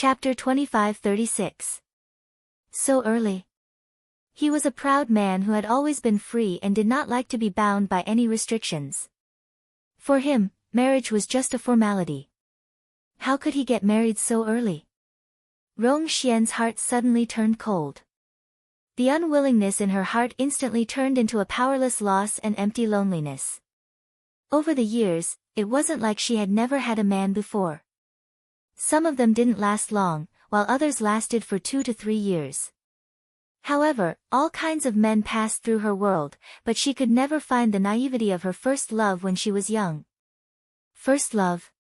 Chapter 25-36. So early. He was a proud man who had always been free and did not like to be bound by any restrictions. For him, marriage was just a formality. How could he get married so early? Rong Xian's heart suddenly turned cold. The unwillingness in her heart instantly turned into a powerless loss and empty loneliness. Over the years, it wasn't like she had never had a man before. Some of them didn't last long, while others lasted for 2 to 3 years. However, all kinds of men passed through her world, but she could never find the naivety of her first love when she was young. First love?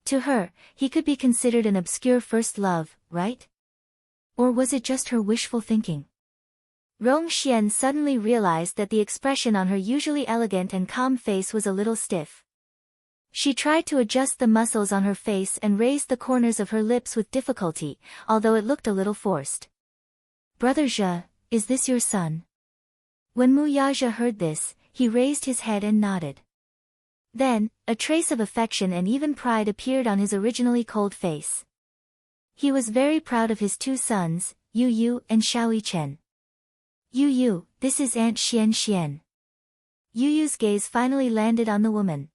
To her, he could be considered an obscure first love, right? Or was it just her wishful thinking? Rong Xian suddenly realized that the expression on her usually elegant and calm face was a little stiff. She tried to adjust the muscles on her face and raised the corners of her lips with difficulty, although it looked a little forced. "Brother Zhe, is this your son?" When Mu Yazhe heard this, he raised his head and nodded. Then, a trace of affection and even pride appeared on his originally cold face. He was very proud of his 2 sons, Yu Yu and Xiao Chen. "Yu Yu, this is Aunt Xian Xian." Yu Yu's gaze finally landed on the woman.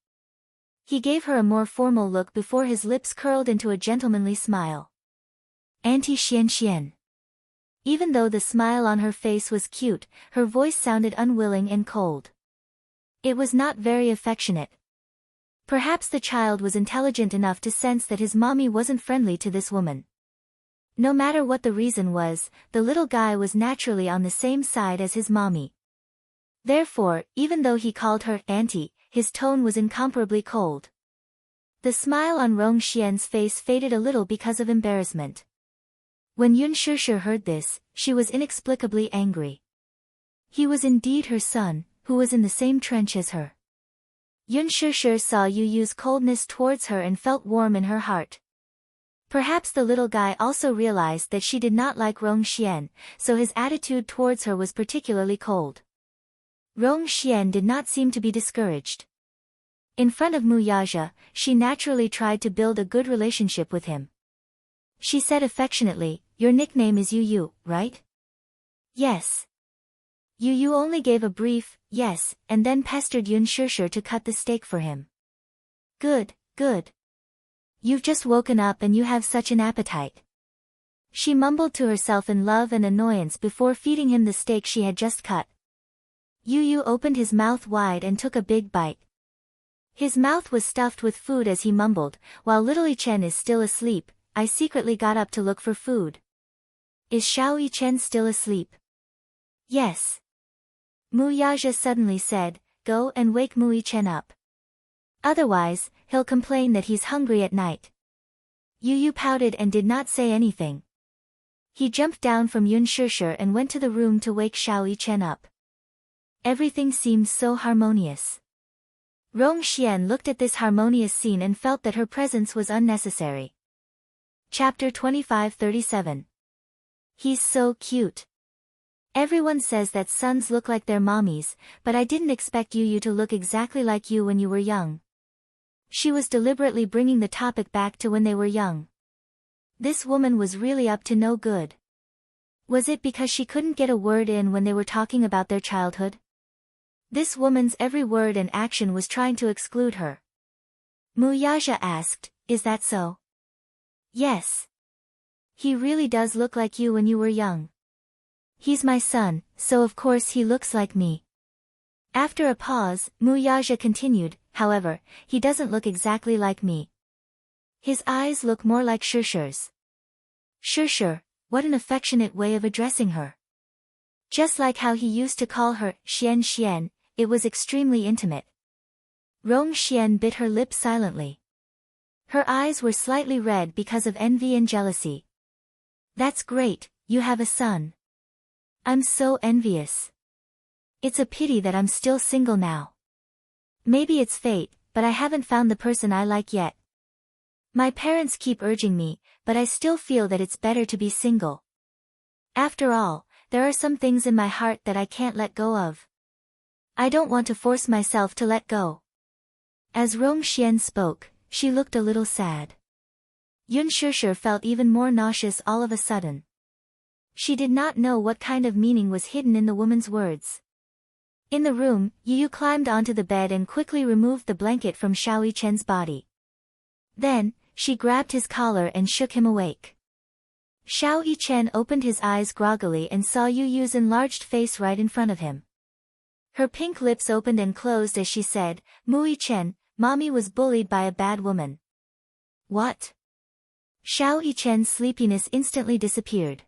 He gave her a more formal look before his lips curled into a gentlemanly smile. "Auntie Xian Xian." Even though the smile on her face was cute, her voice sounded unwilling and cold. It was not very affectionate. Perhaps the child was intelligent enough to sense that his mommy wasn't friendly to this woman. No matter what the reason was, the little guy was naturally on the same side as his mommy. Therefore, even though he called her auntie, his tone was incomparably cold. The smile on Rong Xian's face faded a little because of embarrassment. When Yun Shishir heard this, she was inexplicably angry. He was indeed her son, who was in the same trench as her. Yun Shishir saw Yu Yu's coldness towards her and felt warm in her heart. Perhaps the little guy also realized that she did not like Rong Xian, so his attitude towards her was particularly cold. Rong Xian did not seem to be discouraged. In front of Mu Yazhe, she naturally tried to build a good relationship with him. She said affectionately, "Your nickname is Yu Yu, right?" "Yes." Yu Yu only gave a brief, yes, and then pestered Yun Shishir to cut the steak for him. "Good, good. You've just woken up and you have such an appetite." She mumbled to herself in love and annoyance before feeding him the steak she had just cut. Yu Yu opened his mouth wide and took a big bite. His mouth was stuffed with food as he mumbled, "While little Chen is still asleep, I secretly got up to look for food." "Is Xiao Chen still asleep?" "Yes." Mu Yazhe suddenly said, "Go and wake Mu Chen up. Otherwise, he'll complain that he's hungry at night." Yu Yu pouted and did not say anything. He jumped down from Yun Shishir and went to the room to wake Xiao Chen up. Everything seemed so harmonious. Rong Xian looked at this harmonious scene and felt that her presence was unnecessary. Chapter 25-37. He's so cute. Everyone says that sons look like their mommies, but I didn't expect Yu to look exactly like you when you were young. She was deliberately bringing the topic back to when they were young. This woman was really up to no good. Was it because she couldn't get a word in when they were talking about their childhood? This woman's every word and action was trying to exclude her. Mu Yazhe asked, "Is that so?" "Yes. He really does look like you when you were young. He's my son, so of course he looks like me." After a pause, Mu Yazhe continued, "However, he doesn't look exactly like me. His eyes look more like Shishir's." "Shishir, what an affectionate way of addressing her. Just like how he used to call her, Xian Xian, it was extremely intimate." Rong Xian bit her lip silently. Her eyes were slightly red because of envy and jealousy. "That's great, you have a son. I'm so envious. It's a pity that I'm still single now. Maybe it's fate, but I haven't found the person I like yet. My parents keep urging me, but I still feel that it's better to be single. After all, there are some things in my heart that I can't let go of. I don't want to force myself to let go." As Rong Xian spoke, she looked a little sad. Yun Shishir felt even more nauseous all of a sudden. She did not know what kind of meaning was hidden in the woman's words. In the room, Yu climbed onto the bed and quickly removed the blanket from Xiao Yichen's body. Then, she grabbed his collar and shook him awake. Xiao Yichen opened his eyes groggily and saw Yu's enlarged face right in front of him. Her pink lips opened and closed as she said, "Mu Yichen, Mommy was bullied by a bad woman." What? Xiao Yichen's sleepiness instantly disappeared.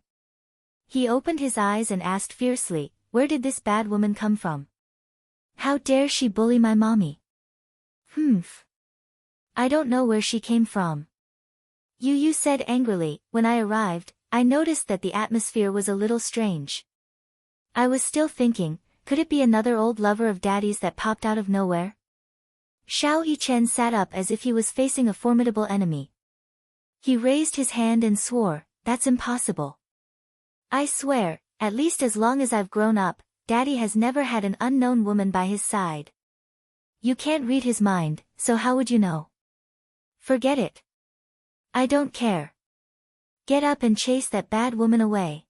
He opened his eyes and asked fiercely, "Where did this bad woman come from? How dare she bully my mommy?" "Humph. I don't know where she came from." Yu said angrily, "When I arrived, I noticed that the atmosphere was a little strange. I was still thinking, could it be another old lover of Daddy's that popped out of nowhere?" Xiao Yichen sat up as if he was facing a formidable enemy. He raised his hand and swore, "That's impossible. I swear, at least as long as I've grown up, Daddy has never had an unknown woman by his side." "You can't read his mind, so how would you know?" "Forget it. I don't care. Get up and chase that bad woman away."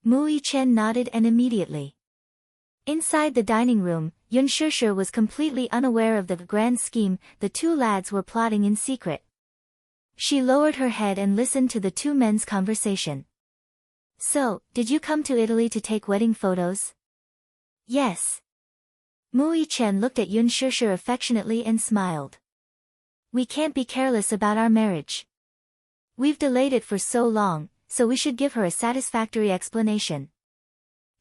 Mu Yichen nodded and immediately. Inside the dining room, Yun Shishir was completely unaware of the grand scheme the two lads were plotting in secret. She lowered her head and listened to the two men's conversation. "So, did you come to Italy to take wedding photos?" "Yes." Mu Yichen looked at Yun Shishir affectionately and smiled. "We can't be careless about our marriage. We've delayed it for so long, so we should give her a satisfactory explanation.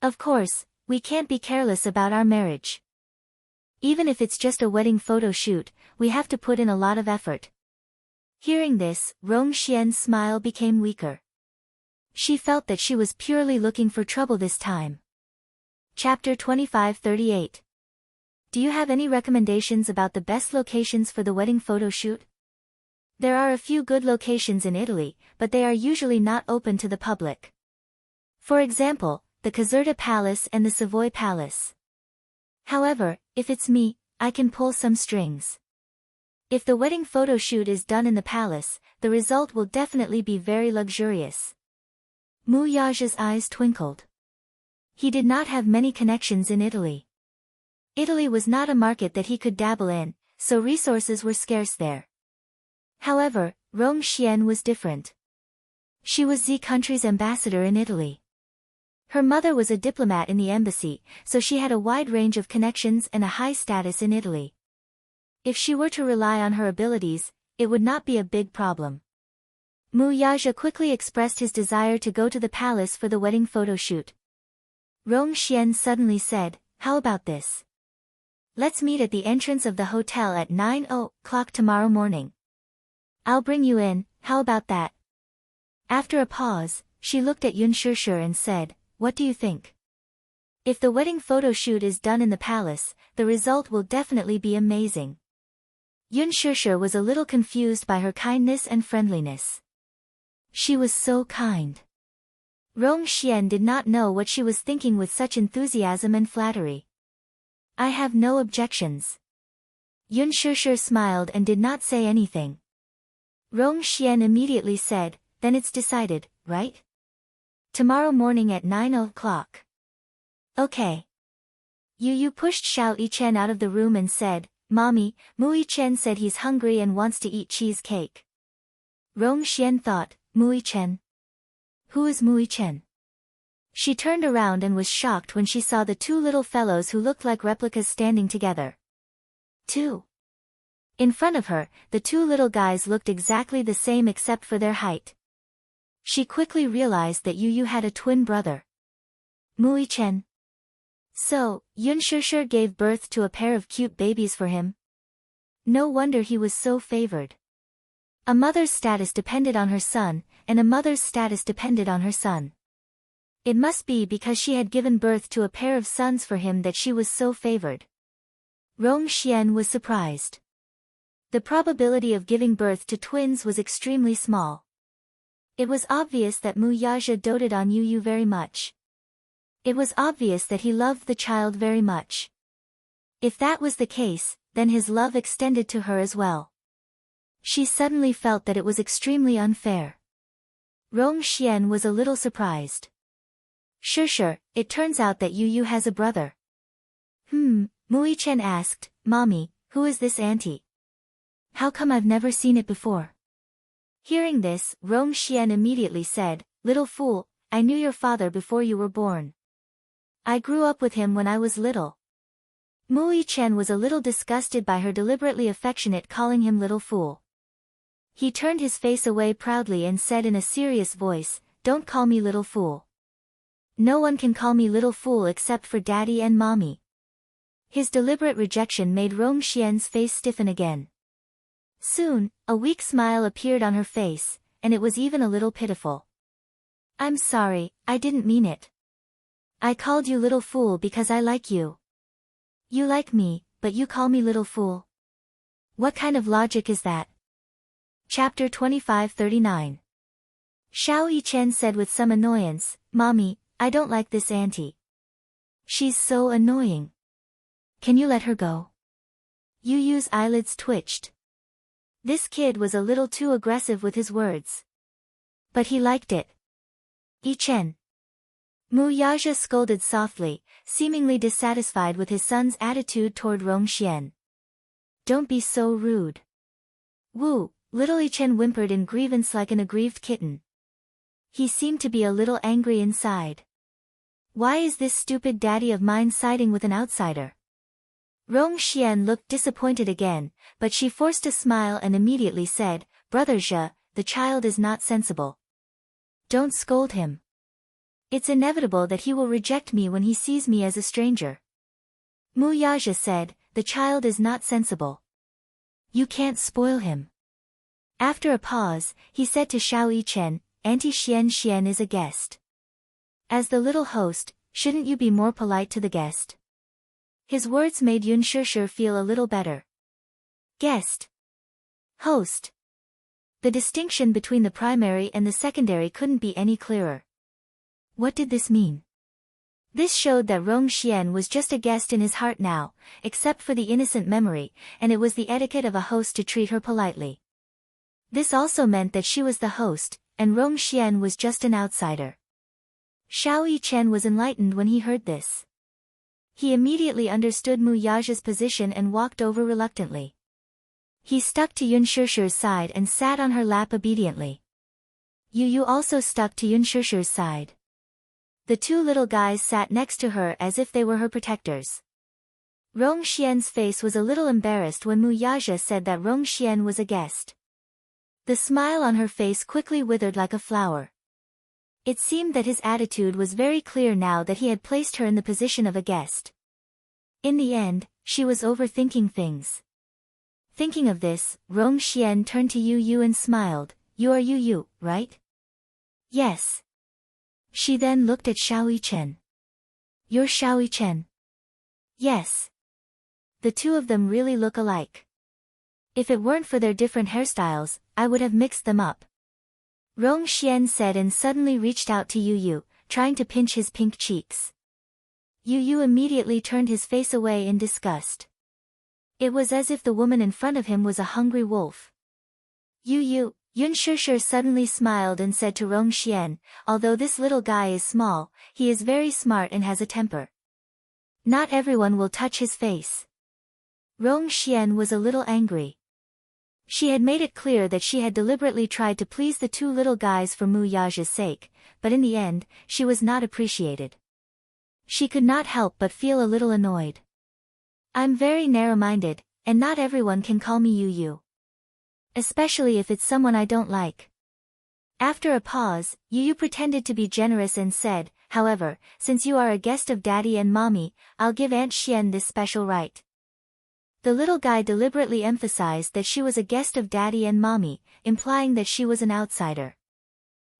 Of course, we can't be careless about our marriage. Even if it's just a wedding photo shoot, we have to put in a lot of effort." Hearing this, Rong Xian's smile became weaker. She felt that she was purely looking for trouble this time. Chapter 2538. Do you have any recommendations about the best locations for the wedding photo shoot? There are a few good locations in Italy, but they are usually not open to the public. For example, the Caserta Palace and the Savoy Palace. However, if it's me, I can pull some strings. If the wedding photo shoot is done in the palace, the result will definitely be very luxurious. Mu Yaja's eyes twinkled. He did not have many connections in Italy. Italy was not a market that he could dabble in, so resources were scarce there. However, Rong Xian was different. She was the country's ambassador in Italy. Her mother was a diplomat in the embassy, so she had a wide range of connections and a high status in Italy. If she were to rely on her abilities, it would not be a big problem. Mu Yaja quickly expressed his desire to go to the palace for the wedding photo shoot. Rong Xian suddenly said, "How about this? Let's meet at the entrance of the hotel at 9 o'clock tomorrow morning. I'll bring you in, how about that?" After a pause, she looked at Yun Shishir and said, "What do you think? If the wedding photo shoot is done in the palace, the result will definitely be amazing." Yun Shishir was a little confused by her kindness and friendliness. She was so kind. Rong Xian did not know what she was thinking with such enthusiasm and flattery. "I have no objections." Yun Shishir smiled and did not say anything. Rong Xian immediately said, "Then it's decided, right? Tomorrow morning at 9 o'clock. Okay." Yu pushed Xiao Yichen out of the room and said, "Mommy, Mu Yichen said he's hungry and wants to eat cheesecake." Rong Xian thought, Mu Yichen? Who is Mu Yichen? She turned around and was shocked when she saw the two little fellows who looked like replicas standing together. Two. In front of her, the two little guys looked exactly the same except for their height. She quickly realized that Yu had a twin brother. Mu Yichen. So, Yun Shishir gave birth to a pair of cute babies for him? No wonder he was so favored. A mother's status depended on her son, and a mother's status depended on her son. It must be because she had given birth to a pair of sons for him that she was so favored. Rong Xian was surprised. The probability of giving birth to twins was extremely small. It was obvious that Mu Yaja doted on Yu very much. It was obvious that he loved the child very much. If that was the case, then his love extended to her as well. She suddenly felt that it was extremely unfair. Rong Xian was a little surprised. Sure, it turns out that Yu Yu has a brother. Mui Chen asked, Mommy, who is this auntie? How come I've never seen it before? Hearing this, Rong Xian immediately said, Little fool, I knew your father before you were born. I grew up with him when I was little. Mui Chen was a little disgusted by her deliberately affectionate calling him little fool. He turned his face away proudly and said in a serious voice, Don't call me little fool. No one can call me little fool except for Daddy and Mommy. His deliberate rejection made Rong Xian's face stiffen again. Soon, a weak smile appeared on her face, and it was even a little pitiful. I'm sorry, I didn't mean it. I called you little fool because I like you. You like me, but you call me little fool. What kind of logic is that? Chapter 25:39. Xiao Yichen said with some annoyance, Mommy, I don't like this auntie. She's so annoying. Can you let her go? Yu Yu's eyelids twitched. This kid was a little too aggressive with his words. But he liked it. Yichen. Mu Yaja scolded softly, seemingly dissatisfied with his son's attitude toward Rong Xian. Don't be so rude. Wu, little Yichen whimpered in grievance like an aggrieved kitten. He seemed to be a little angry inside. Why is this stupid daddy of mine siding with an outsider? Rong Xian looked disappointed again, but she forced a smile and immediately said, Brother Zhe, the child is not sensible. Don't scold him. It's inevitable that he will reject me when he sees me as a stranger. Mu Yaja said, The child is not sensible. You can't spoil him. After a pause, he said to Xiao Yichen, Auntie Xian is a guest. As the little host, shouldn't you be more polite to the guest? His words made Yun Shishir feel a little better. Guest. Host. The distinction between the primary and the secondary couldn't be any clearer. What did this mean? This showed that Rong Xian was just a guest in his heart now, except for the innocent memory, and it was the etiquette of a host to treat her politely. This also meant that she was the host, and Rong Xian was just an outsider. Xiao Yichen was enlightened when he heard this. He immediately understood Mu Yaja's position and walked over reluctantly. He stuck to Yun Shishir's side and sat on her lap obediently. Yu Yu also stuck to Yun Shishir's side. The two little guys sat next to her as if they were her protectors. Rong Xian's face was a little embarrassed when Mu Yaja said that Rong Xian was a guest. The smile on her face quickly withered like a flower. It seemed that his attitude was very clear now that he had placed her in the position of a guest. In the end, she was overthinking things. Thinking of this, Rong Xian turned to Yu Yu and smiled, You are Yu Yu, right? Yes. She then looked at Xiao Yichen. You're Xiao Yichen? Yes. The two of them really look alike. If it weren't for their different hairstyles, I would have mixed them up. Rong Xian said and suddenly reached out to Yu Yu, trying to pinch his pink cheeks. Yu Yu immediately turned his face away in disgust. It was as if the woman in front of him was a hungry wolf. Yu Yu, Yun Shishir suddenly smiled and said to Rong Xian, although this little guy is small, he is very smart and has a temper. Not everyone will touch his face. Rong Xian was a little angry. She had made it clear that she had deliberately tried to please the two little guys for Mu Yaja's sake, but in the end, she was not appreciated. She could not help but feel a little annoyed. I'm very narrow-minded, and not everyone can call me Yu Yu. Especially if it's someone I don't like. After a pause, Yu Yu pretended to be generous and said, However, since you are a guest of Daddy and Mommy, I'll give Aunt Xian this special right. The little guy deliberately emphasized that she was a guest of Daddy and Mommy, implying that she was an outsider.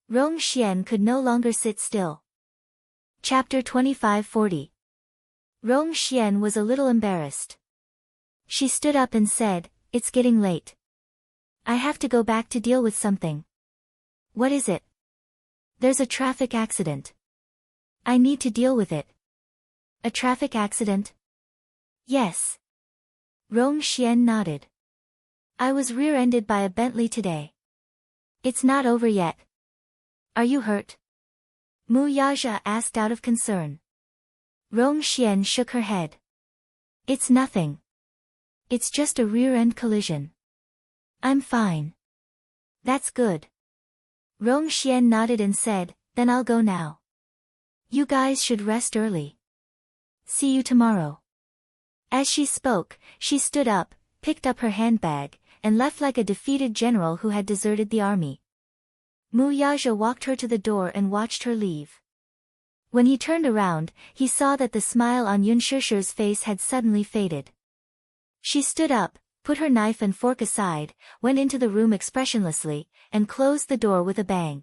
Rong Xian could no longer sit still. Chapter 25:40. Rong Xian was a little embarrassed. She stood up and said, It's getting late. I have to go back to deal with something. What is it? There's a traffic accident. I need to deal with it. A traffic accident? Yes. Rong Xian nodded. I was rear-ended by a Bentley today. It's not over yet. Are you hurt? Mu Yaja asked out of concern. Rong Xian shook her head. It's nothing. It's just a rear-end collision. I'm fine. That's good. Rong Xian nodded and said, then I'll go now. You guys should rest early. See you tomorrow. As she spoke, she stood up, picked up her handbag, and left like a defeated general who had deserted the army. Mu Yaja walked her to the door and watched her leave. When he turned around, he saw that the smile on Yun Shishir's face had suddenly faded. She stood up, put her knife and fork aside, went into the room expressionlessly, and closed the door with a bang.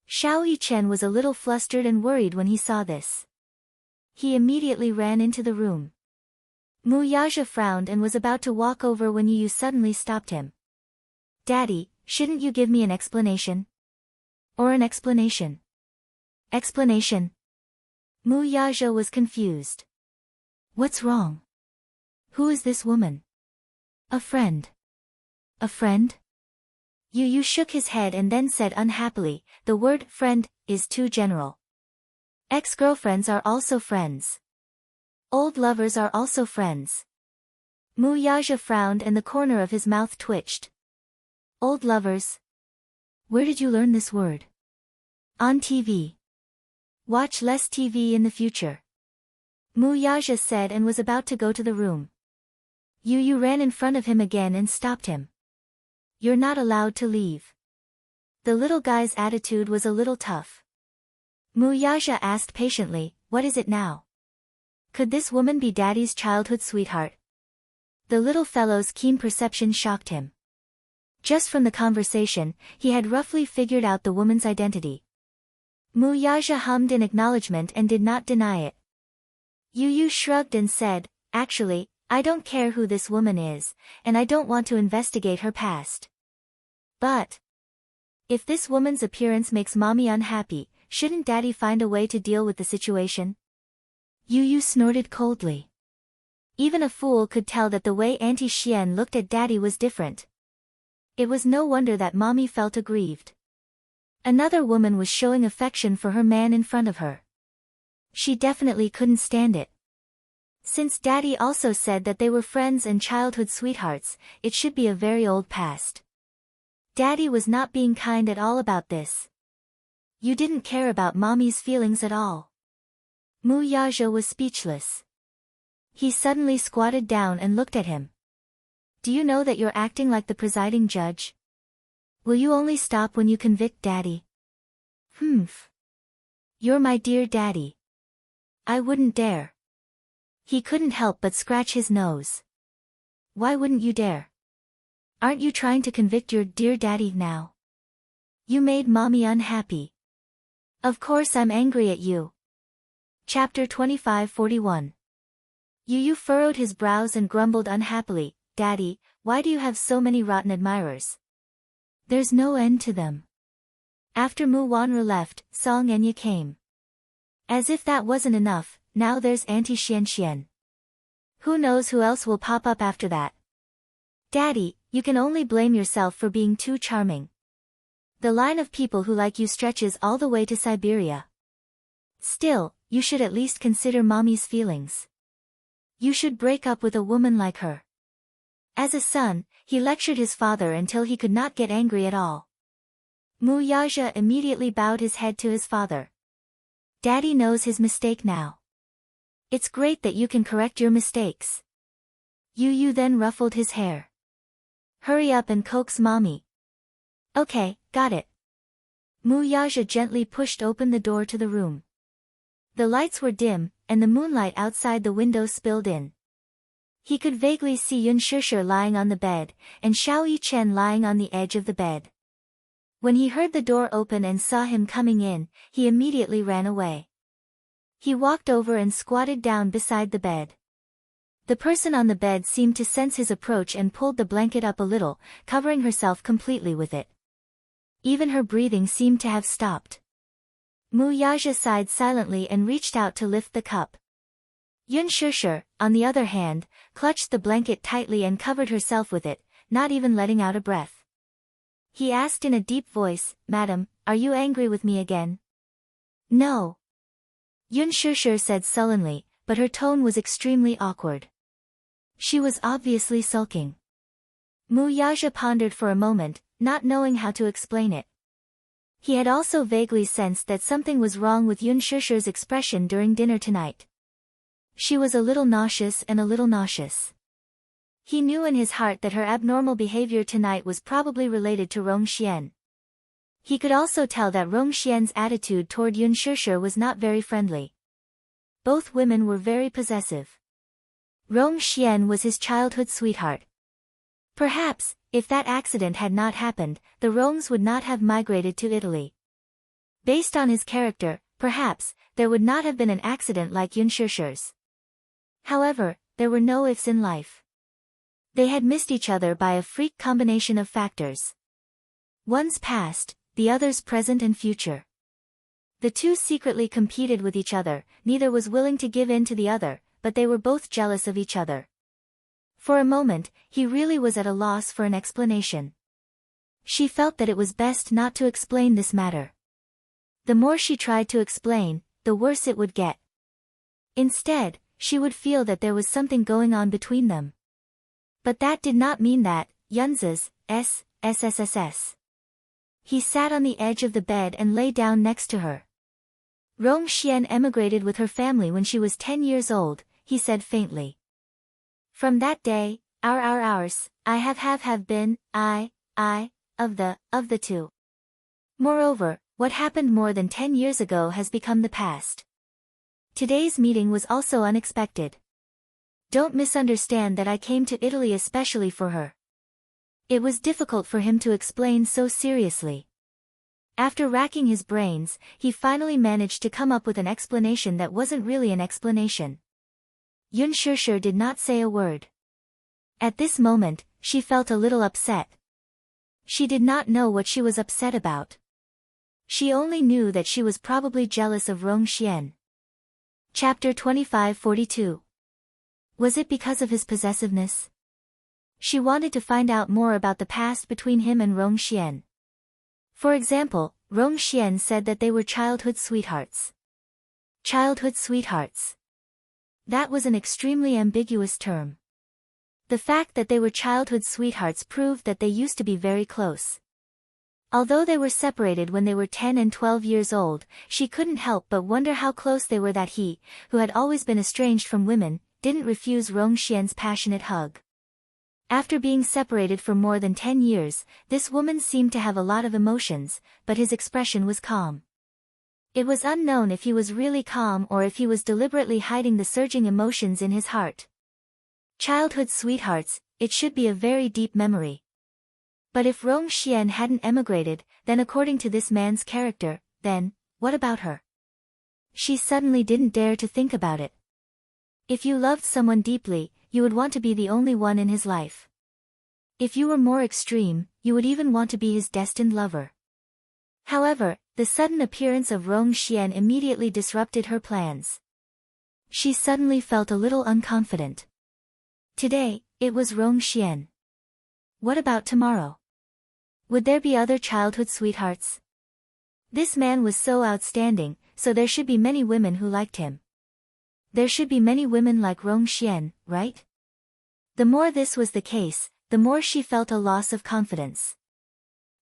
Xiao Yichen was a little flustered and worried when he saw this. He immediately ran into the room. Mu Yaja frowned and was about to walk over when Yu suddenly stopped him. Daddy, shouldn't you give me an explanation? Or an explanation? Explanation? Mu Yaja was confused. What's wrong? Who is this woman? A friend. A friend? Yu shook his head and then said unhappily, the word friend is too general. Ex-girlfriends are also friends. Old lovers are also friends. Mu Yaja frowned and the corner of his mouth twitched. Old lovers? Where did you learn this word? On TV. Watch less TV in the future. Mu Yaja said and was about to go to the room. Yu ran in front of him again and stopped him. You're not allowed to leave. The little guy's attitude was a little tough. Mu Yaja asked patiently, what is it now? Could this woman be Daddy's childhood sweetheart? The little fellow's keen perception shocked him. Just from the conversation, he had roughly figured out the woman's identity. Mu Yaja hummed in acknowledgement and did not deny it. Yu shrugged and said, actually, I don't care who this woman is, and I don't want to investigate her past. But if this woman's appearance makes Mommy unhappy, shouldn't Daddy find a way to deal with the situation? Yu snorted coldly. Even a fool could tell that the way Auntie Xian looked at Daddy was different. It was no wonder that Mommy felt aggrieved. Another woman was showing affection for her man in front of her. She definitely couldn't stand it. Since Daddy also said that they were friends and childhood sweethearts, it should be a very old past. Daddy was not being kind at all about this. You didn't care about Mommy's feelings at all. Mu Yaja was speechless. He suddenly squatted down and looked at him. Do you know that you're acting like the presiding judge? Will you only stop when you convict Daddy? Humph. You're my dear Daddy. I wouldn't dare. He couldn't help but scratch his nose. Why wouldn't you dare? Aren't you trying to convict your dear Daddy now? You made Mommy unhappy. Of course I'm angry at you. Chapter 25:41. Yu furrowed his brows and grumbled unhappily, Daddy, why do you have so many rotten admirers? There's no end to them. After Mu Wanru left, Song Enya came. As if that wasn't enough, now there's Auntie Xian. Who knows who else will pop up after that? Daddy, you can only blame yourself for being too charming. The line of people who like you stretches all the way to Siberia. Still, you should at least consider Mommy's feelings. You should break up with a woman like her. As a son, he lectured his father until he could not get angry at all. Mu Yaja immediately bowed his head to his father. Daddy knows his mistake now. It's great that you can correct your mistakes. Yu then ruffled his hair. Hurry up and coax Mommy. Okay, got it. Mu Yaja gently pushed open the door to the room. The lights were dim, and the moonlight outside the window spilled in. He could vaguely see Yun Shishir lying on the bed, and Xiao Yichen lying on the edge of the bed. When he heard the door open and saw him coming in, he immediately ran away. He walked over and squatted down beside the bed. The person on the bed seemed to sense his approach and pulled the blanket up a little, covering herself completely with it. Even her breathing seemed to have stopped. Mu Yaja sighed silently and reached out to lift the cup. Yun Shishir, on the other hand, clutched the blanket tightly and covered herself with it, not even letting out a breath. He asked in a deep voice, "Madam, are you angry with me again?" "No," Yun Shishir said sullenly, but her tone was extremely awkward. She was obviously sulking. Mu Yaja pondered for a moment, not knowing how to explain it. He had also vaguely sensed that something was wrong with Yun Shishir's expression during dinner tonight. She was a little nauseous and a little nauseous. He knew in his heart that her abnormal behavior tonight was probably related to Rong Xian. He could also tell that Rong Xian's attitude toward Yun Shishir was not very friendly. Both women were very possessive. Rong Xian was his childhood sweetheart. Perhaps, if that accident had not happened, the Rongs would not have migrated to Italy. Based on his character, perhaps, there would not have been an accident like Yun Shishir's. However, there were no ifs in life. They had missed each other by a freak combination of factors. One's past, the other's present and future. The two secretly competed with each other, neither was willing to give in to the other, but they were both jealous of each other. For a moment, he really was at a loss for an explanation. She felt that it was best not to explain this matter. The more she tried to explain, the worse it would get. Instead, she would feel that there was something going on between them. But that did not mean that, Yunza's, SSSS. He sat on the edge of the bed and lay down next to her. Rong Xian emigrated with her family when she was 10 years old, he said faintly. From that day, ours, I have been, of the two. Moreover, what happened more than 10 years ago has become the past. Today's meeting was also unexpected. Don't misunderstand that I came to Italy especially for her. It was difficult for him to explain so seriously. After racking his brains, he finally managed to come up with an explanation that wasn't really an explanation. Yun Shishir did not say a word. At this moment, she felt a little upset. She did not know what she was upset about. She only knew that she was probably jealous of Rong Xian. Chapter 2542. Was it because of his possessiveness? She wanted to find out more about the past between him and Rong Xian. For example, Rong Xian said that they were childhood sweethearts. Childhood sweethearts. That was an extremely ambiguous term. The fact that they were childhood sweethearts proved that they used to be very close. Although they were separated when they were 10 and 12 years old, she couldn't help but wonder how close they were that he, who had always been estranged from women, didn't refuse Rong Xian's passionate hug. After being separated for more than 10 years, this woman seemed to have a lot of emotions, but his expression was calm. It was unknown if he was really calm or if he was deliberately hiding the surging emotions in his heart. Childhood sweethearts, it should be a very deep memory. But if Rong Xian hadn't emigrated, then according to this man's character, then, what about her? She suddenly didn't dare to think about it. If you loved someone deeply, you would want to be the only one in his life. If you were more extreme, you would even want to be his destined lover. However, the sudden appearance of Rong Xian immediately disrupted her plans. She suddenly felt a little unconfident. Today, it was Rong Xian. What about tomorrow? Would there be other childhood sweethearts? This man was so outstanding, so there should be many women who liked him. There should be many women like Rong Xian, right? The more this was the case, the more she felt a loss of confidence.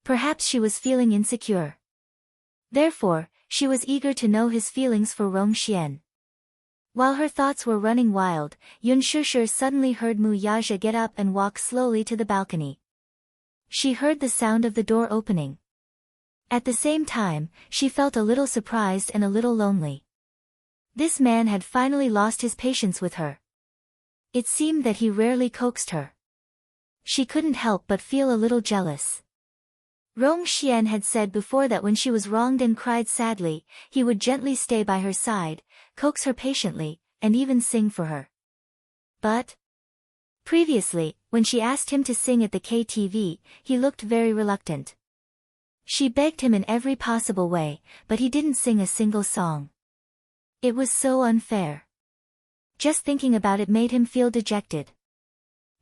Perhaps she was feeling insecure. Therefore, she was eager to know his feelings for Rong Xian. While her thoughts were running wild, Yun Shishir suddenly heard Mu Yaja get up and walk slowly to the balcony. She heard the sound of the door opening. At the same time, she felt a little surprised and a little lonely. This man had finally lost his patience with her. It seemed that he rarely coaxed her. She couldn't help but feel a little jealous. Rong Xian had said before that when she was wronged and cried sadly, he would gently stay by her side, coax her patiently, and even sing for her. But previously, when she asked him to sing at the KTV, he looked very reluctant. She begged him in every possible way, but he didn't sing a single song. It was so unfair. Just thinking about it made him feel dejected.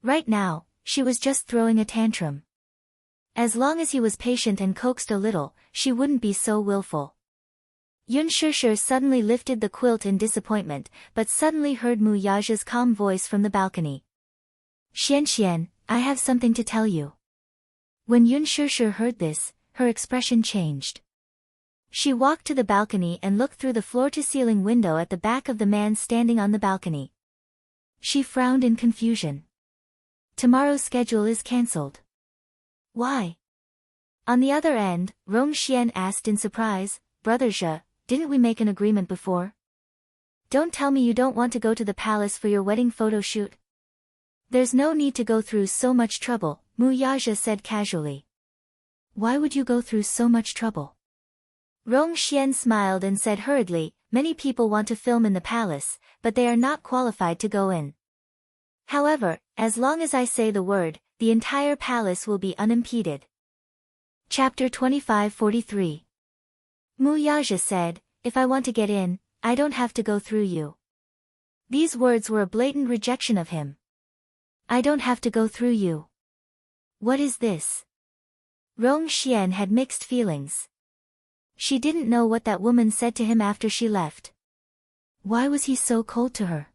Right now, she was just throwing a tantrum. As long as he was patient and coaxed a little, she wouldn't be so willful. Yun Shishir suddenly lifted the quilt in disappointment, but suddenly heard Mu Yaja's calm voice from the balcony. Xian, I have something to tell you. When Yun Shishir heard this, her expression changed. She walked to the balcony and looked through the floor-to-ceiling window at the back of the man standing on the balcony. She frowned in confusion. Tomorrow's schedule is cancelled. Why? On the other end, Rong Xian asked in surprise, Brother Zhe, didn't we make an agreement before? Don't tell me you don't want to go to the palace for your wedding photo shoot. There's no need to go through so much trouble, Mu Yaja said casually. Why would you go through so much trouble? Rong Xian smiled and said hurriedly, many people want to film in the palace, but they are not qualified to go in. However, as long as I say the word, the entire palace will be unimpeded. Chapter 2543. Mu Yaja said, if I want to get in, I don't have to go through you. These words were a blatant rejection of him. I don't have to go through you. What is this? Rong Xian had mixed feelings. She didn't know what that woman said to him after she left. Why was he so cold to her?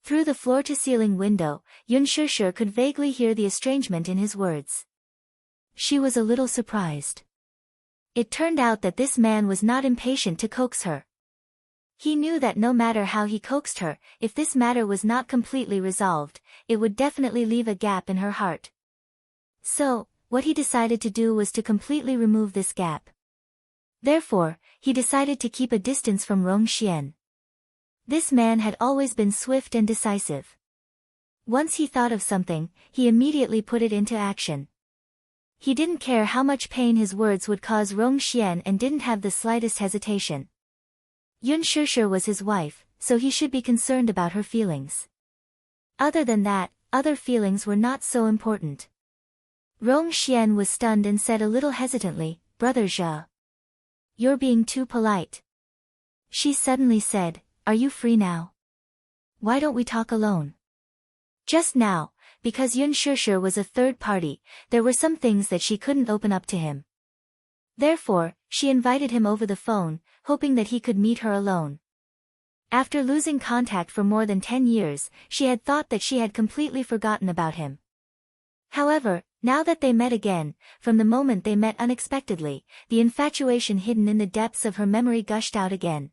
Through the floor-to-ceiling window, Yun Shishir could vaguely hear the estrangement in his words. She was a little surprised. It turned out that this man was not impatient to coax her. He knew that no matter how he coaxed her, if this matter was not completely resolved, it would definitely leave a gap in her heart. So, what he decided to do was to completely remove this gap. Therefore, he decided to keep a distance from Rong Xian. This man had always been swift and decisive. Once he thought of something, he immediately put it into action. He didn't care how much pain his words would cause Rong Xian and didn't have the slightest hesitation. Yun Shishir was his wife, so he should be concerned about her feelings. Other than that, other feelings were not so important. Rong Xian was stunned and said a little hesitantly, Brother Zhe. You're being too polite. She suddenly said, are you free now? Why don't we talk alone? Just now, because Yun Shishir was a third party, there were some things that she couldn't open up to him. Therefore, she invited him over the phone, hoping that he could meet her alone. After losing contact for more than 10 years, she had thought that she had completely forgotten about him. However, now that they met again, from the moment they met unexpectedly, the infatuation hidden in the depths of her memory gushed out again.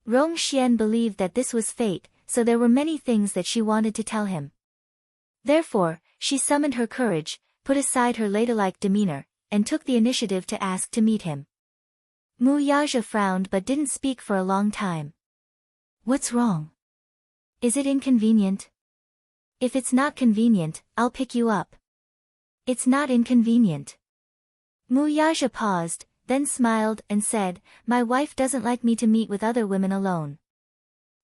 Rong Xian believed that this was fate, so there were many things that she wanted to tell him. Therefore, she summoned her courage, put aside her ladylike demeanor, and took the initiative to ask to meet him. Mu Yaja frowned but didn't speak for a long time. What's wrong? Is it inconvenient? If it's not convenient, I'll pick you up. It's not inconvenient. Mu Yaja paused, then smiled and said, my wife doesn't like me to meet with other women alone.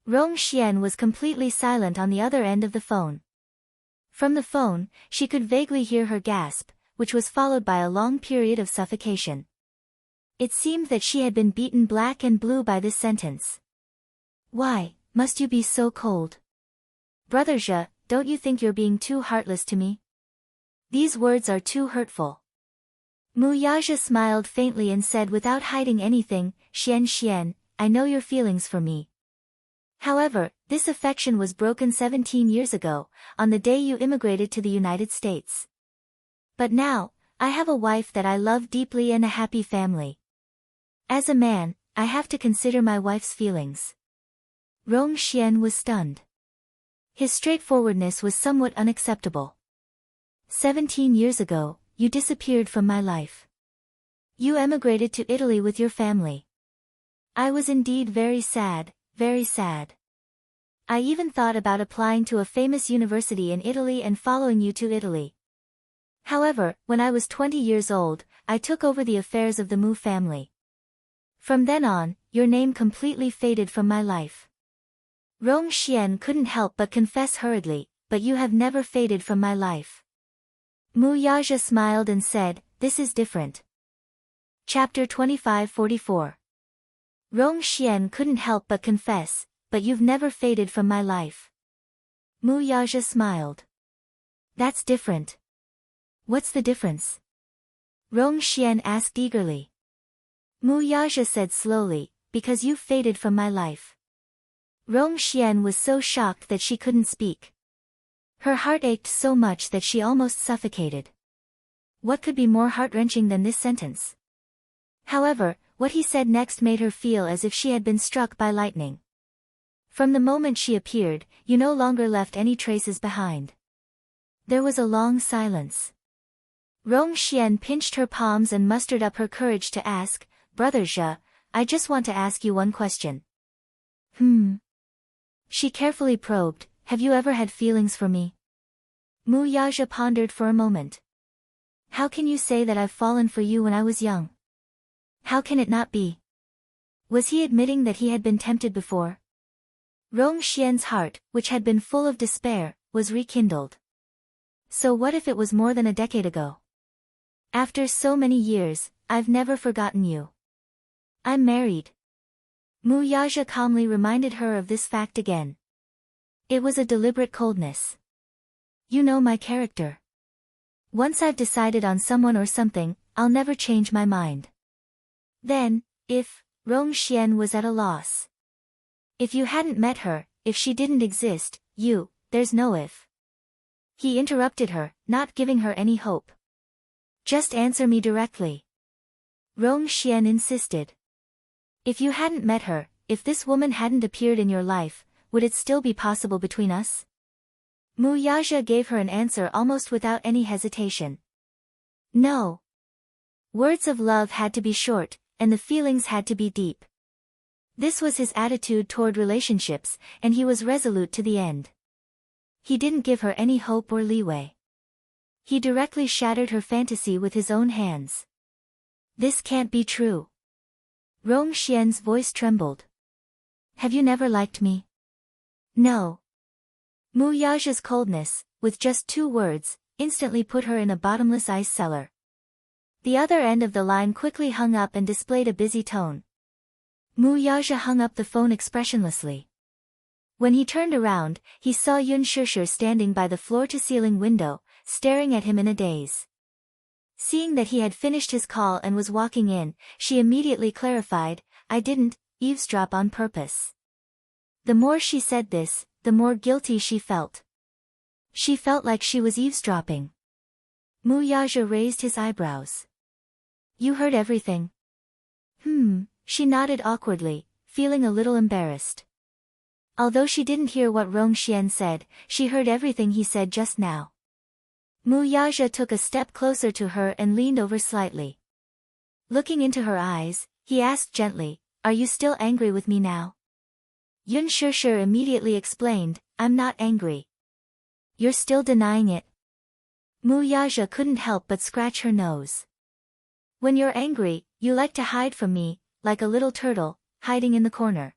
Rong Xian was completely silent on the other end of the phone. From the phone, she could vaguely hear her gasp, which was followed by a long period of suffocation. It seemed that she had been beaten black and blue by this sentence. Why, must you be so cold? Brother Zhe, don't you think you're being too heartless to me? These words are too hurtful. Mu Yaja smiled faintly and said without hiding anything, Xian, I know your feelings for me. However, this affection was broken 17 years ago, on the day you immigrated to the United States. But now, I have a wife that I love deeply and a happy family. As a man, I have to consider my wife's feelings. Rong Xian was stunned. His straightforwardness was somewhat unacceptable. 17 years ago, you disappeared from my life. You emigrated to Italy with your family. I was indeed very sad, very sad. I even thought about applying to a famous university in Italy and following you to Italy. However, when I was 20 years old, I took over the affairs of the Mu family. From then on, your name completely faded from my life. Rong Xian couldn't help but confess hurriedly, but you have never faded from my life. Mu Yaja smiled and said, this is different. Chapter 2544. Rong Xian couldn't help but confess, but you've never faded from my life. Mu Yaja smiled. That's different. What's the difference? Rong Xian asked eagerly. Mu Yaja said slowly, because you've faded from my life. Rong Xian was so shocked that she couldn't speak. Her heart ached so much that she almost suffocated. What could be more heart-wrenching than this sentence? However, what he said next made her feel as if she had been struck by lightning. From the moment she appeared, you no longer left any traces behind. There was a long silence. Rong Xian pinched her palms and mustered up her courage to ask, Brother Zhe, I just want to ask you one question. She carefully probed, have you ever had feelings for me? Mu Yaja pondered for a moment. How can you say that I've fallen for you when I was young? How can it not be? Was he admitting that he had been tempted before? Rong Xian's heart, which had been full of despair, was rekindled. So what if it was more than a decade ago? After so many years, I've never forgotten you. I'm married. Mu Yaja calmly reminded her of this fact again. It was a deliberate coldness. You know my character. Once I've decided on someone or something, I'll never change my mind. Then, Rong Xian was at a loss. If you hadn't met her, if she didn't exist, there's no if. He interrupted her, not giving her any hope. Just answer me directly. Rong Xian insisted. If you hadn't met her, if this woman hadn't appeared in your life, would it still be possible between us? Mu Yaja gave her an answer almost without any hesitation. No. Words of love had to be short, and the feelings had to be deep. This was his attitude toward relationships, and he was resolute to the end. He didn't give her any hope or leeway. He directly shattered her fantasy with his own hands. This can't be true. Rong Xian's voice trembled. Have you never liked me? No. Mu Yaja's coldness, with just 2 words, instantly put her in a bottomless ice cellar. The other end of the line quickly hung up and displayed a busy tone. Mu Yaja hung up the phone expressionlessly. When he turned around, he saw Yun Shishir standing by the floor-to-ceiling window, staring at him in a daze. Seeing that he had finished his call and was walking in, she immediately clarified, I didn't eavesdrop on purpose. The more she said this, the more guilty she felt. She felt like she was eavesdropping. Mu Yaja raised his eyebrows. You heard everything? She nodded awkwardly, feeling a little embarrassed. Although she didn't hear what Rong Xian said, she heard everything he said just now. Mu Yaja took a step closer to her and leaned over slightly. Looking into her eyes, he asked gently, Are you still angry with me now? Yun Shishir immediately explained, I'm not angry. You're still denying it? Mu Yaja couldn't help but scratch her nose. When you're angry, you like to hide from me, like a little turtle, hiding in the corner.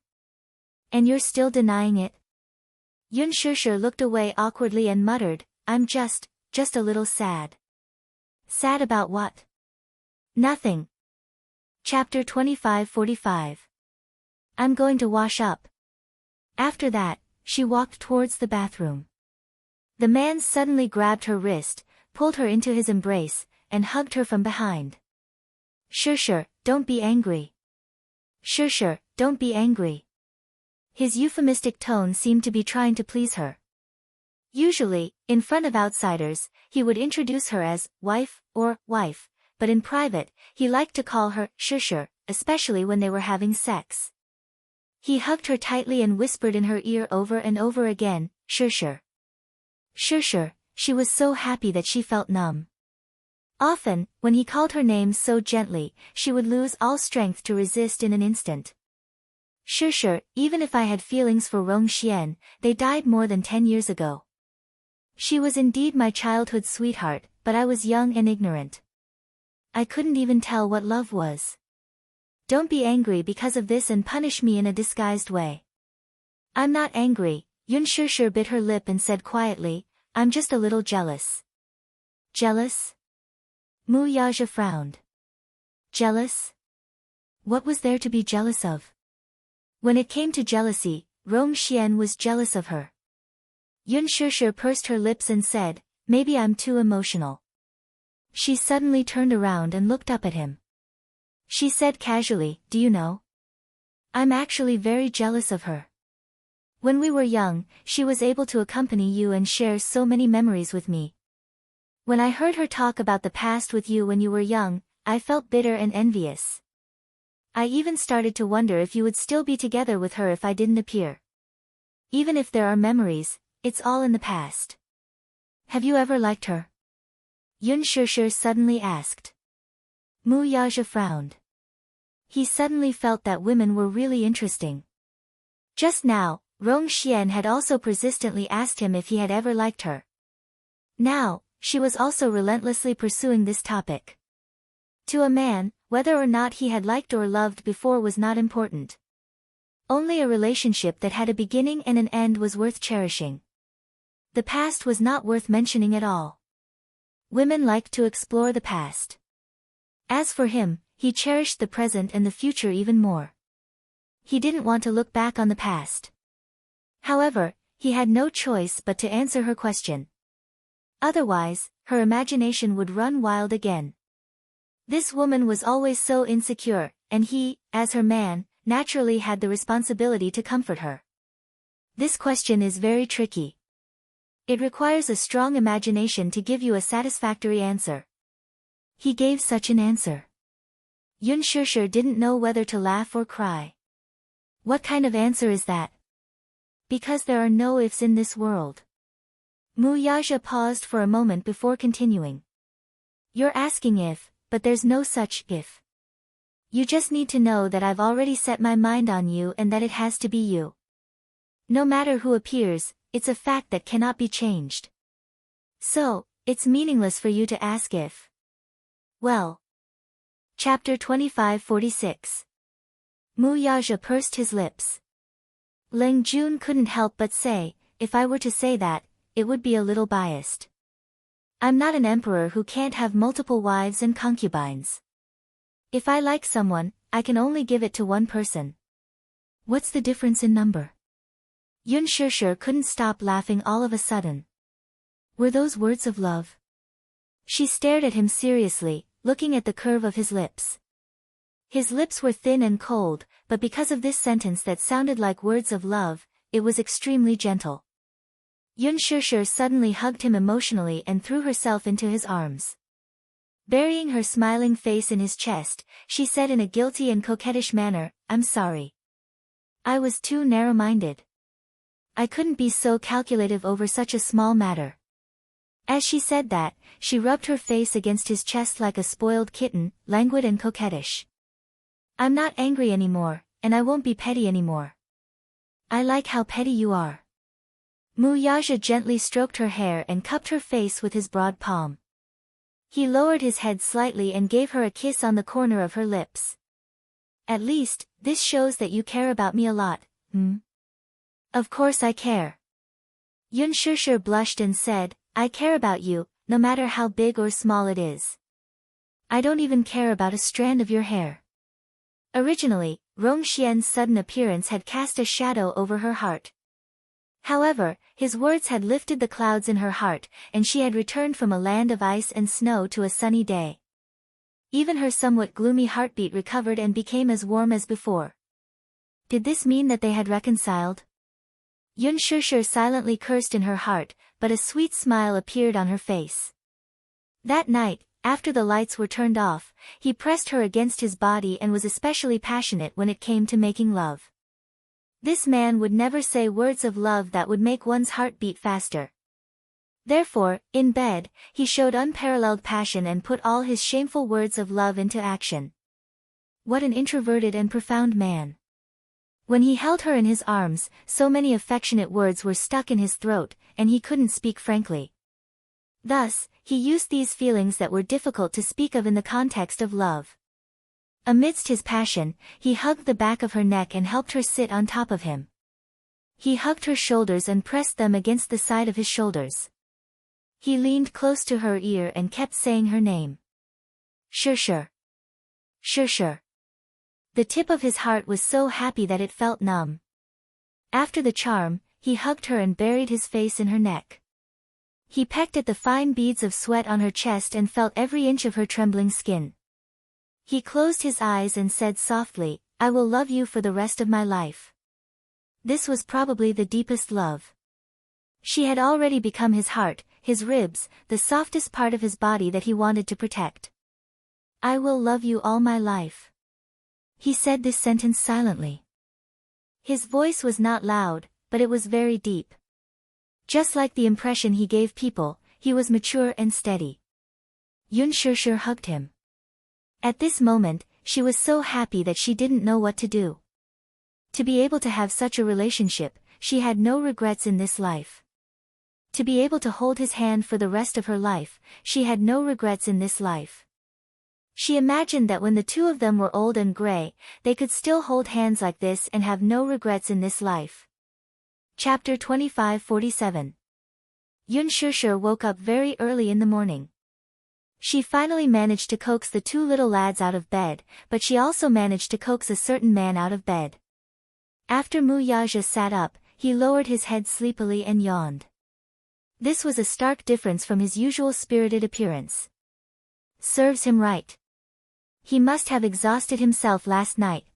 And you're still denying it? Yun Shishir looked away awkwardly and muttered, I'm just a little sad. Sad about what? Nothing. Chapter 25:45. I'm going to wash up. After that, she walked towards the bathroom. The man suddenly grabbed her wrist, pulled her into his embrace, and hugged her from behind. Shishir, don't be angry. Shishir, don't be angry. His euphemistic tone seemed to be trying to please her. Usually, in front of outsiders, he would introduce her as wife or wife, but in private, he liked to call her Shishir, especially when they were having sex. He hugged her tightly and whispered in her ear over and over again, Shishir. Shishir, she was so happy that she felt numb. Often, when he called her name so gently, she would lose all strength to resist in an instant. Shishir, even if I had feelings for Rong Xian, they died more than 10 years ago. She was indeed my childhood sweetheart, but I was young and ignorant. I couldn't even tell what love was. Don't be angry because of this and punish me in a disguised way. I'm not angry, Yun Shishir bit her lip and said quietly, I'm just a little jealous. Jealous? Mu Yaja frowned. Jealous? What was there to be jealous of? When it came to jealousy, Rong Xian was jealous of her. Yun Shishir pursed her lips and said, Maybe I'm too emotional. She suddenly turned around and looked up at him. She said casually, do you know? I'm actually very jealous of her. When we were young, she was able to accompany you and share so many memories with me. When I heard her talk about the past with you when you were young, I felt bitter and envious. I even started to wonder if you would still be together with her if I didn't appear. Even if there are memories, it's all in the past. Have you ever liked her? Yun Shishir suddenly asked. Mu Yaja frowned. He suddenly felt that women were really interesting. Just now, Rong Xian had also persistently asked him if he had ever liked her. Now, she was also relentlessly pursuing this topic. To a man, whether or not he had liked or loved before was not important. Only a relationship that had a beginning and an end was worth cherishing. The past was not worth mentioning at all. Women liked to explore the past. As for him, he cherished the present and the future even more. He didn't want to look back on the past. However, he had no choice but to answer her question. Otherwise, her imagination would run wild again. This woman was always so insecure, and he, as her man, naturally had the responsibility to comfort her. This question is very tricky. It requires a strong imagination to give you a satisfactory answer. He gave such an answer. Yun Shishir didn't know whether to laugh or cry. What kind of answer is that? Because there are no ifs in this world. Mu Yaja paused for a moment before continuing. You're asking if, but there's no such if. You just need to know that I've already set my mind on you and that it has to be you. No matter who appears, it's a fact that cannot be changed. So, it's meaningless for you to ask if. Well. Chapter 2546. Mu Yaja pursed his lips. Leng Jun couldn't help but say, if I were to say that, it would be a little biased. I'm not an emperor who can't have multiple wives and concubines. If I like someone, I can only give it to one person. What's the difference in number? Yun Shishir couldn't stop laughing all of a sudden. Were those words of love? She stared at him seriously, looking at the curve of his lips. His lips were thin and cold, but because of this sentence that sounded like words of love, it was extremely gentle. Yun Shishir suddenly hugged him emotionally and threw herself into his arms. Burying her smiling face in his chest, she said in a guilty and coquettish manner, I'm sorry. I was too narrow-minded. I couldn't be so calculative over such a small matter. As she said that, she rubbed her face against his chest like a spoiled kitten, languid and coquettish. I'm not angry anymore, and I won't be petty anymore. I like how petty you are. Mu Yaja gently stroked her hair and cupped her face with his broad palm. He lowered his head slightly and gave her a kiss on the corner of her lips. At least, this shows that you care about me a lot, hmm? Of course I care. Yun Shishir blushed and said, I care about you, no matter how big or small it is. I don't even care about a strand of your hair. Originally, Rong Xian's sudden appearance had cast a shadow over her heart. However, his words had lifted the clouds in her heart, and she had returned from a land of ice and snow to a sunny day. Even her somewhat gloomy heartbeat recovered and became as warm as before. Did this mean that they had reconciled? Yun Shishir silently cursed in her heart, but a sweet smile appeared on her face. That night, after the lights were turned off, he pressed her against his body and was especially passionate when it came to making love. This man would never say words of love that would make one's heart beat faster. Therefore, in bed, he showed unparalleled passion and put all his shameful words of love into action. What an introverted and profound man. When he held her in his arms, so many affectionate words were stuck in his throat, and he couldn't speak frankly. Thus, he used these feelings that were difficult to speak of in the context of love. Amidst his passion, he hugged the back of her neck and helped her sit on top of him. He hugged her shoulders and pressed them against the side of his shoulders. He leaned close to her ear and kept saying her name. Shishir. Shishir. The tip of his heart was so happy that it felt numb. After the charm, he hugged her and buried his face in her neck. He pecked at the fine beads of sweat on her chest and felt every inch of her trembling skin. He closed his eyes and said softly, "I will love you for the rest of my life." This was probably the deepest love. She had already become his heart, his ribs, the softest part of his body that he wanted to protect. "I will love you all my life." He said this sentence silently. His voice was not loud, but it was very deep. Just like the impression he gave people, he was mature and steady. Yun Shishir hugged him. At this moment, she was so happy that she didn't know what to do. To be able to have such a relationship, she had no regrets in this life. To be able to hold his hand for the rest of her life, she had no regrets in this life. She imagined that when the two of them were old and gray, they could still hold hands like this and have no regrets in this life. Chapter 25:47. Yun Shishir woke up very early in the morning. She finally managed to coax the two little lads out of bed, but she also managed to coax a certain man out of bed. After Mu Yaja sat up, he lowered his head sleepily and yawned. This was a stark difference from his usual spirited appearance. Serves him right. He must have exhausted himself last night.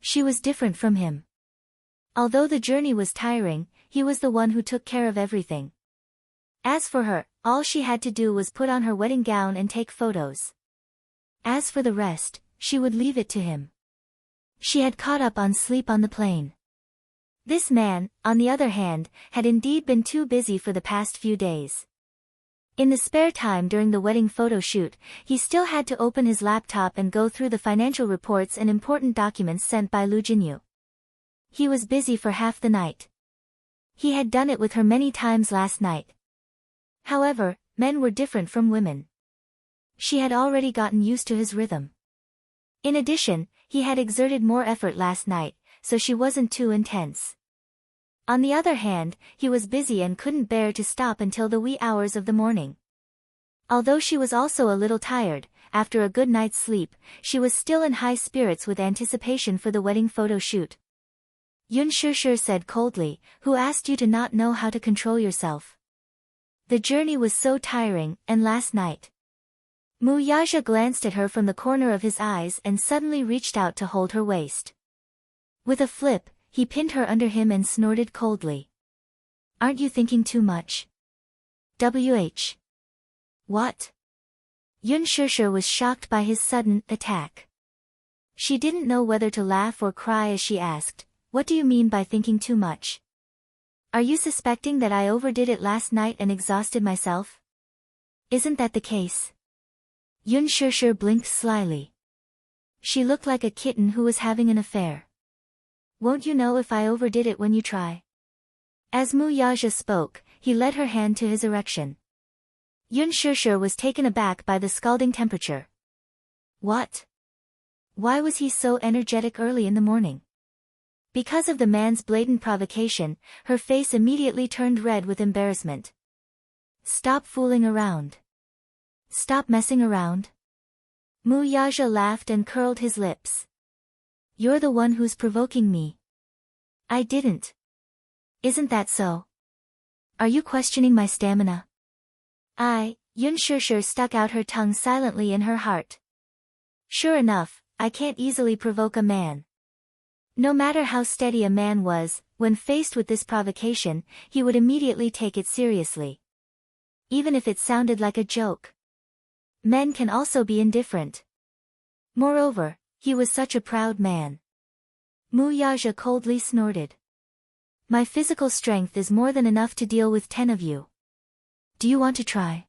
She was different from him. Although the journey was tiring, he was the one who took care of everything. As for her, all she had to do was put on her wedding gown and take photos. As for the rest, she would leave it to him. She had caught up on sleep on the plane. This man, on the other hand, had indeed been too busy for the past few days. In the spare time during the wedding photo shoot, he still had to open his laptop and go through the financial reports and important documents sent by Lu Jinyu. He was busy for half the night. He had done it with her many times last night. However, men were different from women. She had already gotten used to his rhythm. In addition, he had exerted more effort last night, so she wasn't too intense. On the other hand, he was busy and couldn't bear to stop until the wee hours of the morning. Although she was also a little tired, after a good night's sleep, she was still in high spirits with anticipation for the wedding photo shoot. Yun Shishir said coldly, "Who asked you to not know how to control yourself? The journey was so tiring, and last night." Mu Yaja glanced at her from the corner of his eyes and suddenly reached out to hold her waist. With a flip, he pinned her under him and snorted coldly. "Aren't you thinking too much? WH. What?" Yun Shishir was shocked by his sudden attack. She didn't know whether to laugh or cry as she asked, "What do you mean by thinking too much? Are you suspecting that I overdid it last night and exhausted myself? Isn't that the case?" Yun Shishir blinked slyly. She looked like a kitten who was having an affair. "Won't you know if I overdid it when you try?" As Mu Yaja spoke, he led her hand to his erection. Yun Shishir was taken aback by the scalding temperature. What? Why was he so energetic early in the morning? Because of the man's blatant provocation, her face immediately turned red with embarrassment. "Stop fooling around. Stop messing around." Mu Yaja laughed and curled his lips. "You're the one who's provoking me." "I didn't." "Isn't that so? Are you questioning my stamina?" Yun Shishir stuck out her tongue silently in her heart. Sure enough, I can't easily provoke a man. No matter how steady a man was, when faced with this provocation, he would immediately take it seriously. Even if it sounded like a joke. Men can also be indifferent. Moreover, he was such a proud man. Mu Yaja coldly snorted. "My physical strength is more than enough to deal with 10 of you. Do you want to try?"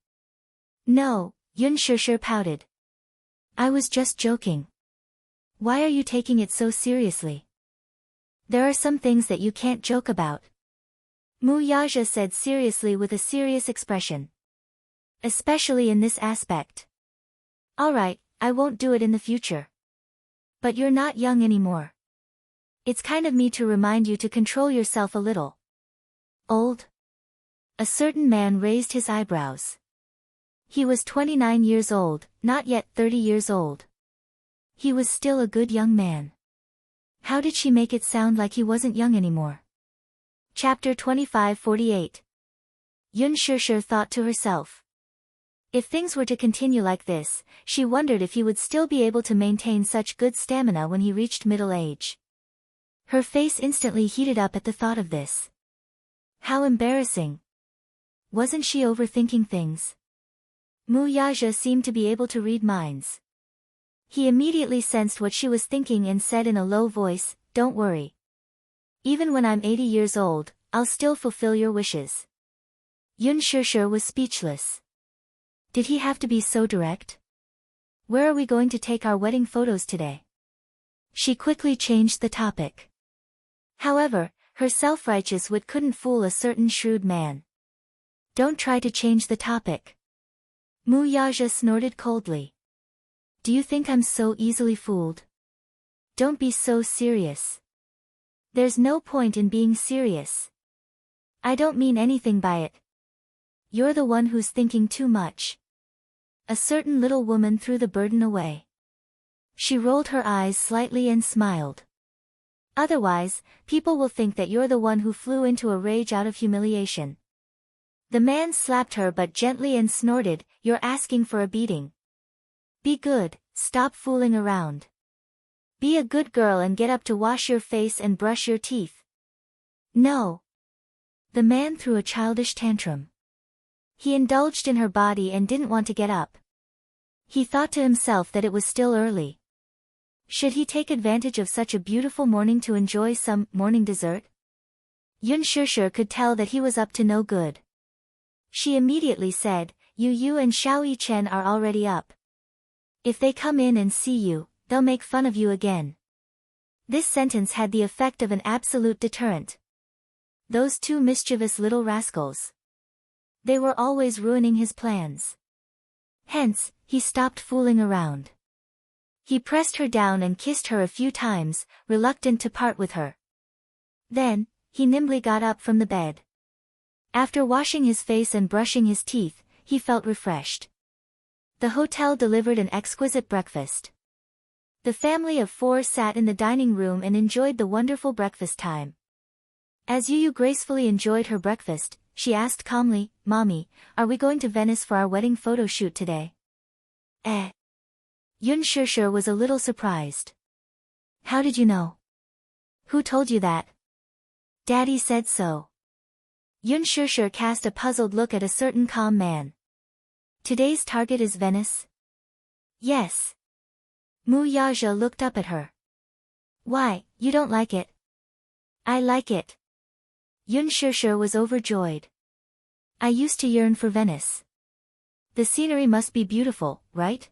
"No," Yun Shishir pouted. "I was just joking." "Why are you taking it so seriously? There are some things that you can't joke about." Mu Yaja said seriously with a serious expression. "Especially in this aspect." "Alright, I won't do it in the future. But you're not young anymore. It's kind of me to remind you to control yourself a little." "Old?" A certain man raised his eyebrows. He was 29 years old, not yet 30 years old. He was still a good young man. How did she make it sound like he wasn't young anymore? Chapter 25:48. Yun Shusher thought to herself. If things were to continue like this, she wondered if he would still be able to maintain such good stamina when he reached middle age. Her face instantly heated up at the thought of this. How embarrassing. Wasn't she overthinking things? Mu Yaja seemed to be able to read minds. He immediately sensed what she was thinking and said in a low voice, "Don't worry. Even when I'm 80 years old, I'll still fulfill your wishes." Yun Shusher was speechless. Did he have to be so direct? Where are we going to take our wedding photos today? She quickly changed the topic. However, her self-righteous wit couldn't fool a certain shrewd man. Don't try to change the topic. Mu Yaja snorted coldly. Do you think I'm so easily fooled? Don't be so serious. There's no point in being serious. I don't mean anything by it. You're the one who's thinking too much. A certain little woman threw the burden away. She rolled her eyes slightly and smiled. Otherwise, people will think that you're the one who flew into a rage out of humiliation. The man slapped her but gently and snorted, "You're asking for a beating. Be good, stop fooling around. Be a good girl and get up to wash your face and brush your teeth." No. The man threw a childish tantrum. He indulged in her body and didn't want to get up. He thought to himself that it was still early. Should he take advantage of such a beautiful morning to enjoy some morning dessert? Yun Shusher could tell that he was up to no good. She immediately said, "You and Xiao Yichen are already up. If they come in and see you, they'll make fun of you again." This sentence had the effect of an absolute deterrent. Those two mischievous little rascals. They were always ruining his plans. Hence, he stopped fooling around. He pressed her down and kissed her a few times, reluctant to part with her. Then, he nimbly got up from the bed. After washing his face and brushing his teeth, he felt refreshed. The hotel delivered an exquisite breakfast. The family of 4 sat in the dining room and enjoyed the wonderful breakfast time. As Yu gracefully enjoyed her breakfast, she asked calmly, "Mommy, are we going to Venice for our wedding photo shoot today?" Yun Shusher was a little surprised. "How did you know? Who told you that?" "Daddy said so." Yun Shusher cast a puzzled look at a certain calm man. "Today's target is Venice?" "Yes." Mu Yaja looked up at her. "Why, you don't like it?" "I like it." Yun Shusher was overjoyed. "I used to yearn for Venice. The scenery must be beautiful, right?"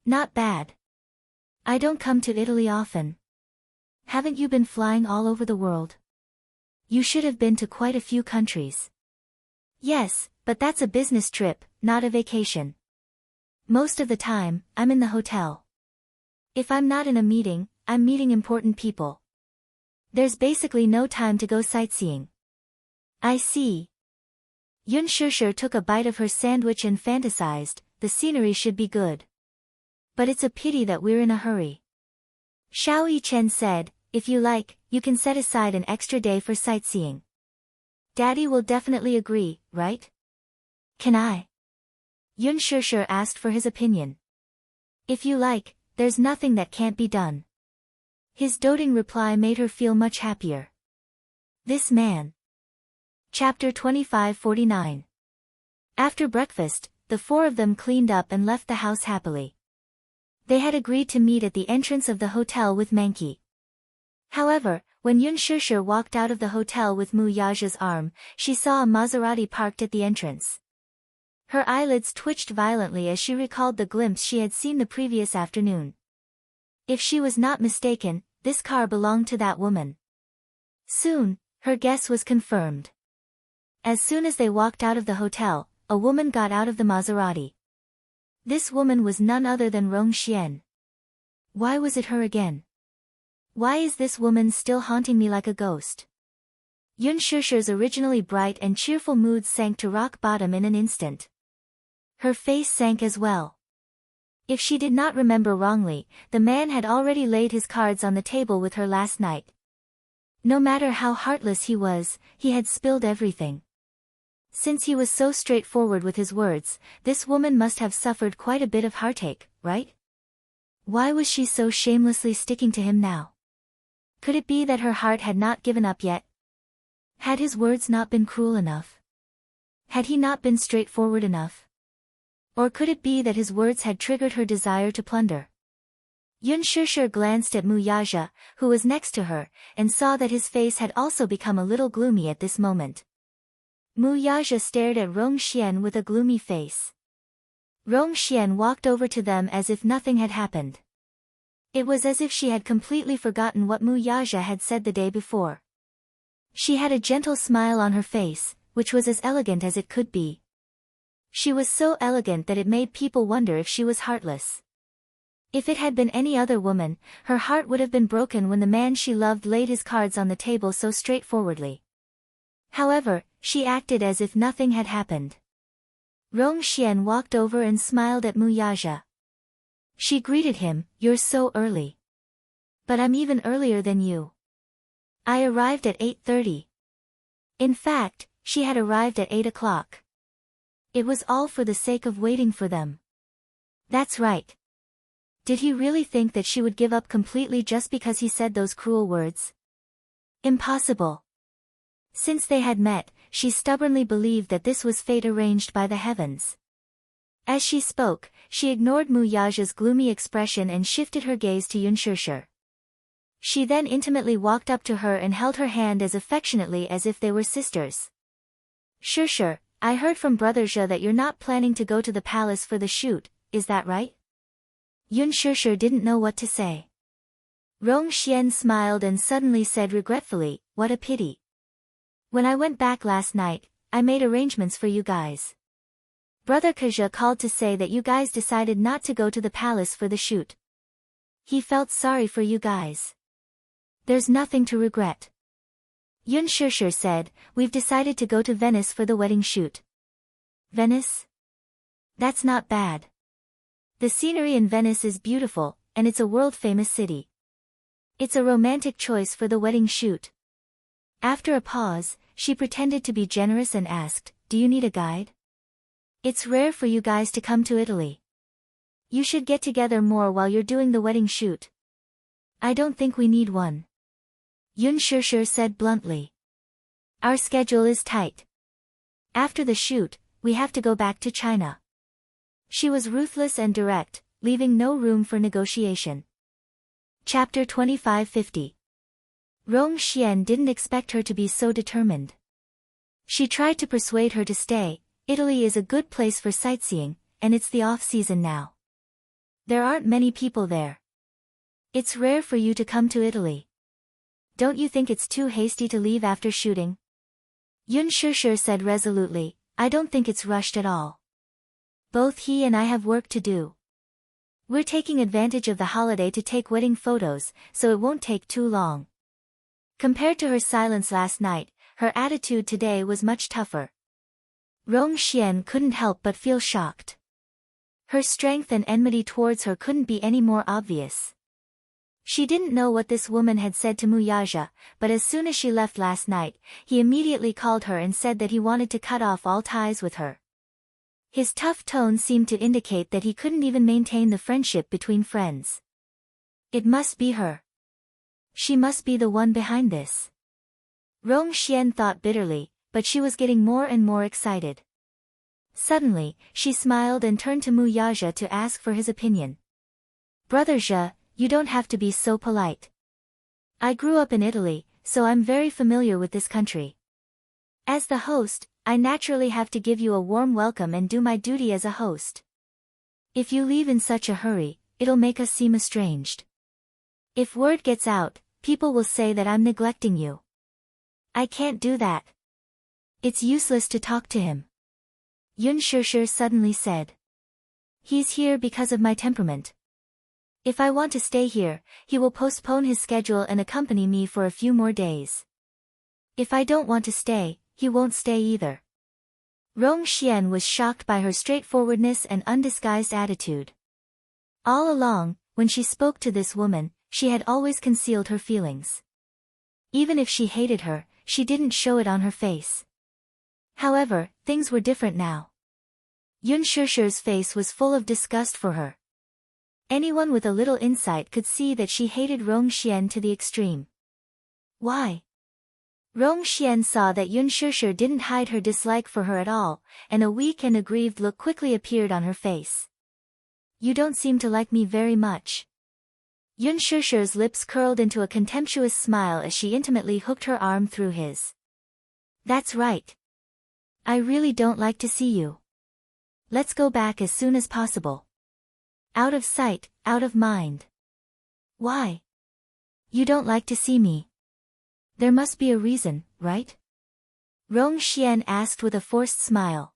"Not bad. I don't come to Italy often." "Haven't you been flying all over the world? You should have been to quite a few countries." "Yes, but that's a business trip, not a vacation. Most of the time, I'm in the hotel. If I'm not in a meeting, I'm meeting important people. There's basically no time to go sightseeing." "I see." Yun Shusher took a bite of her sandwich and fantasized, the scenery should be good. But it's a pity that we're in a hurry. Xiao Yichen said, "If you like, you can set aside an extra day for sightseeing. Daddy will definitely agree, right?" "Can I?" Yun Shusher asked for his opinion. "If you like, there's nothing that can't be done." His doting reply made her feel much happier. This man. Chapter 2549. After breakfast, the 4 of them cleaned up and left the house happily. They had agreed to meet at the entrance of the hotel with Mankey. However, when Yun Shusher walked out of the hotel with Mu Yaja's arm, she saw a Maserati parked at the entrance. Her eyelids twitched violently as she recalled the glimpse she had seen the previous afternoon. If she was not mistaken, this car belonged to that woman. Soon, her guess was confirmed. As soon as they walked out of the hotel, a woman got out of the Maserati. This woman was none other than Rong Xian. Why was it her again? Why is this woman still haunting me like a ghost? Yun Shusher's originally bright and cheerful mood sank to rock bottom in an instant. Her face sank as well. If she did not remember wrongly, the man had already laid his cards on the table with her last night. No matter how heartless he was, he had spilled everything. Since he was so straightforward with his words, this woman must have suffered quite a bit of heartache, right? Why was she so shamelessly sticking to him now? Could it be that her heart had not given up yet? Had his words not been cruel enough? Had he not been straightforward enough? Or could it be that his words had triggered her desire to plunder? Yun Shishir glanced at Mu Yaja, who was next to her, and saw that his face had also become a little gloomy at this moment. Mu Yaja stared at Rong Xian with a gloomy face. Rong Xian walked over to them as if nothing had happened. It was as if she had completely forgotten what Mu Yaja had said the day before. She had a gentle smile on her face, which was as elegant as it could be. She was so elegant that it made people wonder if she was heartless. If it had been any other woman, her heart would have been broken when the man she loved laid his cards on the table so straightforwardly. However, she acted as if nothing had happened. Rong Xian walked over and smiled at Mu Yaja. She greeted him, "You're so early. But I'm even earlier than you. I arrived at 8:30. In fact, she had arrived at 8 o'clock. It was all for the sake of waiting for them. That's right. Did he really think that she would give up completely just because he said those cruel words? Impossible. Since they had met, she stubbornly believed that this was fate arranged by the heavens. As she spoke, she ignored Mu Yaja's gloomy expression and shifted her gaze to Yun Shishir. She then intimately walked up to her and held her hand as affectionately as if they were sisters. "Shishir, I heard from Brother Zhe that you're not planning to go to the palace for the shoot, is that right?" Yun Shishir didn't know what to say. Rong Xian smiled and suddenly said regretfully, "What a pity. When I went back last night, I made arrangements for you guys. Brother Kaja called to say that you guys decided not to go to the palace for the shoot. He felt sorry for you guys. There's nothing to regret." Yun Shishir said, "We've decided to go to Venice for the wedding shoot." Venice? That's not bad. The scenery in Venice is beautiful, and it's a world-famous city. It's a romantic choice for the wedding shoot. After a pause, she pretended to be generous and asked, "Do you need a guide? It's rare for you guys to come to Italy. You should get together more while you're doing the wedding shoot." "I don't think we need one," Yun Shishir said bluntly. "Our schedule is tight. After the shoot, we have to go back to China." She was ruthless and direct, leaving no room for negotiation. Chapter 2550. Rong Xian didn't expect her to be so determined. She tried to persuade her to stay. Italy is a good place for sightseeing, and it's the off-season now. There aren't many people there. It's rare for you to come to Italy. Don't you think it's too hasty to leave after shooting?" Yun Shishir said resolutely, "I don't think it's rushed at all. Both he and I have work to do. We're taking advantage of the holiday to take wedding photos, so it won't take too long." Compared to her silence last night, her attitude today was much tougher. Rong Xian couldn't help but feel shocked. Her strength and enmity towards her couldn't be any more obvious. She didn't know what this woman had said to Mu Yaja, but as soon as she left last night, he immediately called her and said that he wanted to cut off all ties with her. His tough tone seemed to indicate that he couldn't even maintain the friendship between friends. It must be her. She must be the one behind this. Rong Xian thought bitterly, but she was getting more and more excited. Suddenly, she smiled and turned to Mu Yaja to ask for his opinion. "Brother Zhe, you don't have to be so polite. I grew up in Italy, so I'm very familiar with this country. As the host, I naturally have to give you a warm welcome and do my duty as a host. If you leave in such a hurry, it'll make us seem estranged. If word gets out, people will say that I'm neglecting you. I can't do that. It's useless to talk to him," Yun Shishir suddenly said. "He's here because of my temperament. If I want to stay here, he will postpone his schedule and accompany me for a few more days. If I don't want to stay, he won't stay either." Rong Xian was shocked by her straightforwardness and undisguised attitude. All along, when she spoke to this woman, she had always concealed her feelings. Even if she hated her, she didn't show it on her face. However, things were different now. Yun Shishir's face was full of disgust for her. Anyone with a little insight could see that she hated Rong Xian to the extreme. Why? Rong Xian saw that Yun Shishir didn't hide her dislike for her at all, and a weak and aggrieved look quickly appeared on her face. You don't seem to like me very much. Yun Shishir's lips curled into a contemptuous smile as she intimately hooked her arm through his. That's right. I really don't like to see you. Let's go back as soon as possible. Out of sight, out of mind. Why? You don't like to see me. There must be a reason, right? Rong Xian asked with a forced smile.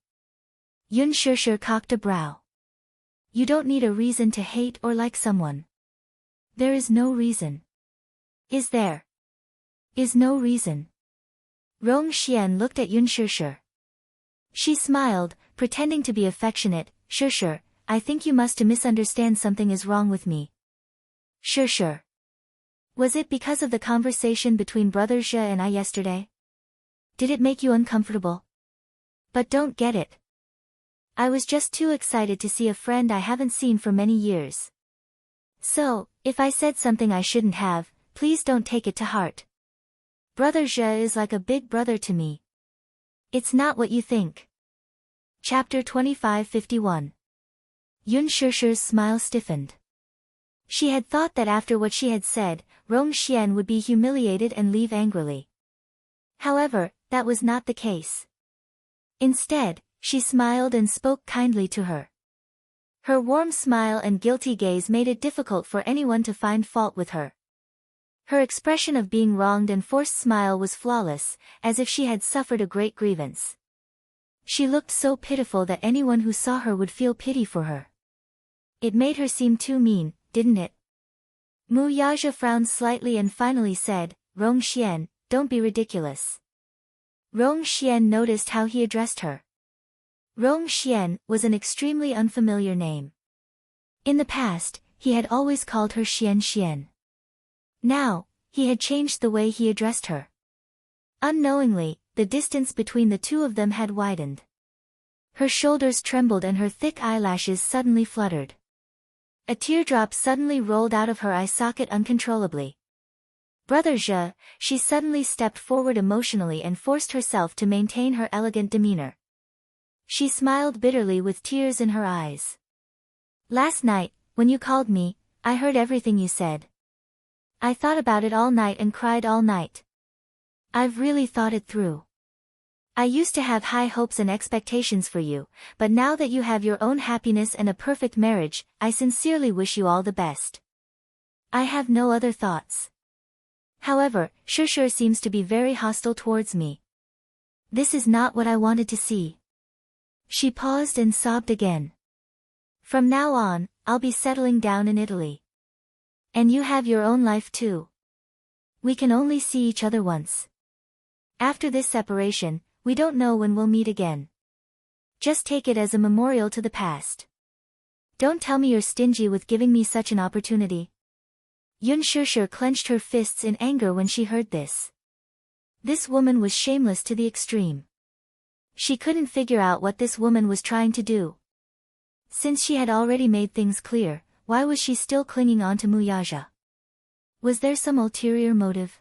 Yun Shishir cocked a brow. You don't need a reason to hate or like someone. There is no reason. Is there? Is no reason. Rong Xian looked at Yun Shishir. She smiled, pretending to be affectionate. Shishir, I think you must misunderstand something is wrong with me. Shishir. Was it because of the conversation between Brother Zhe and I yesterday? Did it make you uncomfortable? But don't get it. I was just too excited to see a friend I haven't seen for many years. So, if I said something I shouldn't have, please don't take it to heart. Brother Zhe is like a big brother to me. It's not what you think. Chapter 2551. Yun Shishir's smile stiffened. She had thought that after what she had said, Rong Xian would be humiliated and leave angrily. However, that was not the case. Instead, she smiled and spoke kindly to her. Her warm smile and guilty gaze made it difficult for anyone to find fault with her. Her expression of being wronged and forced smile was flawless, as if she had suffered a great grievance. She looked so pitiful that anyone who saw her would feel pity for her. It made her seem too mean, didn't it? Mu Yaja frowned slightly and finally said, Rong Xian, don't be ridiculous. Rong Xian noticed how he addressed her. Rong Xian was an extremely unfamiliar name. In the past, he had always called her Xian Xian. Now, he had changed the way he addressed her. Unknowingly, the distance between the two of them had widened. Her shoulders trembled and her thick eyelashes suddenly fluttered. A teardrop suddenly rolled out of her eye socket uncontrollably. Brother Zhe, she suddenly stepped forward emotionally and forced herself to maintain her elegant demeanor. She smiled bitterly with tears in her eyes. Last night, when you called me, I heard everything you said. I thought about it all night and cried all night. I've really thought it through. I used to have high hopes and expectations for you, but now that you have your own happiness and a perfect marriage, I sincerely wish you all the best. I have no other thoughts. However, Shishir seems to be very hostile towards me. This is not what I wanted to see. She paused and sobbed again. From now on, I'll be settling down in Italy. And you have your own life too. We can only see each other once. After this separation, we don't know when we'll meet again. Just take it as a memorial to the past. Don't tell me you're stingy with giving me such an opportunity. Yun Shishir clenched her fists in anger when she heard this. This woman was shameless to the extreme. She couldn't figure out what this woman was trying to do. Since she had already made things clear, why was she still clinging on to Muyaja? Was there some ulterior motive?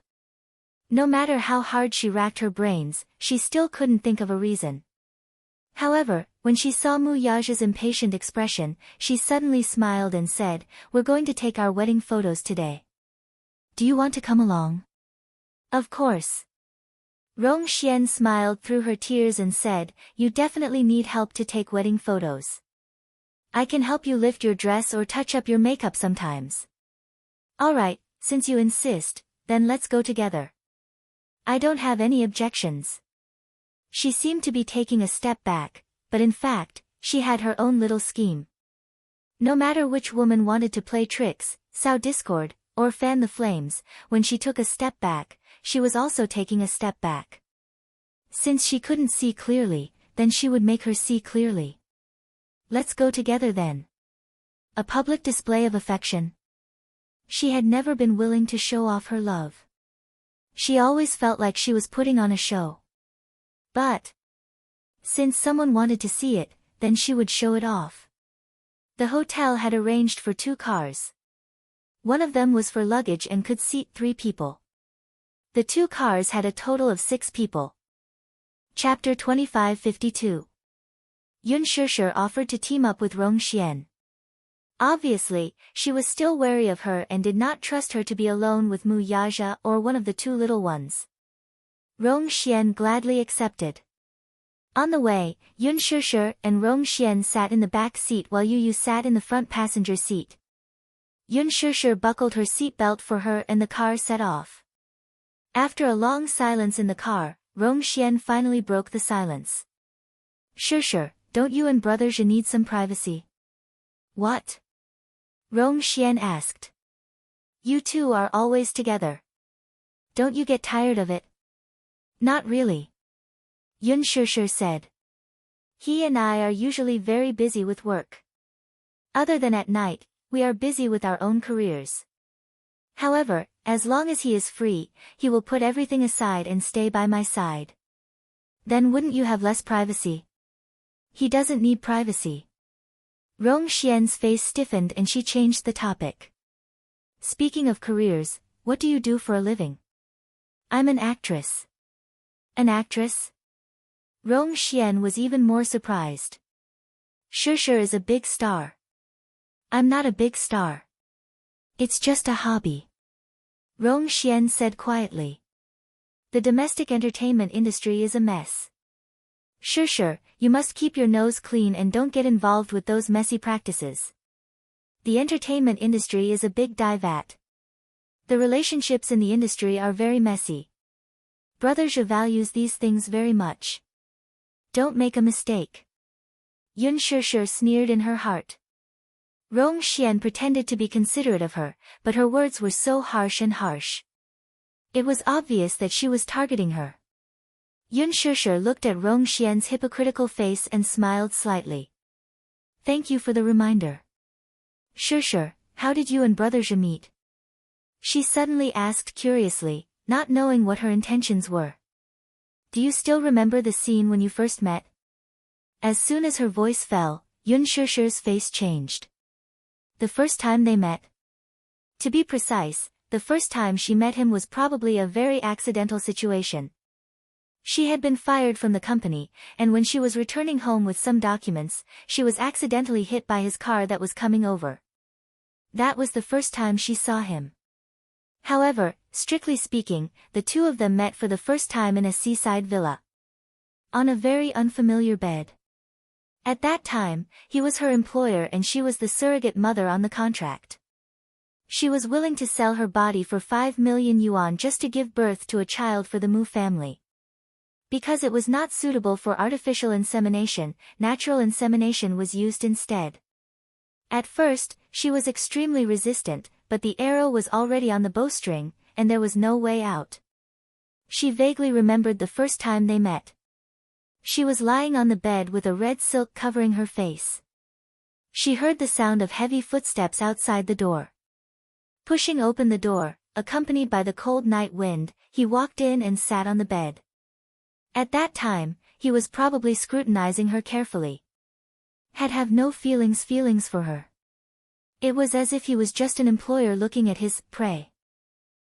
No matter how hard she racked her brains, she still couldn't think of a reason. However, when she saw Muyaja's impatient expression, she suddenly smiled and said, We're going to take our wedding photos today. Do you want to come along? Of course. Rong Xian smiled through her tears and said, You definitely need help to take wedding photos. I can help you lift your dress or touch up your makeup sometimes. Alright, since you insist, then let's go together. I don't have any objections. She seemed to be taking a step back, but in fact, she had her own little scheme. No matter which woman wanted to play tricks, sow discord, or fan the flames, when she took a step back, she was also taking a step back. Since she couldn't see clearly, then she would make her see clearly. Let's go together then. A public display of affection. She had never been willing to show off her love. She always felt like she was putting on a show. But Since someone wanted to see it, then she would show it off. The hotel had arranged for 2 cars. One of them was for luggage and could seat 3 people. The 2 cars had a total of 6 people. Chapter 2552. Yun Shishir offered to team up with Rong Xian. Obviously, she was still wary of her and did not trust her to be alone with Mu Yaja or one of the 2 little ones. Rong Xian gladly accepted. On the way, Yun Shishir and Rong Xian sat in the back seat while Yu sat in the front passenger seat. Yun Shishir buckled her seat belt for her and the car set off. After a long silence in the car, Rong Xian finally broke the silence. Shishir, don't you and Brother Zhe need some privacy? What? Rong Xian asked. You 2 are always together. Don't you get tired of it? Not really. Yun Shishir said. He and I are usually very busy with work. Other than at night, we are busy with our own careers. However, as long as he is free, he will put everything aside and stay by my side. Then wouldn't you have less privacy? He doesn't need privacy. Rong Xian's face stiffened and she changed the topic. Speaking of careers, what do you do for a living? I'm an actress. An actress? Rong Xian was even more surprised. Shishir is a big star. I'm not a big star. It's just a hobby. Rong Xian said quietly. The domestic entertainment industry is a mess. Shishir, you must keep your nose clean and don't get involved with those messy practices. The entertainment industry is a big divat. The relationships in the industry are very messy. Brother Zhe values these things very much. Don't make a mistake. Yun Shishir sneered in her heart. Rong Xian pretended to be considerate of her, but her words were so harsh. It was obvious that she was targeting her. Yun Shishir looked at Rong Xian's hypocritical face and smiled slightly. Thank you for the reminder. Shishir, how did you and Brother Zhe meet? She suddenly asked curiously, not knowing what her intentions were. Do you still remember the scene when you first met? As soon as her voice fell, Yun Shishir's face changed. The first time they met? To be precise, the first time she met him was probably a very accidental situation. She had been fired from the company, and when she was returning home with some documents, she was accidentally hit by his car that was coming over. That was the first time she saw him. However, strictly speaking, the 2 of them met for the first time in a seaside villa. On a very unfamiliar bed. At that time, he was her employer and she was the surrogate mother on the contract. She was willing to sell her body for 5 million yuan just to give birth to a child for the Mu family. Because it was not suitable for artificial insemination, natural insemination was used instead. At first, she was extremely resistant, but the arrow was already on the bowstring, and there was no way out. She vaguely remembered the first time they met. She was lying on the bed with a red silk covering her face. She heard the sound of heavy footsteps outside the door. Pushing open the door, accompanied by the cold night wind, he walked in and sat on the bed. At that time, he was probably scrutinizing her carefully. Had no feelings for her. It was as if he was just an employer looking at his prey.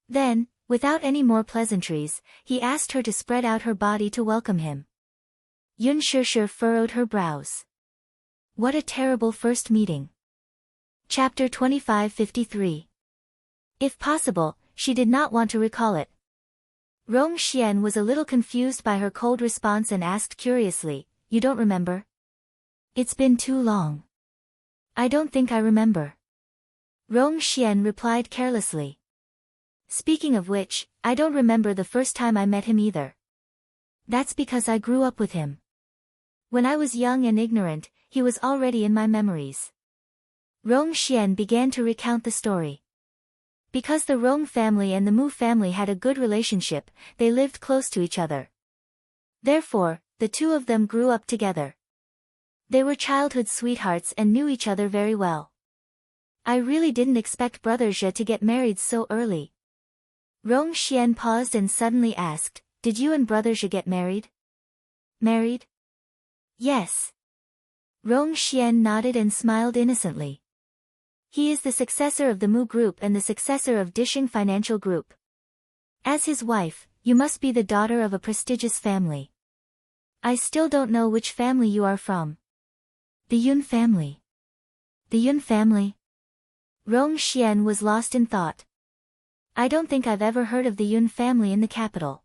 Then, without any more pleasantries, he asked her to spread out her body to welcome him. Yun Shishir furrowed her brows. What a terrible first meeting. Chapter 2553. If possible, she did not want to recall it. Rong Xian was a little confused by her cold response and asked curiously, You don't remember? It's been too long. I don't think I remember. Rong Xian replied carelessly. Speaking of which, I don't remember the first time I met him either. That's because I grew up with him. When I was young and ignorant, he was already in my memories. Rong Xian began to recount the story. Because the Rong family and the Mu family had a good relationship, they lived close to each other. Therefore, the 2 of them grew up together. They were childhood sweethearts and knew each other very well. I really didn't expect Brother Zhe to get married so early. Rong Xian paused and suddenly asked, Did you and Brother Zhe get married? Married? Yes. Rong Xian nodded and smiled innocently. He is the successor of the Mu Group and the successor of Dishing Financial Group. As his wife, you must be the daughter of a prestigious family. I still don't know which family you are from. The Yun family. The Yun family? Rong Xian was lost in thought. I don't think I've ever heard of the Yun family in the capital.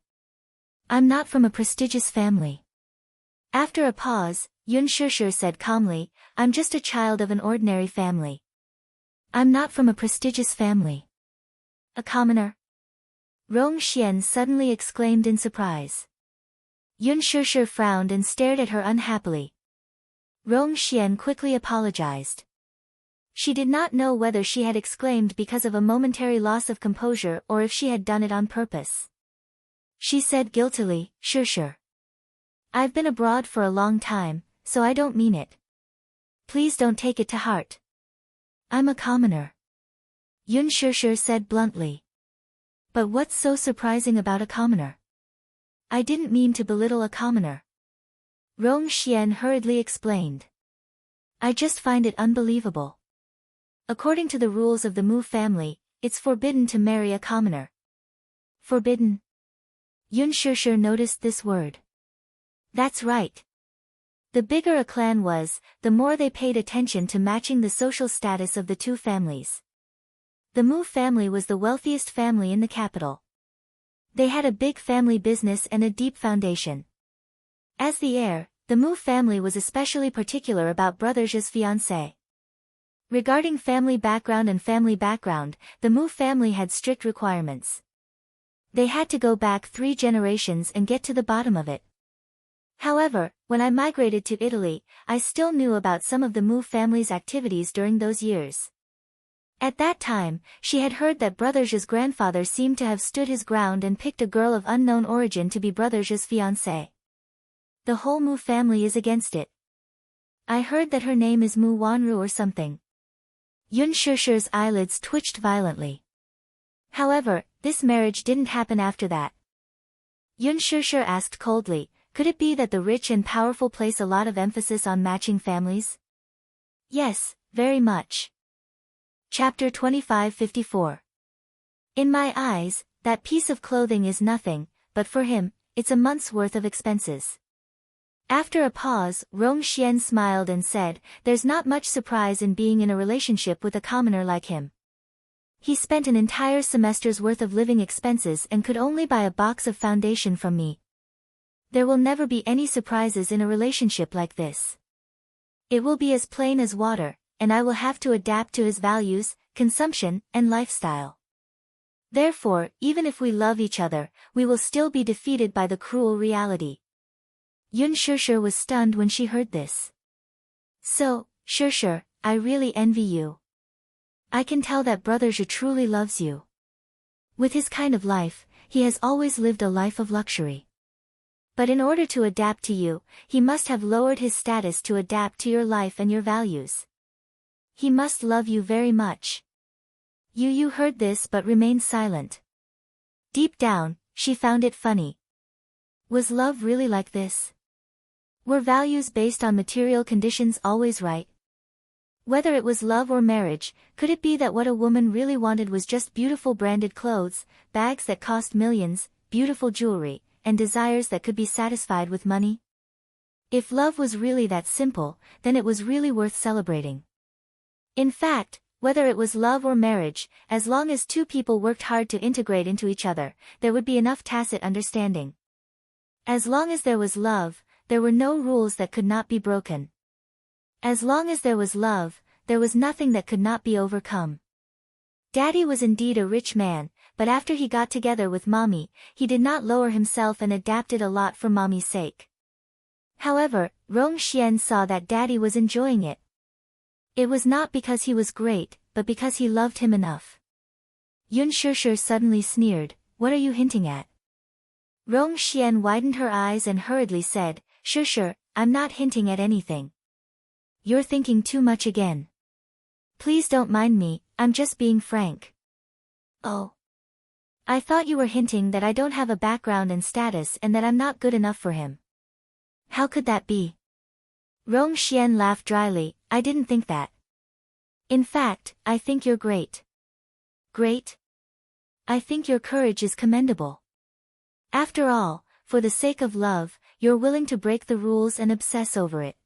I'm not from a prestigious family. After a pause, Yun Shishir said calmly, I'm just a child of an ordinary family. I'm not from a prestigious family. A commoner? Rong Xian suddenly exclaimed in surprise. Yun Shishir frowned and stared at her unhappily. Rong Xian quickly apologized. She did not know whether she had exclaimed because of a momentary loss of composure or if she had done it on purpose. She said guiltily, Shishir. I've been abroad for a long time, so I don't mean it. Please don't take it to heart. I'm a commoner. Yun Shishir said bluntly. But what's so surprising about a commoner? I didn't mean to belittle a commoner. Rong Xian hurriedly explained. I just find it unbelievable. According to the rules of the Mu family, it's forbidden to marry a commoner. Forbidden? Yun Shishir noticed this word. That's right. The bigger a clan was, the more they paid attention to matching the social status of the two families. The Mu family was the wealthiest family in the capital. They had a big family business and a deep foundation. As the heir, the Mu family was especially particular about Brother Zhe's fiancée. Regarding family background, the Mu family had strict requirements. They had to go back 3 generations and get to the bottom of it. However, when I migrated to Italy, I still knew about some of the Mu family's activities during those years. At that time, she had heard that Brother Zhe's grandfather seemed to have stood his ground and picked a girl of unknown origin to be Brother Zhe's fiancée. The whole Mu family is against it. I heard that her name is Mu Wanru or something. Yun Shishir's eyelids twitched violently. However, this marriage didn't happen after that. Yun Shishir asked coldly, could it be that the rich and powerful place a lot of emphasis on matching families? Yes, very much. Chapter 2554. In my eyes, that piece of clothing is nothing, but for him, it's a month's worth of expenses. After a pause, Rong Xian smiled and said, there's not much surprise in being in a relationship with a commoner like him. He spent an entire semester's worth of living expenses and could only buy a box of foundation from me. There will never be any surprises in a relationship like this. It will be as plain as water, and I will have to adapt to his values, consumption, and lifestyle. Therefore, even if we love each other, we will still be defeated by the cruel reality. Yun Shishir was stunned when she heard this. So, Shishir, I really envy you. I can tell that Brother Zhe truly loves you. With his kind of life, he has always lived a life of luxury. But in order to adapt to you, he must have lowered his status to adapt to your life and your values. He must love you very much. Yu heard this but remained silent. Deep down, she found it funny. Was love really like this? Were values based on material conditions always right? Whether it was love or marriage, could it be that what a woman really wanted was just beautiful branded clothes, bags that cost millions, beautiful jewelry, and desires that could be satisfied with money? If love was really that simple, then it was really worth celebrating. In fact, whether it was love or marriage, as long as two people worked hard to integrate into each other, there would be enough tacit understanding. As long as there was love, there were no rules that could not be broken. As long as there was love, there was nothing that could not be overcome. Daddy was indeed a rich man, but after he got together with Mommy, he did not lower himself and adapted a lot for Mommy's sake. However, Rong Xian saw that Daddy was enjoying it. It was not because he was great, but because he loved him enough. Yun Shishir suddenly sneered, what are you hinting at? Rong Xian widened her eyes and hurriedly said, Shishir, I'm not hinting at anything. You're thinking too much again. Please don't mind me, I'm just being frank. Oh. I thought you were hinting that I don't have a background and status and that I'm not good enough for him. How could that be? Rong Xian laughed dryly. I didn't think that. In fact, I think you're great. Great? I think your courage is commendable. After all, for the sake of love, you're willing to break the rules and obsess over it.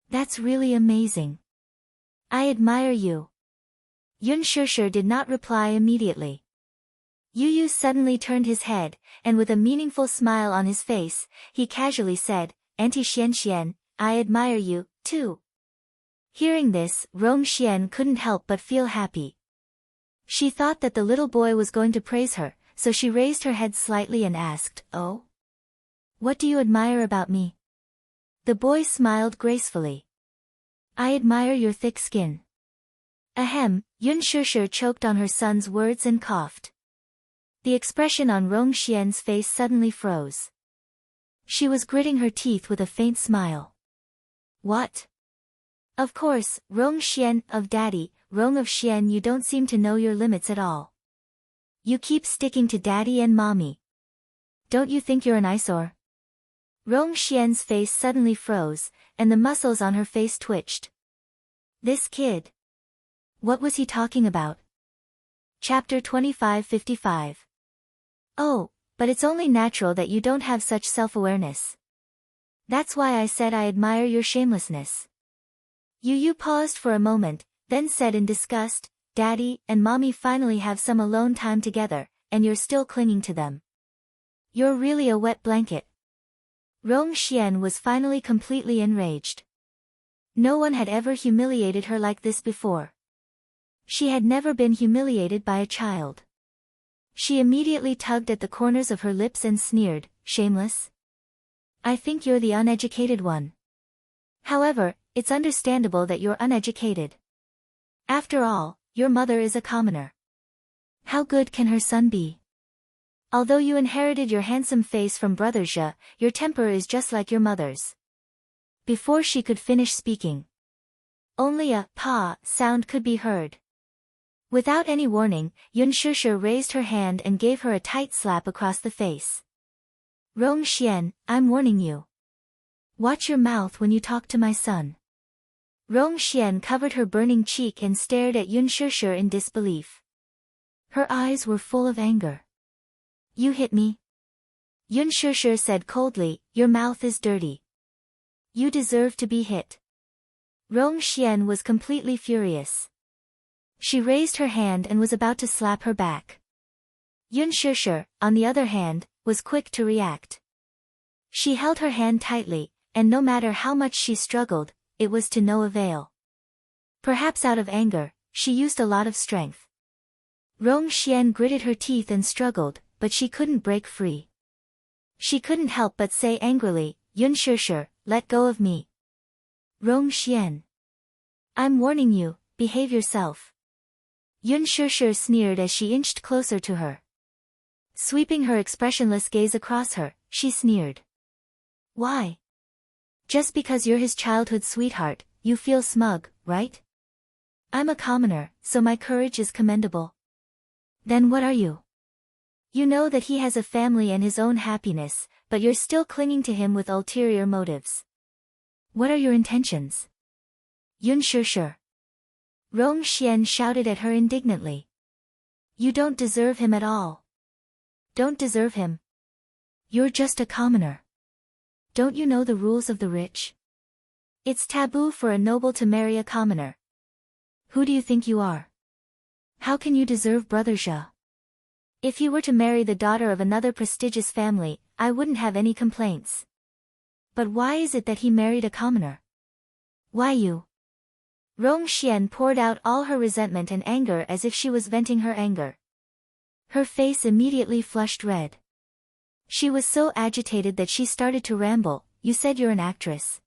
That's really amazing. I admire you. Yun Shishir did not reply immediately. Yu Yu suddenly turned his head, and with a meaningful smile on his face, he casually said, Auntie Xian Xian, I admire you, too. Hearing this, Rong Xian couldn't help but feel happy. She thought that the little boy was going to praise her, so she raised her head slightly and asked, Oh? What do you admire about me? The boy smiled gracefully. I admire your thick skin. Ahem, Yun Shishir choked on her son's words and coughed. The expression on Rong Xian's face suddenly froze. She was gritting her teeth with a faint smile. What? Of course, Rong Xian, of Daddy, Rong of Xian, you don't seem to know your limits at all. You keep sticking to Daddy and Mommy. Don't you think you're an eyesore? Rong Xian's face suddenly froze, and the muscles on her face twitched. This kid. What was he talking about? Chapter 2555. Oh, but it's only natural that you don't have such self-awareness. That's why I said I admire your shamelessness. Yu Yu paused for a moment, then said in disgust, Daddy and Mommy finally have some alone time together, and you're still clinging to them. You're really a wet blanket. Rong Xian was finally completely enraged. No one had ever humiliated her like this before. She had never been humiliated by a child. She immediately tugged at the corners of her lips and sneered, Shameless? I think you're the uneducated one. However, it's understandable that you're uneducated. After all, your mother is a commoner. How good can her son be? Although you inherited your handsome face from Brother Zhe, your temper is just like your mother's. Before she could finish speaking, only a pa sound could be heard. Without any warning, Yun Shishir raised her hand and gave her a tight slap across the face. Rong Xian, I'm warning you. Watch your mouth when you talk to my son. Rong Xian covered her burning cheek and stared at Yun Shishir in disbelief. Her eyes were full of anger. You hit me? Yun Shishir said coldly, your mouth is dirty. You deserve to be hit. Rong Xian was completely furious. She raised her hand and was about to slap her back. Yun Shishir, on the other hand, was quick to react. She held her hand tightly, and no matter how much she struggled, it was to no avail. Perhaps out of anger, she used a lot of strength. Rong Xian gritted her teeth and struggled, but she couldn't break free. She couldn't help but say angrily, Yun Shishir, let go of me. Rong Xian. I'm warning you, behave yourself. Yun Shishir sneered as she inched closer to her. Sweeping her expressionless gaze across her, she sneered. Why? Just because you're his childhood sweetheart, you feel smug, right? I'm a commoner, so my courage is commendable. Then what are you? You know that he has a family and his own happiness, but you're still clinging to him with ulterior motives. What are your intentions? Yun Shishir. Rong Xian shouted at her indignantly. You don't deserve him at all. Don't deserve him. You're just a commoner. Don't you know the rules of the rich? It's taboo for a noble to marry a commoner. Who do you think you are? How can you deserve Brother Zhe? If he were to marry the daughter of another prestigious family, I wouldn't have any complaints. But why is it that he married a commoner? Why you? Rong Xian poured out all her resentment and anger as if she was venting her anger. Her face immediately flushed red. She was so agitated that she started to ramble, You said you're an actress.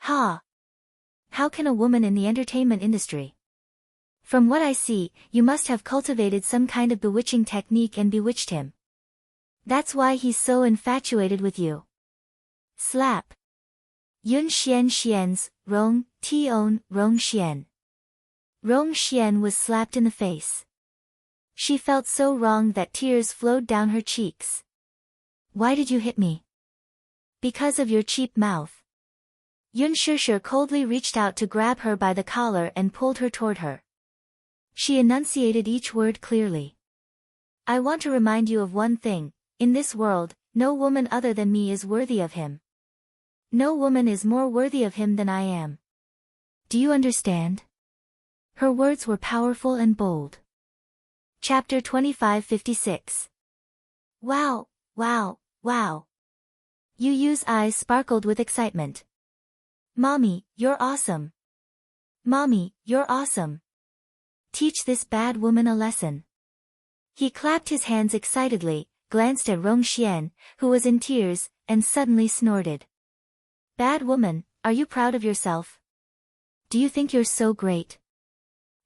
Ha! How can a woman in the entertainment industry? From what I see, you must have cultivated some kind of bewitching technique and bewitched him. That's why he's so infatuated with you. Slap. Yun Xian Xian's, Rong, Tion, Rong Xian. Rong Xian was slapped in the face. She felt so wrong that tears flowed down her cheeks. Why did you hit me? Because of your cheap mouth. Yun Shishir coldly reached out to grab her by the collar and pulled her toward her. She enunciated each word clearly. I want to remind you of one thing, in this world, no woman other than me is worthy of him. No woman is more worthy of him than I am. Do you understand? Her words were powerful and bold. Chapter 2556. Wow, wow, wow. Yu Yu's eyes sparkled with excitement. Mommy, you're awesome. Mommy, you're awesome. Teach this bad woman a lesson. He clapped his hands excitedly, glanced at Rong Xian, who was in tears, and suddenly snorted. Bad woman, are you proud of yourself? Do you think you're so great?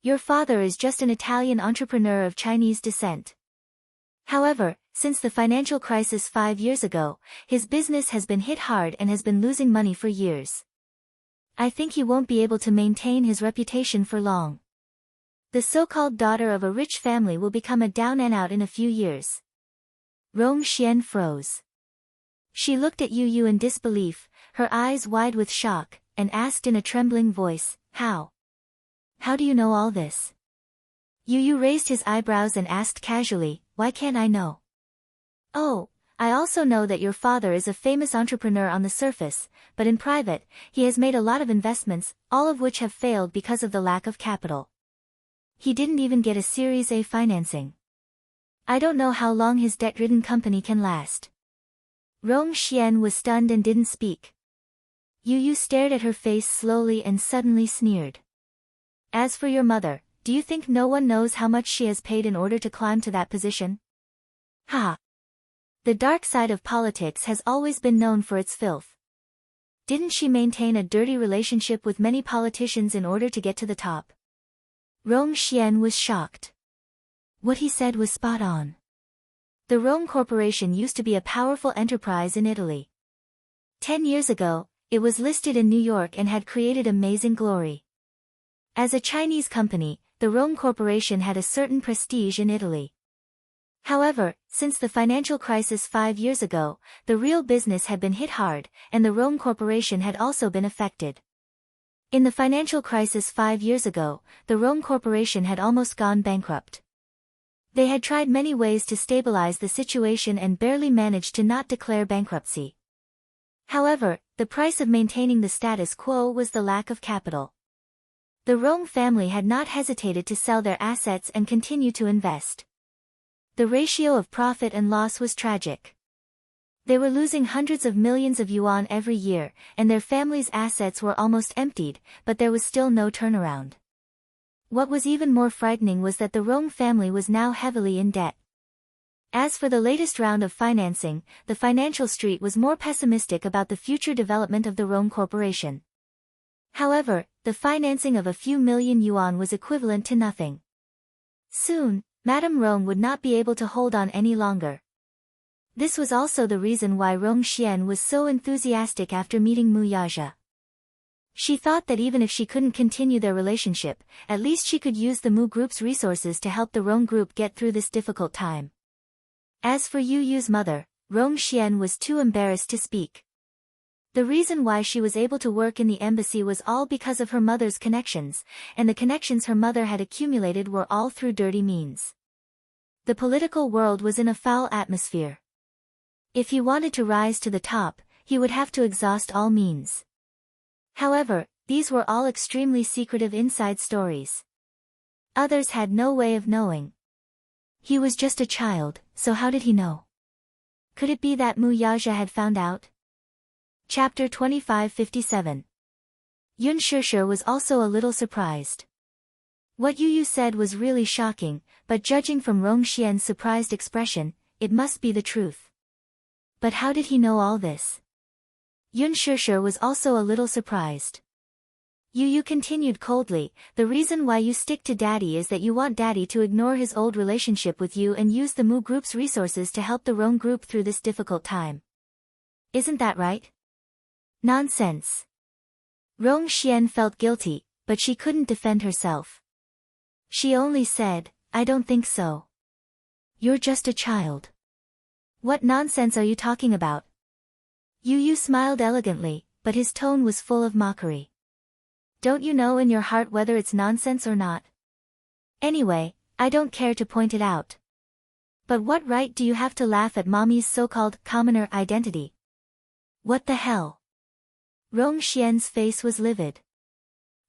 Your father is just an Italian entrepreneur of Chinese descent. However, since the financial crisis 5 years ago, his business has been hit hard and has been losing money for years. I think he won't be able to maintain his reputation for long. The so-called daughter of a rich family will become a down-and-out in a few years. Rong Xian froze. She looked at Yu Yu in disbelief, her eyes wide with shock, and asked in a trembling voice, How? How do you know all this? Yu Yu raised his eyebrows and asked casually, Why can't I know? Oh, I also know that your father is a famous entrepreneur on the surface, but in private, he has made a lot of investments, all of which have failed because of the lack of capital. He didn't even get a Series A financing. I don't know how long his debt-ridden company can last. Rong Xian was stunned and didn't speak. Yu Yu stared at her face slowly and suddenly sneered. As for your mother, do you think no one knows how much she has paid in order to climb to that position? Ha! The dark side of politics has always been known for its filth. Didn't she maintain a dirty relationship with many politicians in order to get to the top? Rong Xian was shocked. What he said was spot on. The Rome Corporation used to be a powerful enterprise in Italy. 10 years ago, it was listed in New York and had created amazing glory. As a Chinese company, the Rome Corporation had a certain prestige in Italy. However, since the financial crisis 5 years ago, the real business had been hit hard, and the Rome Corporation had also been affected. In the financial crisis 5 years ago, the Rome Corporation had almost gone bankrupt. They had tried many ways to stabilize the situation and barely managed to not declare bankruptcy. However, the price of maintaining the status quo was the lack of capital. The Rome family had not hesitated to sell their assets and continue to invest. The ratio of profit and loss was tragic. They were losing hundreds of millions of yuan every year, and their family's assets were almost emptied, but there was still no turnaround. What was even more frightening was that the Rome family was now heavily in debt. As for the latest round of financing, the financial street was more pessimistic about the future development of the Rome Corporation. However, the financing of a few million yuan was equivalent to nothing. Soon, Madame Rome would not be able to hold on any longer. This was also the reason why Rong Xian was so enthusiastic after meeting Mu Yaja. She thought that even if she couldn't continue their relationship, at least she could use the Mu Group's resources to help the Rong Group get through this difficult time. As for Yu Yu's mother, Rong Xian was too embarrassed to speak. The reason why she was able to work in the embassy was all because of her mother's connections, and the connections her mother had accumulated were all through dirty means. The political world was in a foul atmosphere. If he wanted to rise to the top, he would have to exhaust all means. However, these were all extremely secretive inside stories. Others had no way of knowing. He was just a child, so how did he know? Could it be that Mu Yaja had found out? Chapter 2557. Yun Shishir was also a little surprised. What Yu Yu said was really shocking, but judging from Rong Xian's surprised expression, it must be the truth. But how did he know all this? Yun Shishir was also a little surprised. Yu Yu continued coldly, the reason why you stick to Daddy is that you want Daddy to ignore his old relationship with you and use the Mu Group's resources to help the Rong Group through this difficult time. Isn't that right? Nonsense. Rong Xian felt guilty, but she couldn't defend herself. She only said, I don't think so. You're just a child. What nonsense are you talking about? Yu Yu smiled elegantly, but his tone was full of mockery. Don't you know in your heart whether it's nonsense or not? Anyway, I don't care to point it out. But what right do you have to laugh at mommy's so-called commoner identity? What the hell? Rong Xian's face was livid.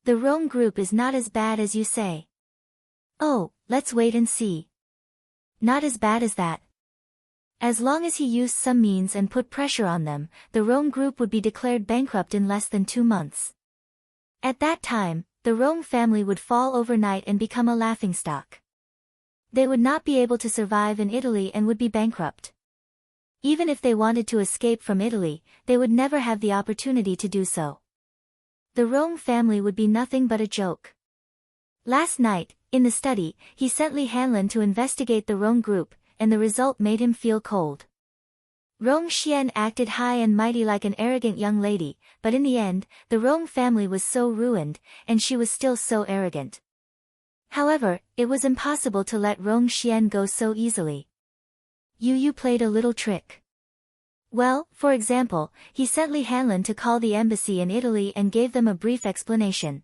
The Rong group is not as bad as you say. Oh, let's wait and see. Not as bad as that. As long as he used some means and put pressure on them, the Rong group would be declared bankrupt in less than 2 months. At that time, the Rong family would fall overnight and become a laughingstock. They would not be able to survive in Italy and would be bankrupt. Even if they wanted to escape from Italy, they would never have the opportunity to do so. The Rong family would be nothing but a joke. Last night, in the study, he sent Li Hanlin to investigate the Rong group, and the result made him feel cold. Rong Xian acted high and mighty like an arrogant young lady, but in the end, the Rong family was so ruined, and she was still so arrogant. However, it was impossible to let Rong Xian go so easily. Yu played a little trick. Well, for example, he sent Li Hanlin to call the embassy in Italy and gave them a brief explanation.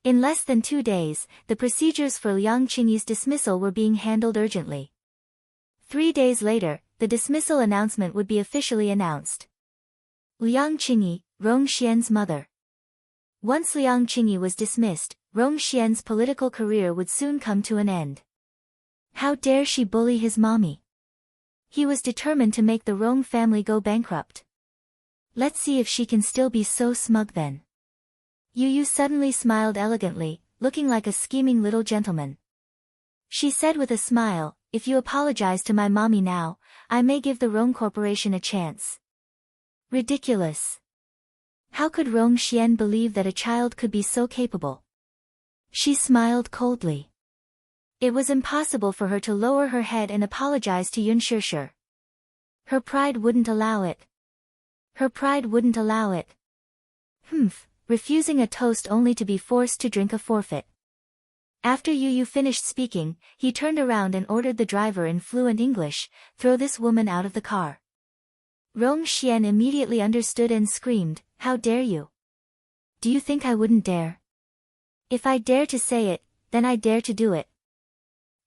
In less than 2 days, the procedures for Liang Qingyi's dismissal were being handled urgently. 3 days later, the dismissal announcement would be officially announced. Liang Qingyi, Rong Xian's mother. Once Liang Qingyi was dismissed, Rong Xian's political career would soon come to an end. How dare she bully his mommy? He was determined to make the Rong family go bankrupt. Let's see if she can still be so smug then. Yu suddenly smiled elegantly, looking like a scheming little gentleman. She said with a smile, if you apologize to my mommy now, I may give the Rong Corporation a chance. Ridiculous. How could Rong Xian believe that a child could be so capable? She smiled coldly. It was impossible for her to lower her head and apologize to Yun Shishir. Her pride wouldn't allow it. Her pride wouldn't allow it. Refusing a toast only to be forced to drink a forfeit. After Yu finished speaking, he turned around and ordered the driver in fluent English, throw this woman out of the car. Rong Xian immediately understood and screamed, how dare you? Do you think I wouldn't dare? If I dare to say it, then I dare to do it.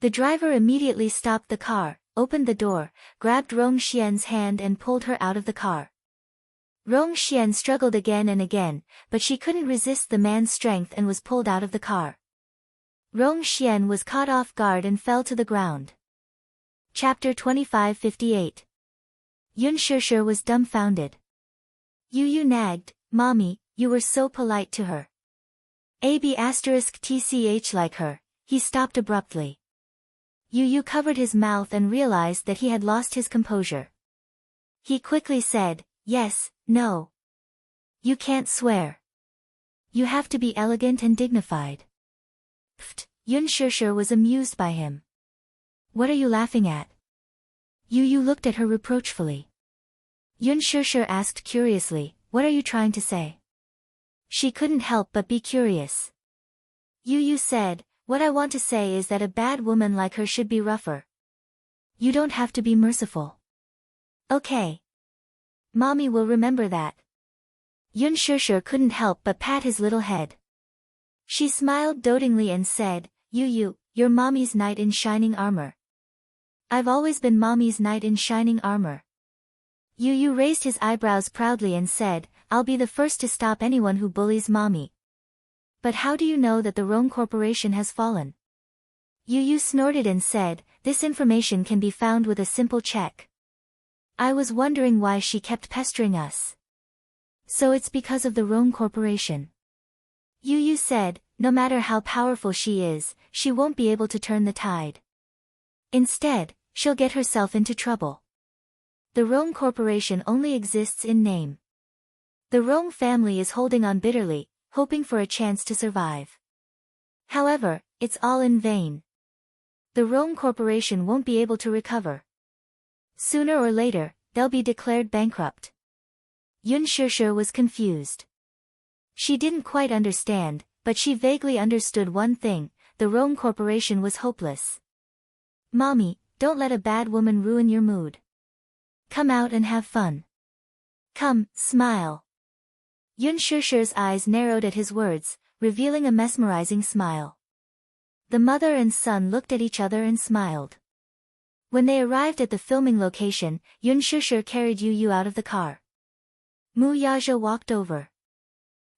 The driver immediately stopped the car, opened the door, grabbed Rong Xian's hand and pulled her out of the car. Rong Xian struggled again and again, but she couldn't resist the man's strength and was pulled out of the car. Rong Xian was caught off guard and fell to the ground. Chapter 2558. Yun Shishir was dumbfounded. Yu nagged, Mommy, you were so polite to her. *tch like her, he stopped abruptly. Yu covered his mouth and realized that he had lost his composure. He quickly said, yes, no. You can't swear. You have to be elegant and dignified. Pfft, Yun Shishir was amused by him. What are you laughing at? Yu looked at her reproachfully. Yun Shishir asked curiously, what are you trying to say? She couldn't help but be curious. Yu said, what I want to say is that a bad woman like her should be rougher. You don't have to be merciful. Okay. Mommy will remember that. Yun Shishir couldn't help but pat his little head. She smiled dotingly and said, Yu, you're Mommy's knight in shining armor. I've always been Mommy's knight in shining armor. Yu raised his eyebrows proudly and said, I'll be the first to stop anyone who bullies Mommy. But how do you know that the Rong Corporation has fallen? Yu snorted and said, this information can be found with a simple check. I was wondering why she kept pestering us. So it's because of the Rong Corporation. Yu said, no matter how powerful she is, she won't be able to turn the tide. Instead, she'll get herself into trouble. The Rong Corporation only exists in name. The Rong family is holding on bitterly, hoping for a chance to survive. However, it's all in vain. The Rong Corporation won't be able to recover. Sooner or later, they'll be declared bankrupt. Yun Shishir was confused. She didn't quite understand, but she vaguely understood one thing, the Rong Corporation was hopeless. Mommy, don't let a bad woman ruin your mood. Come out and have fun. Come, smile. Yun Shusher's eyes narrowed at his words, revealing a mesmerizing smile. The mother and son looked at each other and smiled. When they arrived at the filming location, Yun Shusher carried Yu out of the car. Mu Yaja walked over.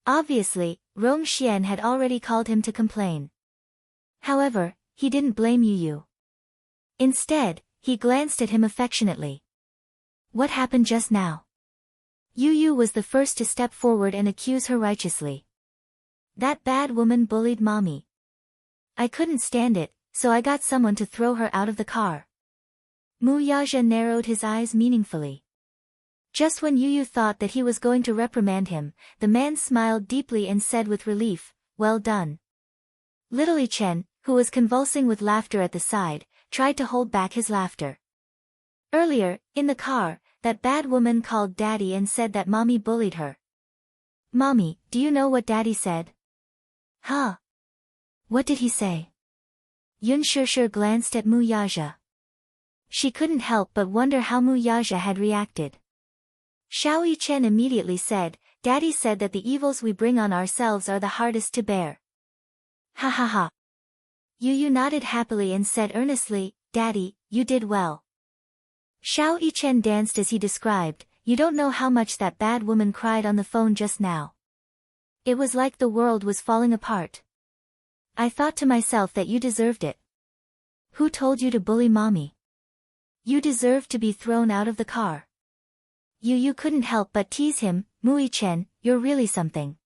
Obviously, Rong Xian had already called him to complain. However, he didn't blame Yu. Instead, he glanced at him affectionately. What happened just now? Yu was the first to step forward and accuse her righteously. That bad woman bullied mommy. I couldn't stand it, so I got someone to throw her out of the car. Mu Yaja narrowed his eyes meaningfully. Just when Yu thought that he was going to reprimand him, the man smiled deeply and said with relief, "Well done." Little Li Chen, who was convulsing with laughter at the side, tried to hold back his laughter. Earlier, in the car, that bad woman called Daddy and said that mommy bullied her. Mommy, do you know what Daddy said? Huh? What did he say? Yun Shusher glanced at Mu Yaja. She couldn't help but wonder how Mu Yaja had reacted. Xiao Yichen immediately said, Daddy said that the evils we bring on ourselves are the hardest to bear. Ha ha ha. Yu nodded happily and said earnestly, Daddy, you did well. Xiao Yichen danced as he described, you don't know how much that bad woman cried on the phone just now. It was like the world was falling apart. I thought to myself that you deserved it. Who told you to bully mommy? You deserved to be thrown out of the car. You couldn't help but tease him, Mu Yichen, you're really something.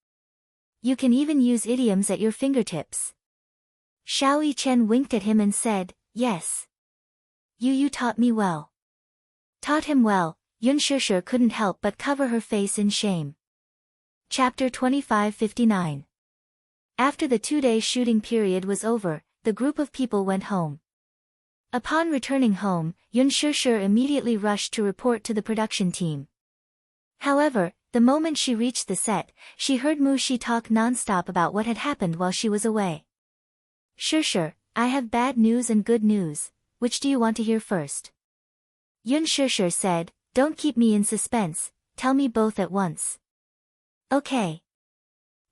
You can even use idioms at your fingertips. Xiao Yichen winked at him and said, yes. You taught me well. Taught him well, Yun Shusher couldn't help but cover her face in shame. Chapter 2559. After the 2-day shooting period was over, the group of people went home. Upon returning home, Yun Shusher immediately rushed to report to the production team. However, the moment she reached the set, she heard Mu Shi talk non-stop about what had happened while she was away. Shusher, I have bad news and good news, which do you want to hear first? Yun Shusher said, don't keep me in suspense, tell me both at once. Okay.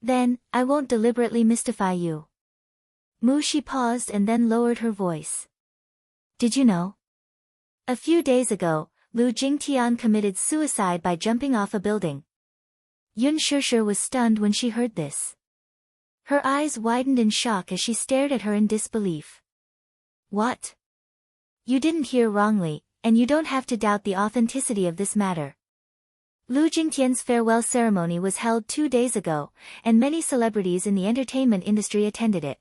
Then, I won't deliberately mystify you. Mu Shi paused and then lowered her voice. Did you know? A few days ago, Lu Jingtian committed suicide by jumping off a building. Yun Shusher was stunned when she heard this. Her eyes widened in shock as she stared at her in disbelief. What? You didn't hear wrongly, and you don't have to doubt the authenticity of this matter. Lu Jingtian's farewell ceremony was held 2 days ago, and many celebrities in the entertainment industry attended it.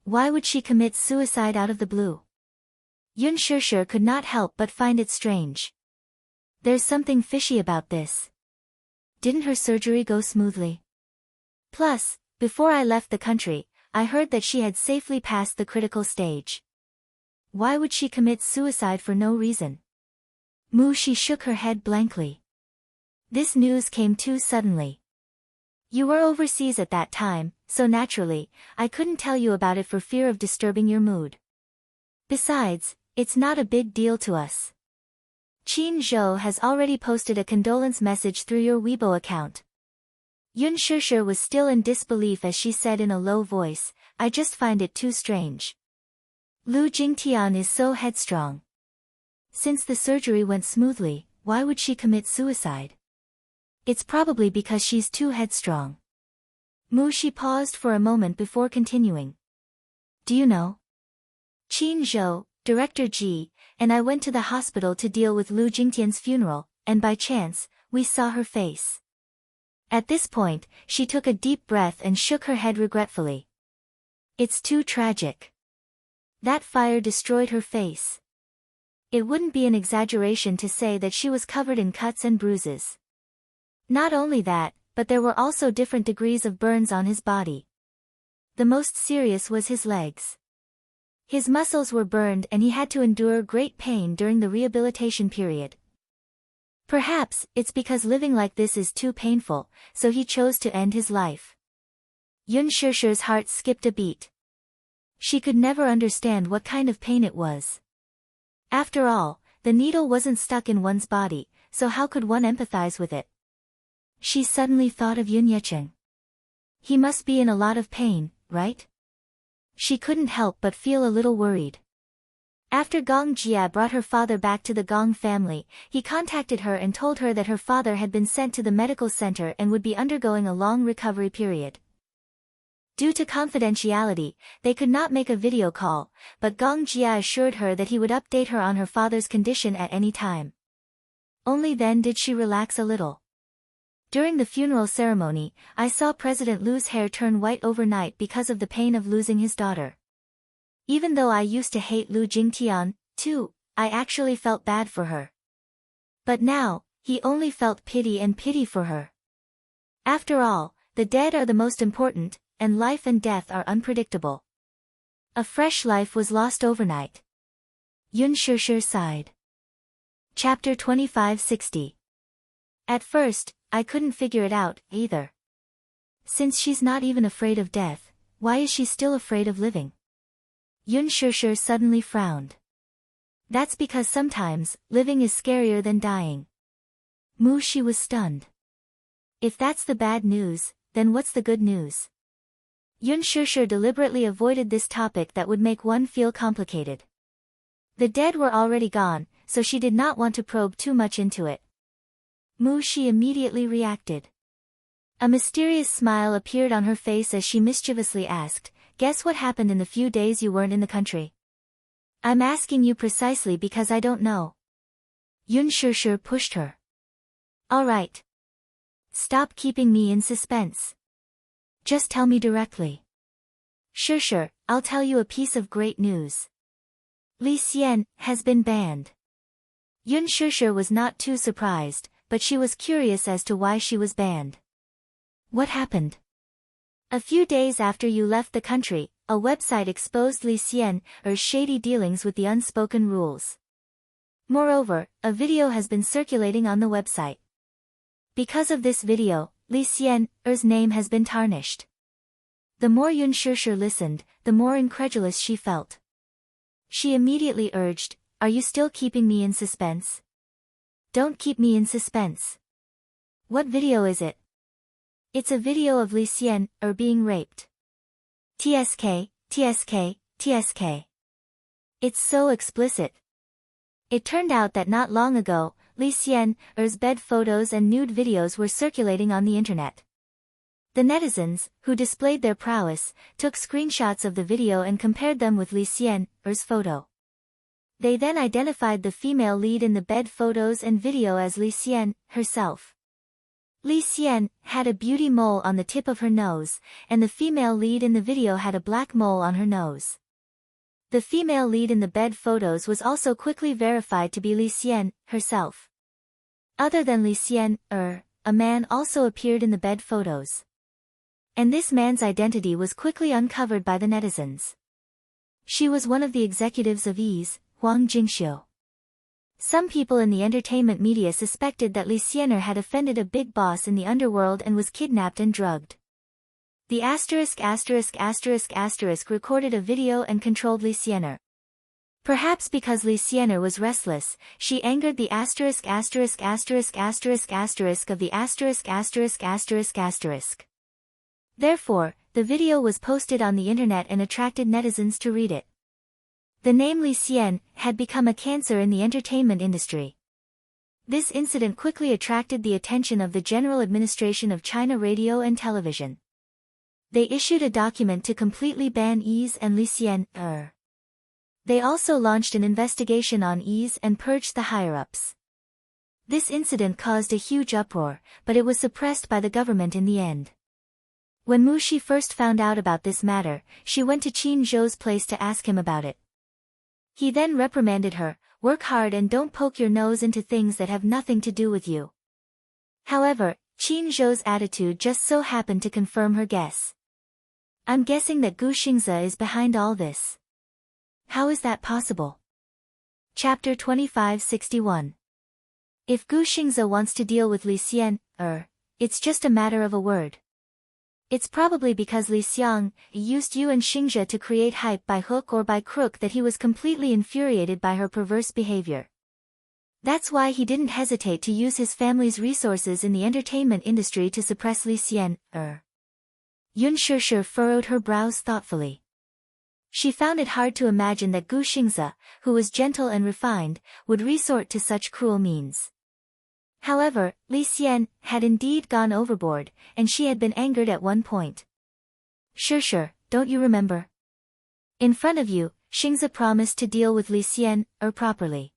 Why would she commit suicide out of the blue? Yun Shusher could not help but find it strange. There's something fishy about this. Didn't her surgery go smoothly? Plus, before I left the country, I heard that she had safely passed the critical stage. Why would she commit suicide for no reason? Mu Shi shook her head blankly. This news came too suddenly. You were overseas at that time, so naturally, I couldn't tell you about it for fear of disturbing your mood. Besides, it's not a big deal to us. Qin Zhou has already posted a condolence message through your Weibo account. Yun Shusher was still in disbelief as she said in a low voice, I just find it too strange. Lu Jingtian is so headstrong. Since the surgery went smoothly, why would she commit suicide? It's probably because she's too headstrong. Mu Shi paused for a moment before continuing. Do you know? Qin Zhou, Director Ji, and I went to the hospital to deal with Lu Jingtian's funeral, and by chance, we saw her face. At this point, she took a deep breath and shook her head regretfully. It's too tragic. That fire destroyed her face. It wouldn't be an exaggeration to say that she was covered in cuts and bruises. Not only that, but there were also different degrees of burns on his body. The most serious was his legs. His muscles were burned and he had to endure great pain during the rehabilitation period. Perhaps, it's because living like this is too painful, so he chose to end his life. Yun Shusher's heart skipped a beat. She could never understand what kind of pain it was. After all, the needle wasn't stuck in one's body, so how could one empathize with it? She suddenly thought of Yun Yecheng. He must be in a lot of pain, right? She couldn't help but feel a little worried. After Gong Jia brought her father back to the Gong family, he contacted her and told her that her father had been sent to the medical center and would be undergoing a long recovery period. Due to confidentiality, they could not make a video call, but Gong Jia assured her that he would update her on her father's condition at any time. Only then did she relax a little. During the funeral ceremony, I saw President Lu's hair turn white overnight because of the pain of losing his daughter. Even though I used to hate Lu Jingtian, too, I actually felt bad for her. But now, he only felt pity for her. After all, the dead are the most important, and life and death are unpredictable. A fresh life was lost overnight. Yun Shishir sighed. Chapter 2560. At first, I couldn't figure it out, either. Since she's not even afraid of death, why is she still afraid of living? Yun Shishir suddenly frowned. That's because sometimes, living is scarier than dying. Mu Shi was stunned. If that's the bad news, then what's the good news? Yun Shishir deliberately avoided this topic that would make one feel complicated. The dead were already gone, so she did not want to probe too much into it. Mu Shi immediately reacted. A mysterious smile appeared on her face as she mischievously asked, "Guess what happened in the few days you weren't in the country?" "I'm asking you precisely because I don't know." Yun Shishir pushed her. "All right. Stop keeping me in suspense. Just tell me directly." "Shishir, I'll tell you a piece of great news. Li Xian has been banned." Yun Shishir was not too surprised, but she was curious as to why she was banned. "What happened?" "A few days after you left the country, a website exposed Li Xian's shady dealings with the unspoken rules. Moreover, a video has been circulating on the website. Because of this video, Li Xian's name has been tarnished." The more Yun Shishir listened, the more incredulous she felt. She immediately urged, "Are you still keeping me in suspense? Don't keep me in suspense. What video is it?" "It's a video of Li Xian being raped." TSK. It's so explicit. It turned out that not long ago, Li Xian's bed photos and nude videos were circulating on the internet. The netizens, who displayed their prowess, took screenshots of the video and compared them with Li Xian's photo. They then identified the female lead in the bed photos and video as Li Xian herself. Li Xian had a beauty mole on the tip of her nose, and the female lead in the video had a black mole on her nose. The female lead in the bed photos was also quickly verified to be Li Xian herself. Other than Li Xian, a man also appeared in the bed photos. And this man's identity was quickly uncovered by the netizens. She was one of the executives of Ease, Huang Jingxiu. Some people in the entertainment media suspected that Li Xianer had offended a big boss in the underworld and was kidnapped and drugged. The **** recorded a video and controlled Li Xianer. Perhaps because Li Xianer was restless, she angered the **** of the ****. Therefore, the video was posted on the internet and attracted netizens to read it. The name Li Xian had become a cancer in the entertainment industry. This incident quickly attracted the attention of the General Administration of China Radio and Television. They issued a document to completely ban Ease and Li Xian. They also launched an investigation on Ease and purged the higher-ups. This incident caused a huge uproar, but it was suppressed by the government in the end. When Mu Shi first found out about this matter, she went to Qin Zhou's place to ask him about it. He then reprimanded her, "Work hard and don't poke your nose into things that have nothing to do with you." However, Qin Zhou's attitude just so happened to confirm her guess. "I'm guessing that Gu Xingze is behind all this." "How is that possible?" Chapter 2561. If Gu Xingze wants to deal with Li Xian, it's just a matter of a word. It's probably because Li Xiang used Yu and Xingzhe to create hype by hook or by crook that he was completely infuriated by her perverse behavior. That's why he didn't hesitate to use his family's resources in the entertainment industry to suppress Li Xian. Yun Shishir furrowed her brows thoughtfully. She found it hard to imagine that Gu Xingze, who was gentle and refined, would resort to such cruel means. However, Li Xian had indeed gone overboard, and she had been angered at one point. Shishir, don't you remember? In front of you, Xingze promised to deal with Li Xian properly.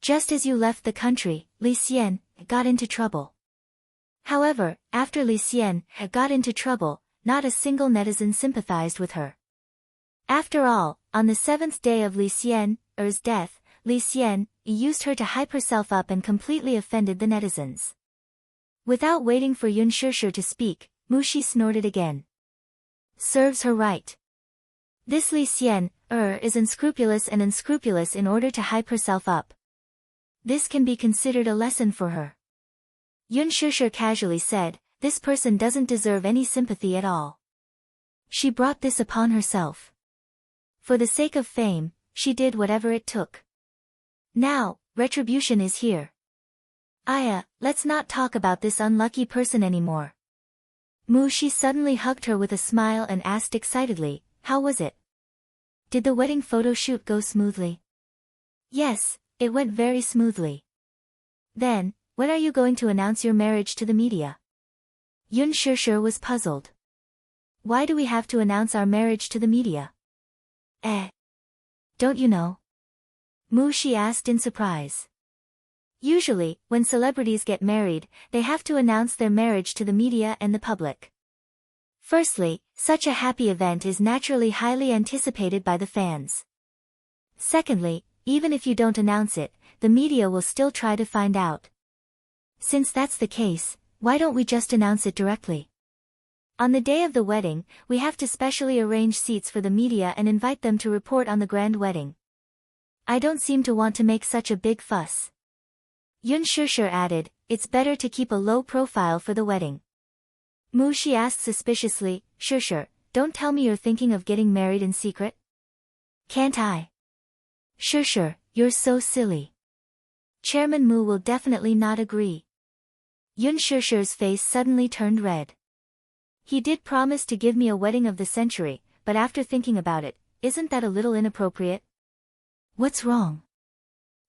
Just as you left the country, Li Xian got into trouble. However, after Li Xian got into trouble, not a single netizen sympathized with her. After all, on the 7th day of Li Xian's death, Li Xian used her to hype herself up and completely offended the netizens. Without waiting for Yun Shishir to speak, Mu Shi snorted again. Serves her right. This Li Xian is unscrupulous in order to hype herself up. This can be considered a lesson for her. Yun Shishir casually said, this person doesn't deserve any sympathy at all. She brought this upon herself. For the sake of fame, she did whatever it took. Now, retribution is here. Aya, let's not talk about this unlucky person anymore. Mu Shi suddenly hugged her with a smile and asked excitedly, how was it? Did the wedding photo shoot go smoothly? Yes, it went very smoothly. Then, when are you going to announce your marriage to the media? Yun Shishir was puzzled. Why do we have to announce our marriage to the media? Don't you know? Mu Shi asked in surprise. Usually, when celebrities get married, they have to announce their marriage to the media and the public. Firstly, such a happy event is naturally highly anticipated by the fans. Secondly, even if you don't announce it, the media will still try to find out. Since that's the case, why don't we just announce it directly? On the day of the wedding, we have to specially arrange seats for the media and invite them to report on the grand wedding. I don't seem to want to make such a big fuss. Yun Shishir added, it's better to keep a low profile for the wedding. Mu Shi asked suspiciously, Shishir, don't tell me you're thinking of getting married in secret? Can't I? Shishir, you're so silly. Chairman Mu will definitely not agree. Yun Shishir's face suddenly turned red. He did promise to give me a wedding of the century, but after thinking about it, isn't that a little inappropriate? What's wrong?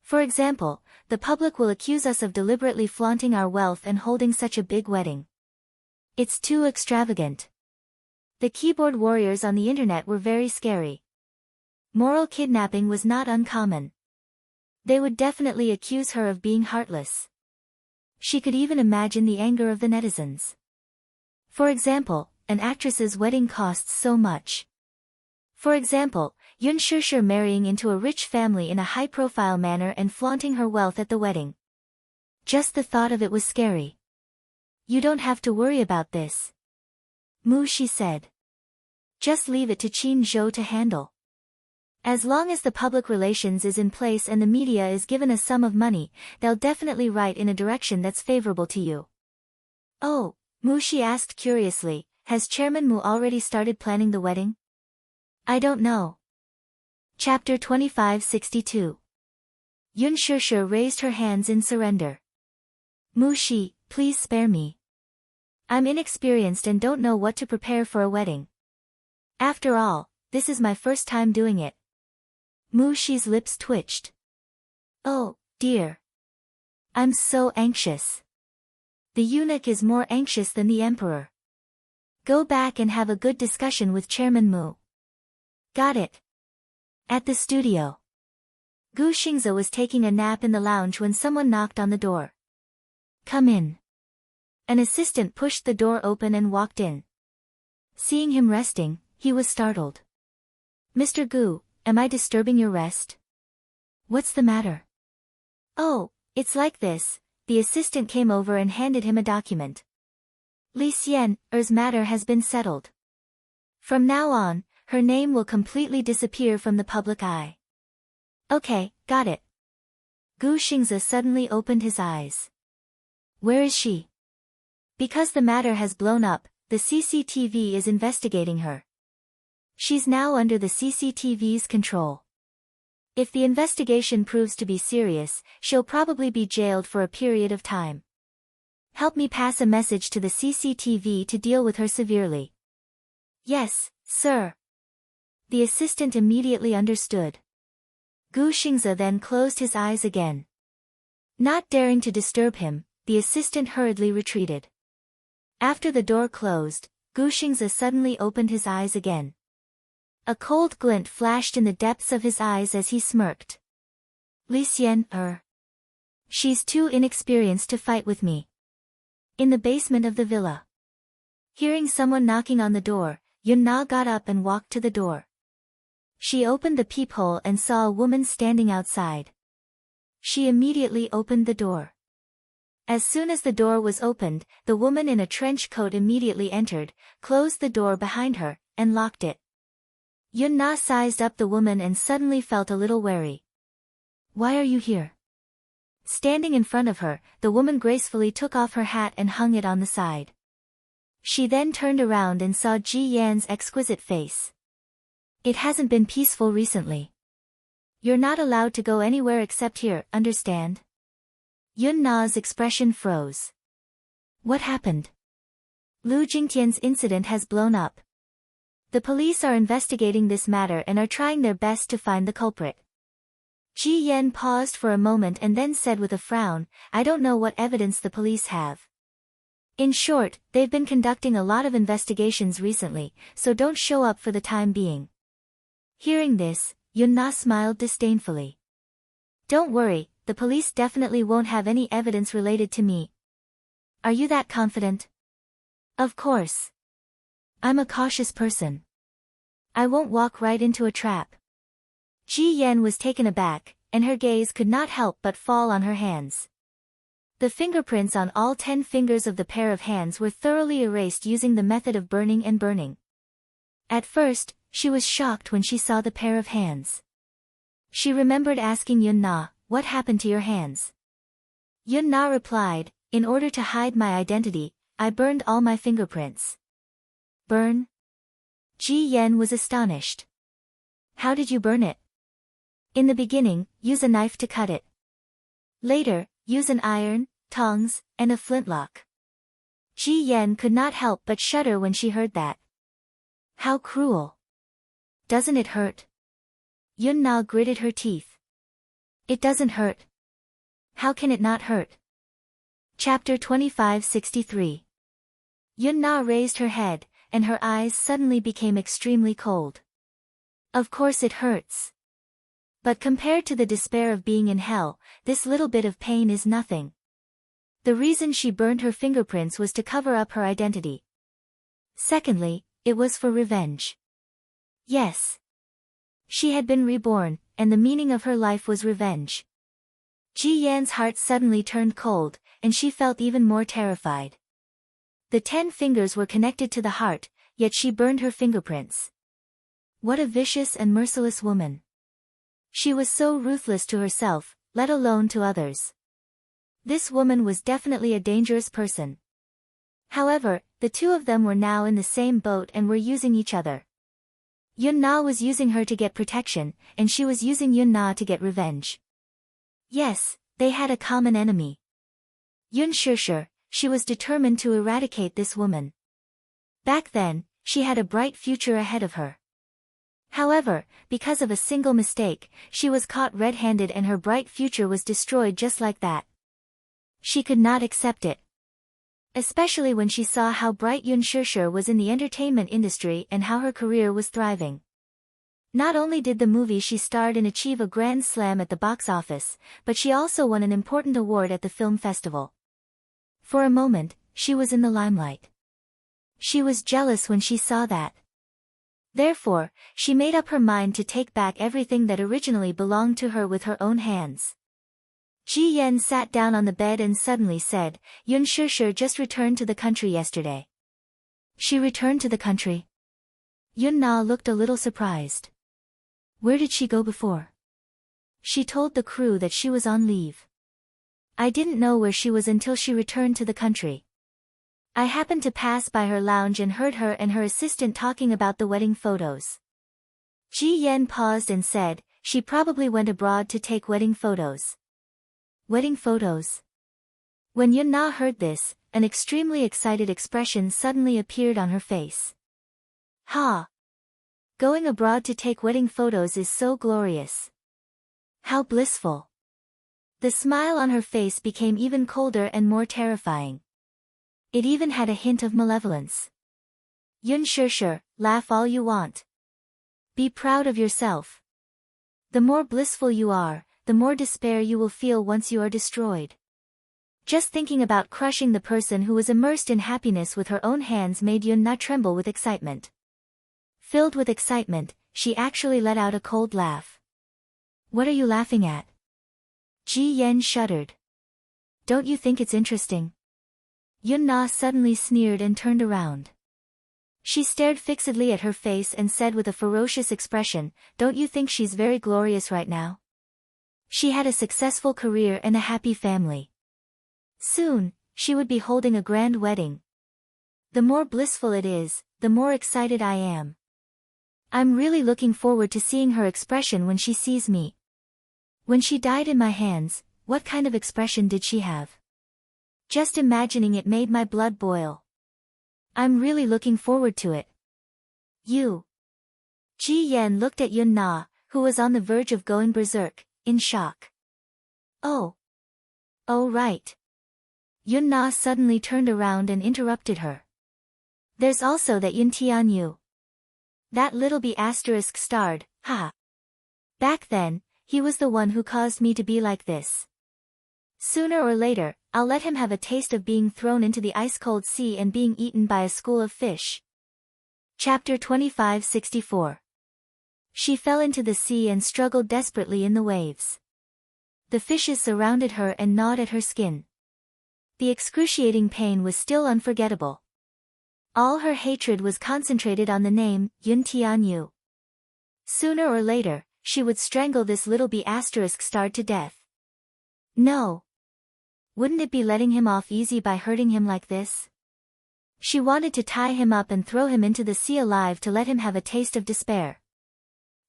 For example, the public will accuse us of deliberately flaunting our wealth and holding such a big wedding. It's too extravagant. The keyboard warriors on the internet were very scary. Moral kidnapping was not uncommon. They would definitely accuse her of being heartless. She could even imagine the anger of the netizens. For example, an actress's wedding costs so much. For example, Yun Shishir marrying into a rich family in a high-profile manner and flaunting her wealth at the wedding. Just the thought of it was scary. You don't have to worry about this, Mu Shi said. Just leave it to Qin Zhou to handle. As long as the public relations is in place and the media is given a sum of money, they'll definitely write in a direction that's favorable to you. Oh, Mu Shi asked curiously, has Chairman Mu already started planning the wedding? I don't know. Chapter 2562. Yun Shishir raised her hands in surrender. Mu Shi, please spare me. I'm inexperienced and don't know what to prepare for a wedding. After all, this is my first time doing it. Mu Shi's lips twitched. Oh, dear. I'm so anxious. The eunuch is more anxious than the emperor. Go back and have a good discussion with Chairman Mu. Got it. At the studio. Gu Xingze was taking a nap in the lounge when someone knocked on the door. Come in. An assistant pushed the door open and walked in. Seeing him resting, he was startled. Mr. Gu, am I disturbing your rest? What's the matter? Oh, it's like this. The assistant came over and handed him a document. Li Xian's matter has been settled. From now on, her name will completely disappear from the public eye. Okay, got it. Gu Xingze suddenly opened his eyes. Where is she? Because the matter has blown up, the CCTV is investigating her. She's now under the CCTV's control. If the investigation proves to be serious, she'll probably be jailed for a period of time. Help me pass a message to the CCTV to deal with her severely. Yes, sir. The assistant immediately understood. Gu Xingze then closed his eyes again. Not daring to disturb him, the assistant hurriedly retreated. After the door closed, Gu Xingze suddenly opened his eyes again. A cold glint flashed in the depths of his eyes as he smirked. Li Xian, she's too inexperienced to fight with me. In the basement of the villa. Hearing someone knocking on the door, Yun Na got up and walked to the door. She opened the peephole and saw a woman standing outside. She immediately opened the door. As soon as the door was opened, the woman in a trench coat immediately entered, closed the door behind her, and locked it. Yun Na sized up the woman and suddenly felt a little wary. Why are you here? Standing in front of her, the woman gracefully took off her hat and hung it on the side. She then turned around and saw Ji Yan's exquisite face. It hasn't been peaceful recently. You're not allowed to go anywhere except here, understand? Yun Na's expression froze. What happened? Lu Jingtian's incident has blown up. The police are investigating this matter and are trying their best to find the culprit. Ji Yan paused for a moment and then said with a frown, I don't know what evidence the police have. In short, they've been conducting a lot of investigations recently, so don't show up for the time being. Hearing this, Yun Na smiled disdainfully. Don't worry, the police definitely won't have any evidence related to me. Are you that confident? Of course. I'm a cautious person. I won't walk right into a trap. Ji Yan was taken aback, and her gaze could not help but fall on her hands. The fingerprints on all 10 fingers of the pair of hands were thoroughly erased using the method of burning and burning. At first, she was shocked when she saw the pair of hands. She remembered asking Yun Na, what happened to your hands? Yun Na replied, in order to hide my identity, I burned all my fingerprints. Burn? Ji Yan was astonished. How did you burn it? In the beginning, use a knife to cut it. Later, use an iron, tongs, and a flintlock. Ji Yan could not help but shudder when she heard that. How cruel. Doesn't it hurt? Yun Na gritted her teeth. It doesn't hurt. How can it not hurt? Chapter 2563. Yun Na raised her head, and her eyes suddenly became extremely cold. Of course it hurts. But compared to the despair of being in hell, this little bit of pain is nothing. The reason she burned her fingerprints was to cover up her identity. Secondly, it was for revenge. Yes. She had been reborn, and the meaning of her life was revenge. Ji Yan's heart suddenly turned cold, and she felt even more terrified. The 10 fingers were connected to the heart, yet she burned her fingerprints. What a vicious and merciless woman. She was so ruthless to herself, let alone to others. This woman was definitely a dangerous person. However, the two of them were now in the same boat and were using each other. Yun Na was using her to get protection, and she was using Yun Na to get revenge. Yes, they had a common enemy. Yun Shishir, she was determined to eradicate this woman. Back then, she had a bright future ahead of her. However, because of a single mistake, she was caught red-handed and her bright future was destroyed just like that. She could not accept it. Especially when she saw how bright Yun Shishir was in the entertainment industry and how her career was thriving. Not only did the movie she starred in achieve a grand slam at the box office, but she also won an important award at the film festival. For a moment, she was in the limelight. She was jealous when she saw that. Therefore, she made up her mind to take back everything that originally belonged to her with her own hands. Ji Yan sat down on the bed and suddenly said, Yun Shishir just returned to the country yesterday. She returned to the country? Yun Na looked a little surprised. Where did she go before? She told the crew that she was on leave. I didn't know where she was until she returned to the country. I happened to pass by her lounge and heard her and her assistant talking about the wedding photos. Ji Yan paused and said, she probably went abroad to take wedding photos. Wedding photos? When Yun-na heard this, an extremely excited expression suddenly appeared on her face. Ha! Going abroad to take wedding photos is so glorious. How blissful. The smile on her face became even colder and more terrifying. It even had a hint of malevolence. Yun Shusher, laugh all you want. Be proud of yourself. The more blissful you are, the more despair you will feel once you are destroyed. Just thinking about crushing the person who was immersed in happiness with her own hands made Yun-na tremble with excitement. Filled with excitement, she actually let out a cold laugh. What are you laughing at? Ji Yen shuddered. Don't you think it's interesting? Yun-na suddenly sneered and turned around. She stared fixedly at her face and said with a ferocious expression, don't you think she's very glorious right now? She had a successful career and a happy family. Soon, she would be holding a grand wedding. The more blissful it is, the more excited I am. I'm really looking forward to seeing her expression when she sees me. When she died in my hands, what kind of expression did she have? Just imagining it made my blood boil. I'm really looking forward to it. You. Ji Yen looked at Yun-na, who was on the verge of going berserk, in shock. Oh. Oh right. Yun-na suddenly turned around and interrupted her. There's also that Yun Tianyu. That little B** starred, haha. Back then, he was the one who caused me to be like this. Sooner or later, I'll let him have a taste of being thrown into the ice-cold sea and being eaten by a school of fish. Chapter 2564. She fell into the sea and struggled desperately in the waves. The fishes surrounded her and gnawed at her skin. The excruciating pain was still unforgettable. All her hatred was concentrated on the name, Yun Tianyu. Sooner or later, she would strangle this little B** starred to death. No. Wouldn't it be letting him off easy by hurting him like this? She wanted to tie him up and throw him into the sea alive to let him have a taste of despair.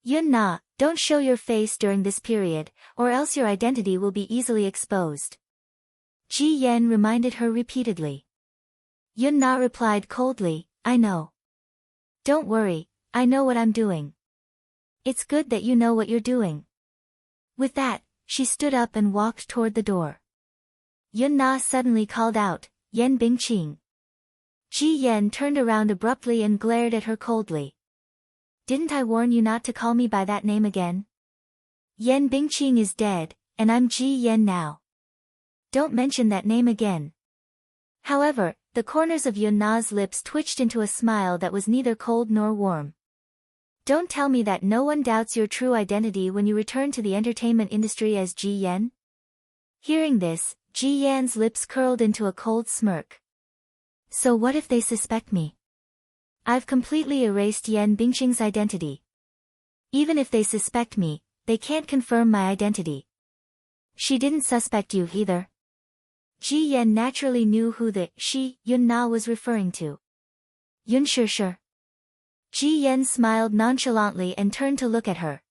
Yun-na, don't show your face during this period, or else your identity will be easily exposed. Ji Yen reminded her repeatedly. Yun-na replied coldly, I know. Don't worry, I know what I'm doing. It's good that you know what you're doing. With that, she stood up and walked toward the door. Yun-na suddenly called out, Yen Bingqing. Ji Yen turned around abruptly and glared at her coldly. Didn't I warn you not to call me by that name again? Yen Bingqing is dead, and I'm Ji Yen now. Don't mention that name again. However, the corners of Yun-na's lips twitched into a smile that was neither cold nor warm. Don't tell me that no one doubts your true identity when you return to the entertainment industry as Ji Yen? Hearing this, Ji Yan's lips curled into a cold smirk. So what if they suspect me? I've completely erased Yen Bingqing's identity. Even if they suspect me, they can't confirm my identity. She didn't suspect you either. Ji Yen naturally knew who the she Yun-na was referring to. Yun Shusher. Ji Yen smiled nonchalantly and turned to look at her.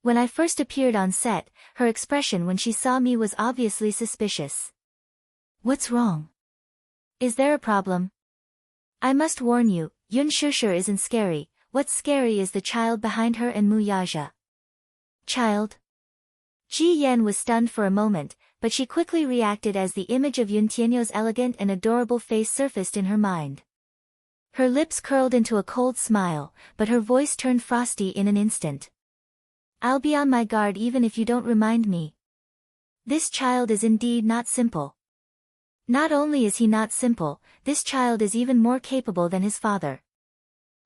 When I first appeared on set, her expression when she saw me was obviously suspicious. What's wrong? Is there a problem? I must warn you, Yun Shusher isn't scary, what's scary is the child behind her and Mu Yaja. Child? Ji Yen was stunned for a moment, but she quickly reacted as the image of Yun Tianyu's elegant and adorable face surfaced in her mind. Her lips curled into a cold smile, but her voice turned frosty in an instant. I'll be on my guard even if you don't remind me. This child is indeed not simple. Not only is he not simple, this child is even more capable than his father.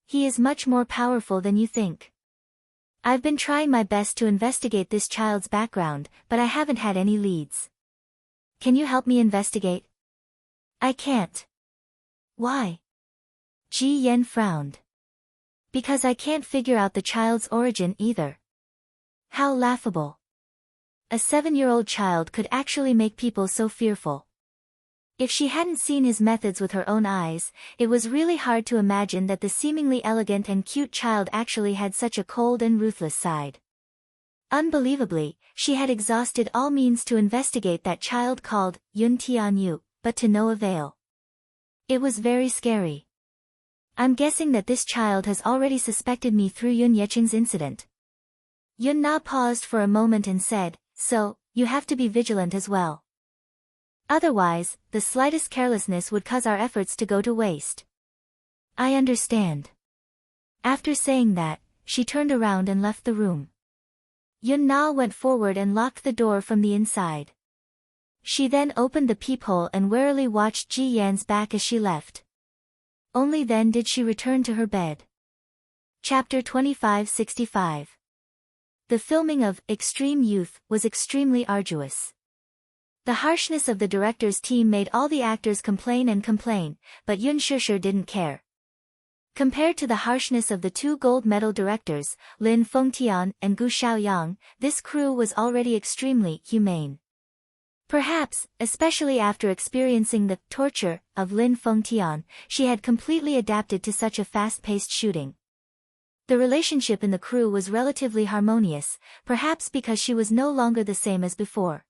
He is much more powerful than you think. I've been trying my best to investigate this child's background, but I haven't had any leads. Can you help me investigate? I can't. Why? Ji Yen frowned. Because I can't figure out the child's origin either. How laughable. A 7-year-old child could actually make people so fearful. If she hadn't seen his methods with her own eyes, it was really hard to imagine that the seemingly elegant and cute child actually had such a cold and ruthless side. Unbelievably, she had exhausted all means to investigate that child called Yun Tianyu, but to no avail. It was very scary. I'm guessing that this child has already suspected me through Yun Yeqing's incident. Yun Na paused for a moment and said, so, you have to be vigilant as well. Otherwise, the slightest carelessness would cause our efforts to go to waste. I understand. After saying that, she turned around and left the room. Yun Na went forward and locked the door from the inside. She then opened the peephole and warily watched Ji Yan's back as she left. Only then did she return to her bed. Chapter 2565. The filming of Extreme Youth was extremely arduous. The harshness of the director's team made all the actors complain, but Yun Shishir didn't care. Compared to the harshness of the two gold medal directors, Lin Fengtian and Gu Xiaoyang, this crew was already extremely humane. Perhaps, especially after experiencing the torture of Lin Fengtian, she had completely adapted to such a fast-paced shooting. The relationship in the crew was relatively harmonious, perhaps because she was no longer the same as before.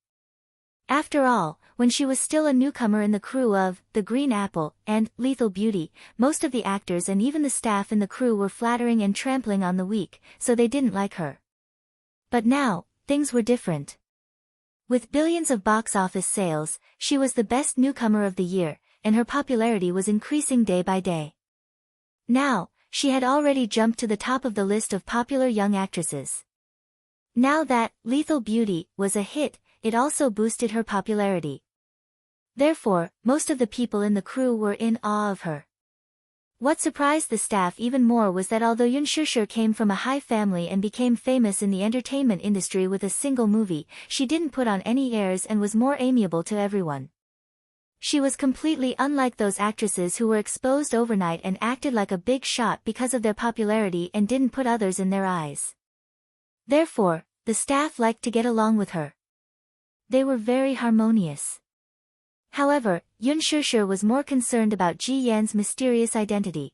After all, when she was still a newcomer in the crew of The Green Apple and Lethal Beauty, most of the actors and even the staff in the crew were flattering and trampling on the weak, so they didn't like her. But now, things were different. With billions of box office sales, she was the best newcomer of the year, and her popularity was increasing day by day. Now, she had already jumped to the top of the list of popular young actresses. Now that Lethal Beauty was a hit, it also boosted her popularity. Therefore, most of the people in the crew were in awe of her. What surprised the staff even more was that although Yun Shishir came from a high family and became famous in the entertainment industry with a single movie, she didn't put on any airs and was more amiable to everyone. She was completely unlike those actresses who were exposed overnight and acted like a big shot because of their popularity and didn't put others in their eyes. Therefore, the staff liked to get along with her. They were very harmonious. However, Yun Shishir was more concerned about Ji Yan's mysterious identity.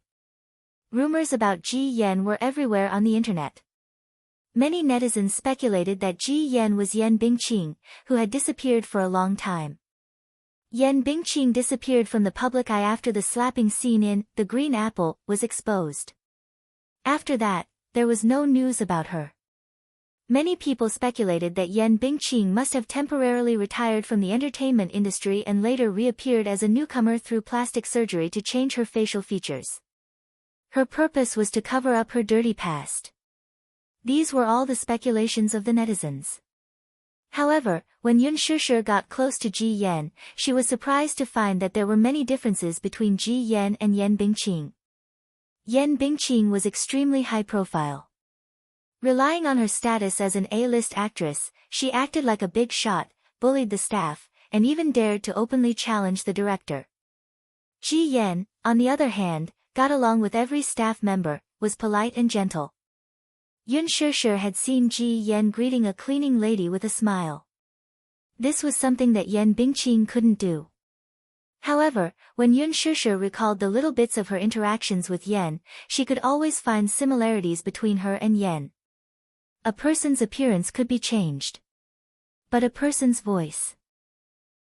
Rumors about Ji Yan were everywhere on the internet. Many netizens speculated that Ji Yan was Yan Bingqing, who had disappeared for a long time. Yan Bingqing disappeared from the public eye after the slapping scene in The Green Apple was exposed. After that, there was no news about her. Many people speculated that Yan Bingqing must have temporarily retired from the entertainment industry and later reappeared as a newcomer through plastic surgery to change her facial features. Her purpose was to cover up her dirty past. These were all the speculations of the netizens. However, when Yun Shishir got close to Ji Yan, she was surprised to find that there were many differences between Ji Yan and Yan Bingqing. Yan Bingqing was extremely high profile. Relying on her status as an A-list actress, she acted like a big shot, bullied the staff, and even dared to openly challenge the director. Ji Yan, on the other hand, got along with every staff member, was polite and gentle. Yun Shishir had seen Ji Yan greeting a cleaning lady with a smile. This was something that Yan Bingqing couldn't do. However, when Yun Shishir recalled the little bits of her interactions with Yan, she could always find similarities between her and Yan. A person's appearance could be changed. But a person's voice.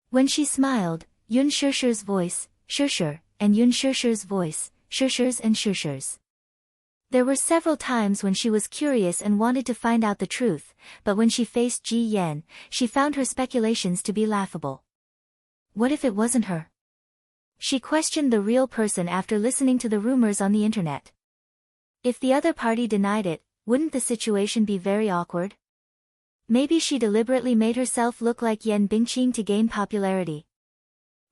When she smiled, Yun Shishir's voice, Shishir, and Yun Shishir's voice, Shishir's and Shishir's. There were several times when she was curious and wanted to find out the truth, but when she faced Ji Yan, she found her speculations to be laughable. What if it wasn't her? She questioned the real person after listening to the rumors on the internet. If the other party denied it, wouldn't the situation be very awkward? Maybe she deliberately made herself look like Yan Bingqing to gain popularity.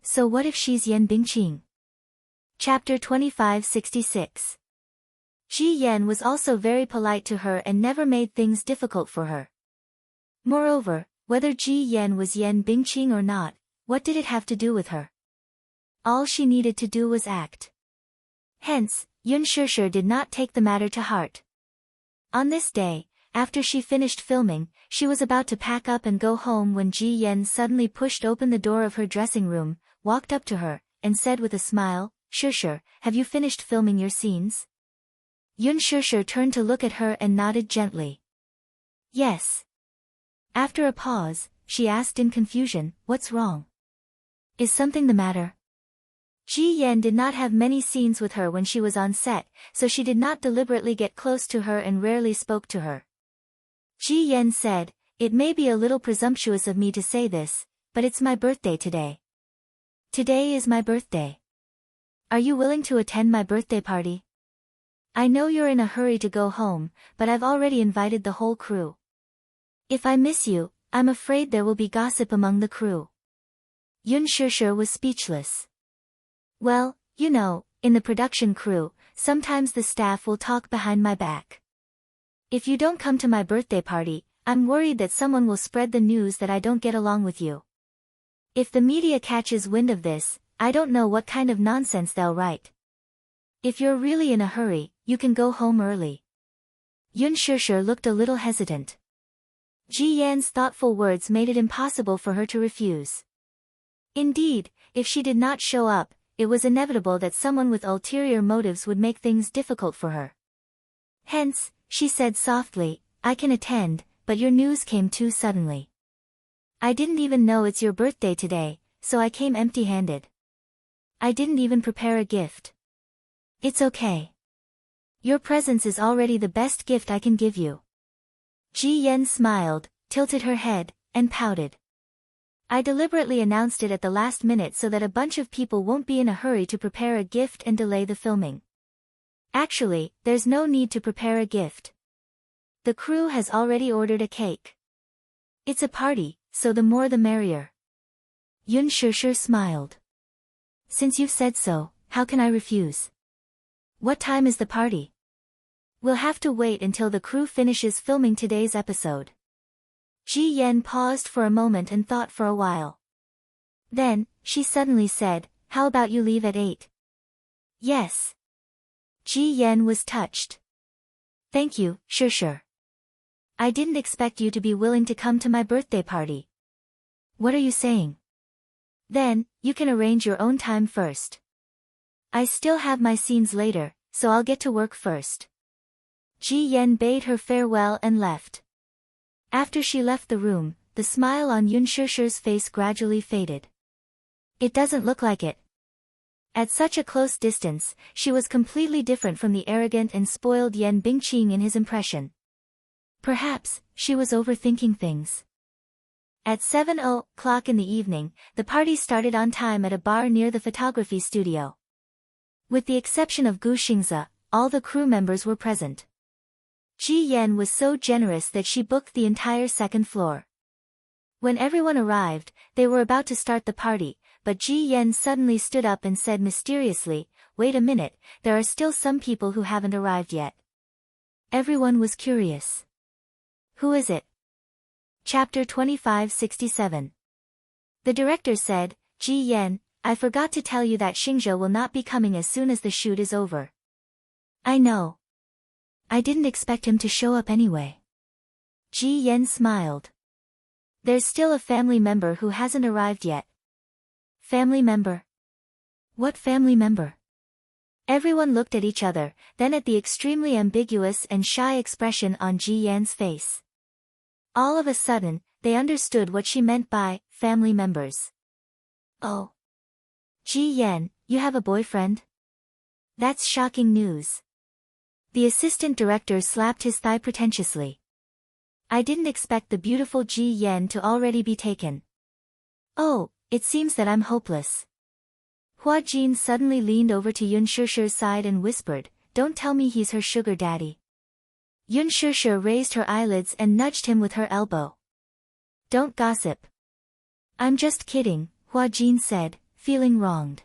So what if she's Yan Bingqing? Chapter 2566. Ji Yan was also very polite to her and never made things difficult for her. Moreover, whether Ji Yan was Yan Bingqing or not, what did it have to do with her? All she needed to do was act. Hence, Yun Shishir did not take the matter to heart. On this day, after she finished filming, she was about to pack up and go home when Ji Yan suddenly pushed open the door of her dressing room, walked up to her, and said with a smile, "Shishir, have you finished filming your scenes?" Yun Shishir turned to look at her and nodded gently. "Yes. After a pause, she asked in confusion, "What's wrong? Is something the matter?" Ji Yan did not have many scenes with her when she was on set, so she did not deliberately get close to her and rarely spoke to her. Ji Yan said, "It may be a little presumptuous of me to say this, but it's my birthday today. Today is my birthday. Are you willing to attend my birthday party? I know you're in a hurry to go home, but I've already invited the whole crew. If I miss you, I'm afraid there will be gossip among the crew." Yun Shishir was speechless. "Well, you know, in the production crew, sometimes the staff will talk behind my back. If you don't come to my birthday party, I'm worried that someone will spread the news that I don't get along with you. If the media catches wind of this, I don't know what kind of nonsense they'll write. If you're really in a hurry, you can go home early." Yun Shishir looked a little hesitant. Ji Yan's thoughtful words made it impossible for her to refuse. Indeed, if she did not show up, it was inevitable that someone with ulterior motives would make things difficult for her. Hence, she said softly, "I can attend, but your news came too suddenly. I didn't even know it's your birthday today, so I came empty-handed. I didn't even prepare a gift." "It's okay. Your presence is already the best gift I can give you." Ji Yan smiled, tilted her head, and pouted. "I deliberately announced it at the last minute so that a bunch of people won't be in a hurry to prepare a gift and delay the filming. Actually, there's no need to prepare a gift. The crew has already ordered a cake. It's a party, so the more the merrier." Yun Shishir smiled. "Since you've said so, how can I refuse? What time is the party?" "We'll have to wait until the crew finishes filming today's episode." Ji Yan paused for a moment and thought for a while. Then, she suddenly said, "How about you leave at 8? "Yes." Ji Yan was touched. "Thank you, Shishir. I didn't expect you to be willing to come to my birthday party." "What are you saying?" "Then, you can arrange your own time first. I still have my scenes later, so I'll get to work first." Ji Yan bade her farewell and left. After she left the room, the smile on Yun Shishir's face gradually faded. It doesn't look like it. At such a close distance, she was completely different from the arrogant and spoiled Yan Bingqing in his impression. Perhaps, she was overthinking things. At 7:00 in the evening, the party started on time at a bar near the photography studio. With the exception of Gu Xingze, all the crew members were present. Ji Yan was so generous that she booked the entire second floor. When everyone arrived, they were about to start the party, but Ji Yan suddenly stood up and said mysteriously, "Wait a minute, there are still some people who haven't arrived yet." Everyone was curious. "Who is it?" Chapter 2567. The director said, "Ji Yan, I forgot to tell you that Xingzhe will not be coming as soon as the shoot is over." "I know. I didn't expect him to show up anyway." Ji Yan smiled. "There's still a family member who hasn't arrived yet." "Family member? What family member?" Everyone looked at each other, then at the extremely ambiguous and shy expression on Ji Yan's face. All of a sudden, they understood what she meant by family members. "Oh. Ji Yan, you have a boyfriend? That's shocking news." The assistant director slapped his thigh pretentiously. "I didn't expect the beautiful Ji Yan to already be taken. Oh, it seems that I'm hopeless." Hua Jin suddenly leaned over to Yun Shishir's side and whispered, "Don't tell me he's her sugar daddy." Yun Shishir raised her eyelids and nudged him with her elbow. "Don't gossip." "I'm just kidding," Hua Jin said, feeling wronged.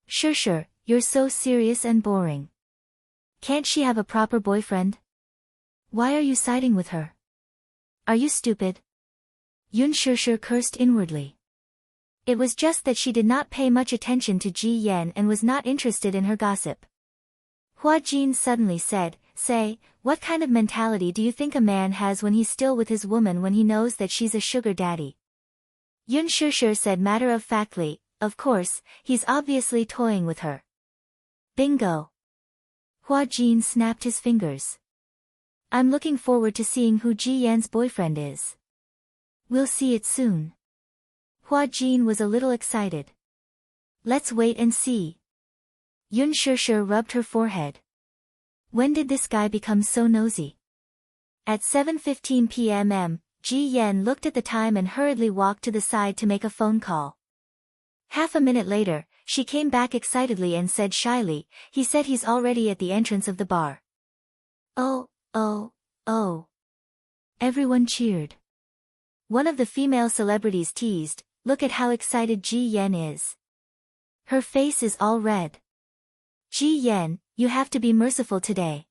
"Shishir, you're so serious and boring. Can't she have a proper boyfriend? Why are you siding with her? Are you stupid?" Yun Shishir cursed inwardly. It was just that she did not pay much attention to Ji Yan and was not interested in her gossip. Hua Jin suddenly said, "Say, what kind of mentality do you think a man has when he's still with his woman when he knows that she's a sugar daddy?" Yun Shishir said matter-of-factly, "Of course, he's obviously toying with her." Bingo! Hua Jin snapped his fingers. "I'm looking forward to seeing who Ji Yan's boyfriend is." We'll see it soon. Hua Jin was a little excited. Let's wait and see. Yun Shishir rubbed her forehead. When did this guy become so nosy? At 7:15 p.m. Ji Yen looked at the time and hurriedly walked to the side to make a phone call. Half a minute later, she came back excitedly and said shyly, he said he's already at the entrance of the bar. Oh. Everyone cheered. One of the female celebrities teased, look at how excited Ji Yen is. Her face is all red. Ji Yen, you have to be merciful today.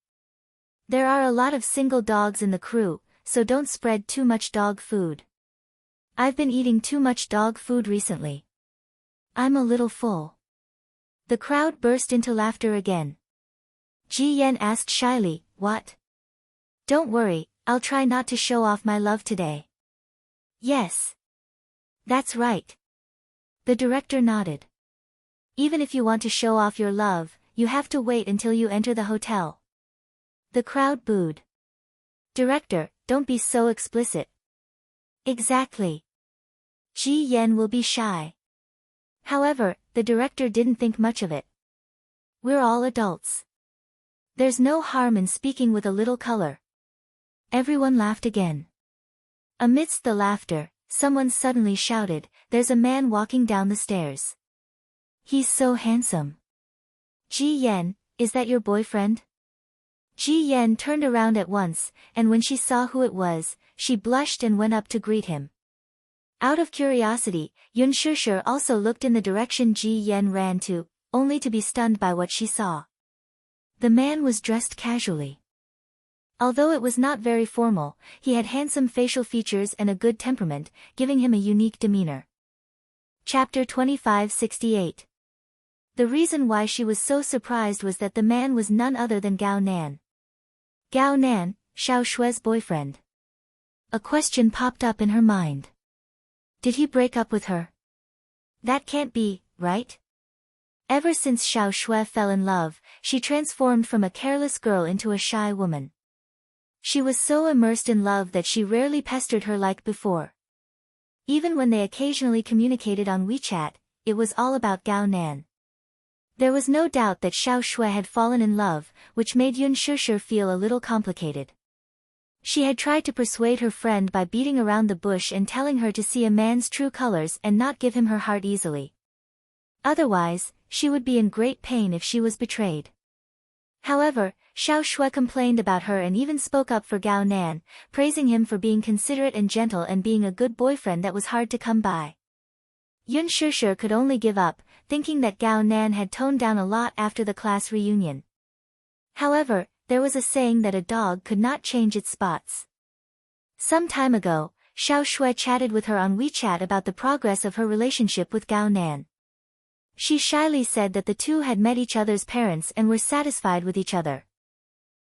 There are a lot of single dogs in the crew, so don't spread too much dog food. I've been eating too much dog food recently. I'm a little full. The crowd burst into laughter again. Ji Yen asked shyly, what? Don't worry, I'll try not to show off my love today. Yes. That's right. The director nodded. Even if you want to show off your love, you have to wait until you enter the hotel. The crowd booed. Director, don't be so explicit. Exactly. Ji Yen will be shy. However, the director didn't think much of it. We're all adults. There's no harm in speaking with a little color. Everyone laughed again. Amidst the laughter, someone suddenly shouted, there's a man walking down the stairs. He's so handsome. Ji Yen, is that your boyfriend? Ji Yen turned around at once, and when she saw who it was, she blushed and went up to greet him. Out of curiosity, Yun Shishir also looked in the direction Ji Yen ran to, only to be stunned by what she saw. The man was dressed casually. Although it was not very formal, he had handsome facial features and a good temperament, giving him a unique demeanor. Chapter 2568. The reason why she was so surprised was that the man was none other than Gao Nan. Gao Nan, Xiao Shue's boyfriend. A question popped up in her mind. Did he break up with her? That can't be, right? Ever since Xiao Shui fell in love, she transformed from a careless girl into a shy woman. She was so immersed in love that she rarely pestered her like before. Even when they occasionally communicated on WeChat, it was all about Gao Nan. There was no doubt that Xiao Shui had fallen in love, which made Yun Shishir feel a little complicated. She had tried to persuade her friend by beating around the bush and telling her to see a man's true colors and not give him her heart easily. Otherwise, she would be in great pain if she was betrayed. However, Xiao Shui complained about her and even spoke up for Gao Nan, praising him for being considerate and gentle and being a good boyfriend that was hard to come by. Yun Shishir could only give up, thinking that Gao Nan had toned down a lot after the class reunion. However, there was a saying that a dog could not change its spots. Some time ago, Xiao Shui chatted with her on WeChat about the progress of her relationship with Gao Nan. She shyly said that the two had met each other's parents and were satisfied with each other.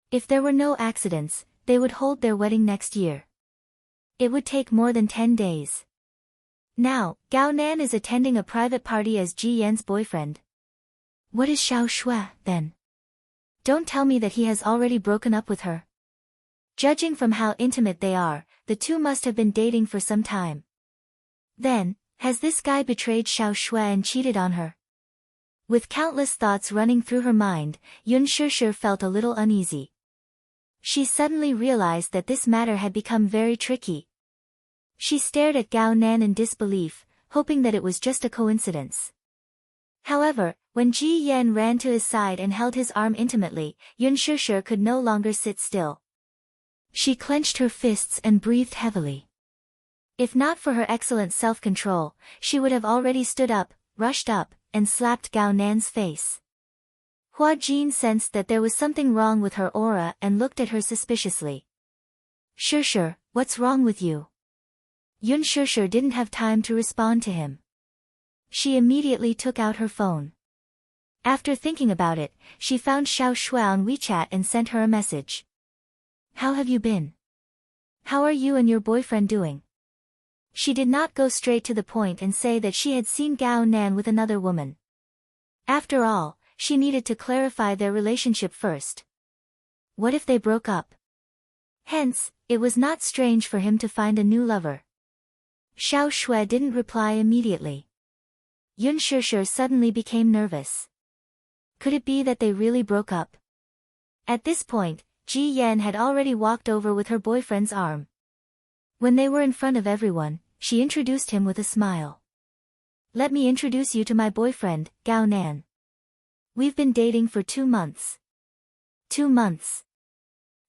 If there were no accidents, they would hold their wedding next year. It would take more than 10 days. Now, Gao Nan is attending a private party as Ji Yen's boyfriend. What is Xiao Shui, then? Don't tell me that he has already broken up with her. Judging from how intimate they are, the two must have been dating for some time. Then, has this guy betrayed Xiao Shui and cheated on her? With countless thoughts running through her mind, Yun Shishir felt a little uneasy. She suddenly realized that this matter had become very tricky. She stared at Gao Nan in disbelief, hoping that it was just a coincidence. However, when Ji Yen ran to his side and held his arm intimately, Yun Shishir could no longer sit still. She clenched her fists and breathed heavily. If not for her excellent self-control, she would have already stood up, rushed up, and slapped Gao Nan's face. Hua Jin sensed that there was something wrong with her aura and looked at her suspiciously. Shishir, what's wrong with you? Yun Shishir didn't have time to respond to him. She immediately took out her phone. After thinking about it, she found Xiao Shui on WeChat and sent her a message. How have you been? How are you and your boyfriend doing? She did not go straight to the point and say that she had seen Gao Nan with another woman. After all, she needed to clarify their relationship first. What if they broke up? Hence, it was not strange for him to find a new lover. Xiao Shui didn't reply immediately. Yun Shishir suddenly became nervous. Could it be that they really broke up? At this point, Ji Yan had already walked over with her boyfriend's arm. When they were in front of everyone, she introduced him with a smile. Let me introduce you to my boyfriend, Gao Nan. We've been dating for 2 months. 2 months.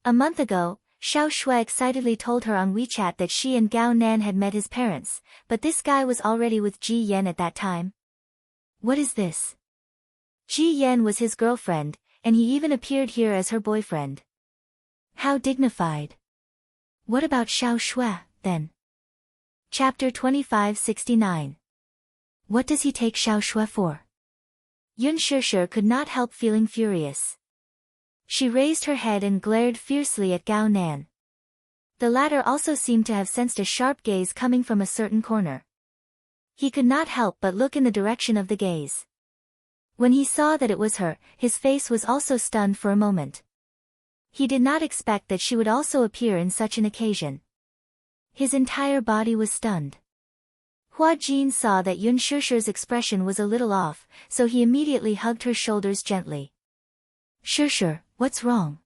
A month ago, Xiao Shui excitedly told her on WeChat that she and Gao Nan had met his parents, but this guy was already with Ji Yan at that time. What is this? Ji Yan was his girlfriend, and he even appeared here as her boyfriend. How dignified. What about Xiao Shui, then? Chapter 2569. What does he take Xiao Shui for? Yun Shishir could not help feeling furious. She raised her head and glared fiercely at Gao Nan. The latter also seemed to have sensed a sharp gaze coming from a certain corner. He could not help but look in the direction of the gaze. When he saw that it was her, his face was also stunned for a moment. He did not expect that she would also appear in such an occasion. His entire body was stunned. Hua Jin saw that Yun Shishir's expression was a little off, so he immediately hugged her shoulders gently. Shishir, what's wrong?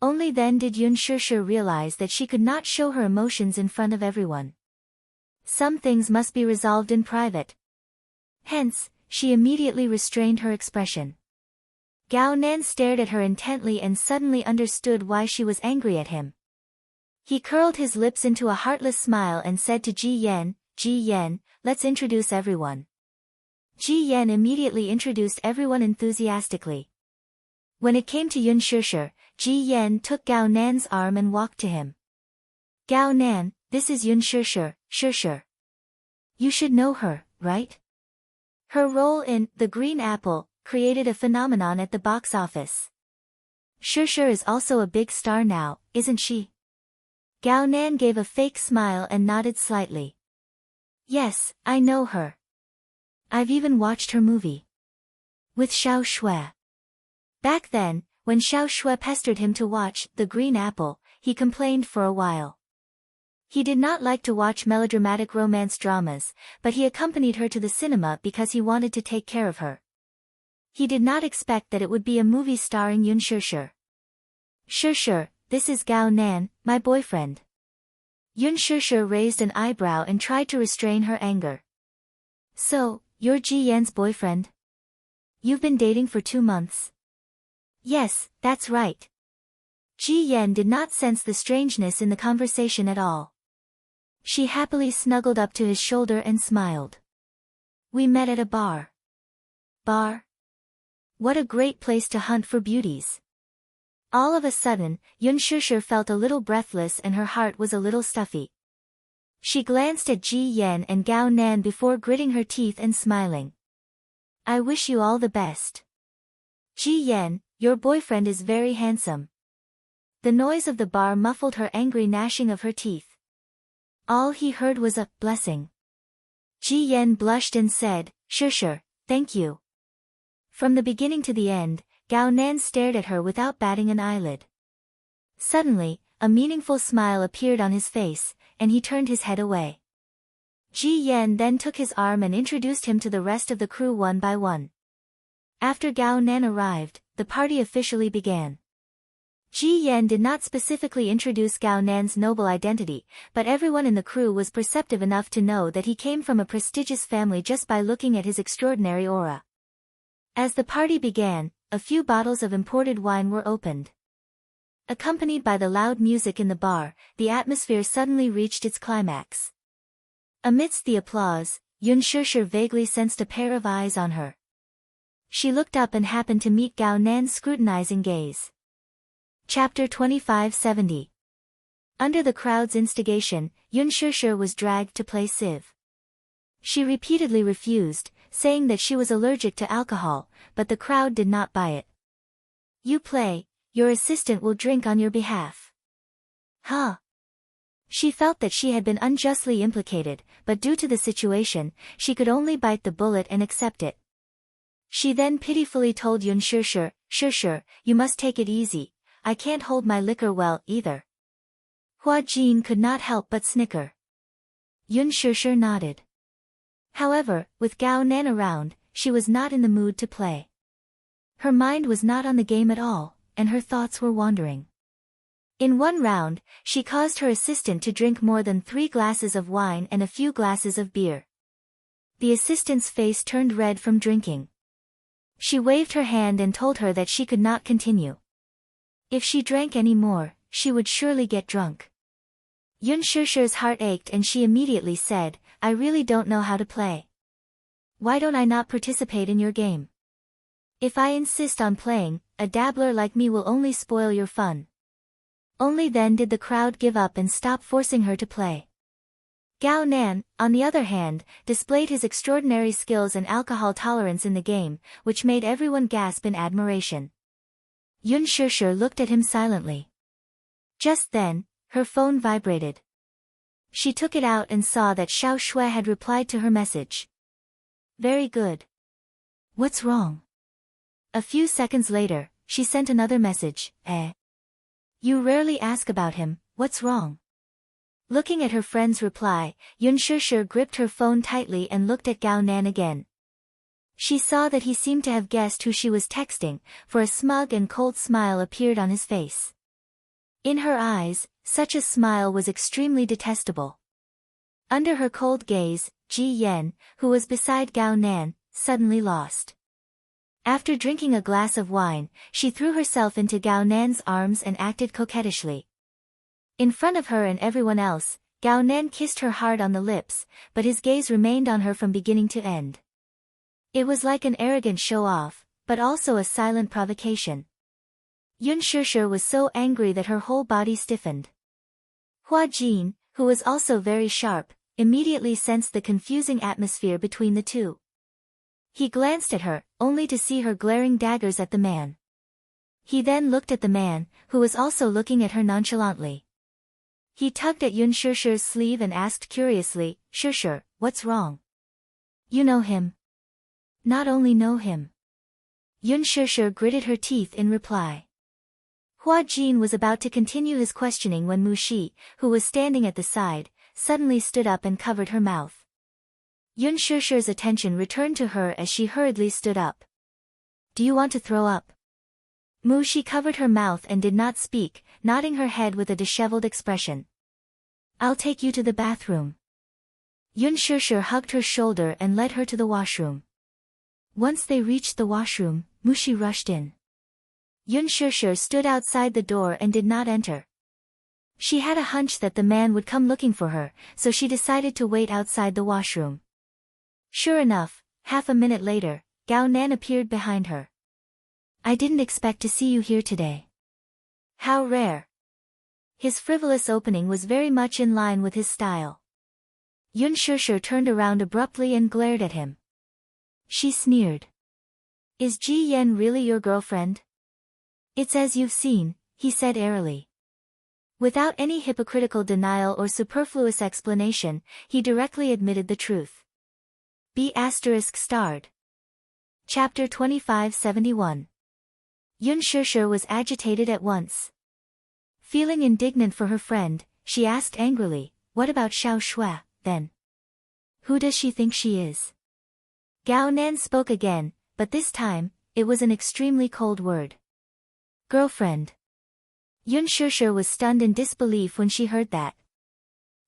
Only then did Yun Shishir realize that she could not show her emotions in front of everyone. Some things must be resolved in private. Hence, she immediately restrained her expression. Gao Nan stared at her intently and suddenly understood why she was angry at him. He curled his lips into a heartless smile and said to Ji Yan, Ji Yan, let's introduce everyone. Ji Yan immediately introduced everyone enthusiastically. When it came to Yun Shishir, Ji Yan took Gao Nan's arm and walked to him. Gao Nan, this is Yun Shishir, Shishir. You should know her, right? Her role in The Green Apple created a phenomenon at the box office. Shishir is also a big star now, isn't she? Gao Nan gave a fake smile and nodded slightly. Yes, I know her. I've even watched her movie. With Xiao Shui. Back then, when Xiao Shui pestered him to watch The Green Apple, he complained for a while. He did not like to watch melodramatic romance dramas, but he accompanied her to the cinema because he wanted to take care of her. He did not expect that it would be a movie starring Yun Shishir. Shishir, this is Gao Nan, my boyfriend. Yun Shishir raised an eyebrow and tried to restrain her anger. So, you're Ji Yan's boyfriend? You've been dating for 2 months? Yes, that's right. Ji Yan did not sense the strangeness in the conversation at all. She happily snuggled up to his shoulder and smiled. We met at a bar. Bar? What a great place to hunt for beauties. All of a sudden, Yun Shishir felt a little breathless and her heart was a little stuffy. She glanced at Ji Yan and Gao Nan before gritting her teeth and smiling. I wish you all the best. Ji Yan, your boyfriend is very handsome. The noise of the bar muffled her angry gnashing of her teeth. All he heard was a blessing. Ji Yan blushed and said, Shishir, thank you. From the beginning to the end, Gao Nan stared at her without batting an eyelid. Suddenly, a meaningful smile appeared on his face, and he turned his head away. Ji Yan then took his arm and introduced him to the rest of the crew one by one. After Gao Nan arrived, the party officially began. Ji Yan did not specifically introduce Gao Nan's noble identity, but everyone in the crew was perceptive enough to know that he came from a prestigious family just by looking at his extraordinary aura. As the party began, a few bottles of imported wine were opened. Accompanied by the loud music in the bar, the atmosphere suddenly reached its climax. Amidst the applause, Yun Shishir vaguely sensed a pair of eyes on her. She looked up and happened to meet Gao Nan's scrutinizing gaze. Chapter 2570. Under the crowd's instigation, Yun Shishir was dragged to play Civ. She repeatedly refused, saying that she was allergic to alcohol, but the crowd did not buy it. You play, your assistant will drink on your behalf. Huh? She felt that she had been unjustly implicated, but due to the situation, she could only bite the bullet and accept it. She then pitifully told Yun Shishir, Shishir, you must take it easy, I can't hold my liquor well, either. Hua Jin could not help but snicker. Yun Shishir nodded. However, with Gao Nan around, she was not in the mood to play. Her mind was not on the game at all, and her thoughts were wandering. In one round, she caused her assistant to drink more than 3 glasses of wine and a few glasses of beer. The assistant's face turned red from drinking. She waved her hand and told her that she could not continue. If she drank any more, she would surely get drunk. Yun Shishir's heart ached and she immediately said, I really don't know how to play. Why don't I not participate in your game? If I insist on playing, a dabbler like me will only spoil your fun. Only then did the crowd give up and stop forcing her to play. Gao Nan, on the other hand, displayed his extraordinary skills and alcohol tolerance in the game, which made everyone gasp in admiration. Yun Shishir looked at him silently. Just then, her phone vibrated. She took it out and saw that Xiao Shui had replied to her message. Very good. What's wrong? A few seconds later, she sent another message, You rarely ask about him, what's wrong? Looking at her friend's reply, Yun Shishir gripped her phone tightly and looked at Gao Nan again. She saw that he seemed to have guessed who she was texting, for a smug and cold smile appeared on his face. In her eyes, such a smile was extremely detestable. Under her cold gaze, Ji Yen, who was beside Gao Nan, suddenly lost. After drinking a glass of wine, she threw herself into Gao Nan's arms and acted coquettishly. In front of her and everyone else, Gao Nan kissed her hard on the lips, but his gaze remained on her from beginning to end. It was like an arrogant show-off, but also a silent provocation. Yun Shishir was so angry that her whole body stiffened. Hua Jin, who was also very sharp, immediately sensed the confusing atmosphere between the two. He glanced at her, only to see her glaring daggers at the man. He then looked at the man, who was also looking at her nonchalantly. He tugged at Yun Shishir's sleeve and asked curiously, Shishir, what's wrong? You know him? Not only know him. Yun Shishir gritted her teeth in reply. Hua Jin was about to continue his questioning when Mu Shi, who was standing at the side, suddenly stood up and covered her mouth. Yun Shishir's attention returned to her as she hurriedly stood up. Do you want to throw up? Mu Shi covered her mouth and did not speak, nodding her head with a disheveled expression. I'll take you to the bathroom. Yun Shishir hugged her shoulder and led her to the washroom. Once they reached the washroom, Mu Shi rushed in. Yun Shishir stood outside the door and did not enter. She had a hunch that the man would come looking for her, so she decided to wait outside the washroom. Sure enough, half a minute later, Gao Nan appeared behind her. I didn't expect to see you here today. How rare. His frivolous opening was very much in line with his style. Yun Shishir turned around abruptly and glared at him. She sneered. Is Ji Yen really your girlfriend? It's as you've seen, he said airily. Without any hypocritical denial or superfluous explanation, he directly admitted the truth. B*****. Chapter 2571. Yun Shishir was agitated at once. Feeling indignant for her friend, she asked angrily, what about Xiao Shui, then? Who does she think she is? Gao Nan spoke again, but this time, it was an extremely cold word. Girlfriend. Yun Shishir was stunned in disbelief when she heard that.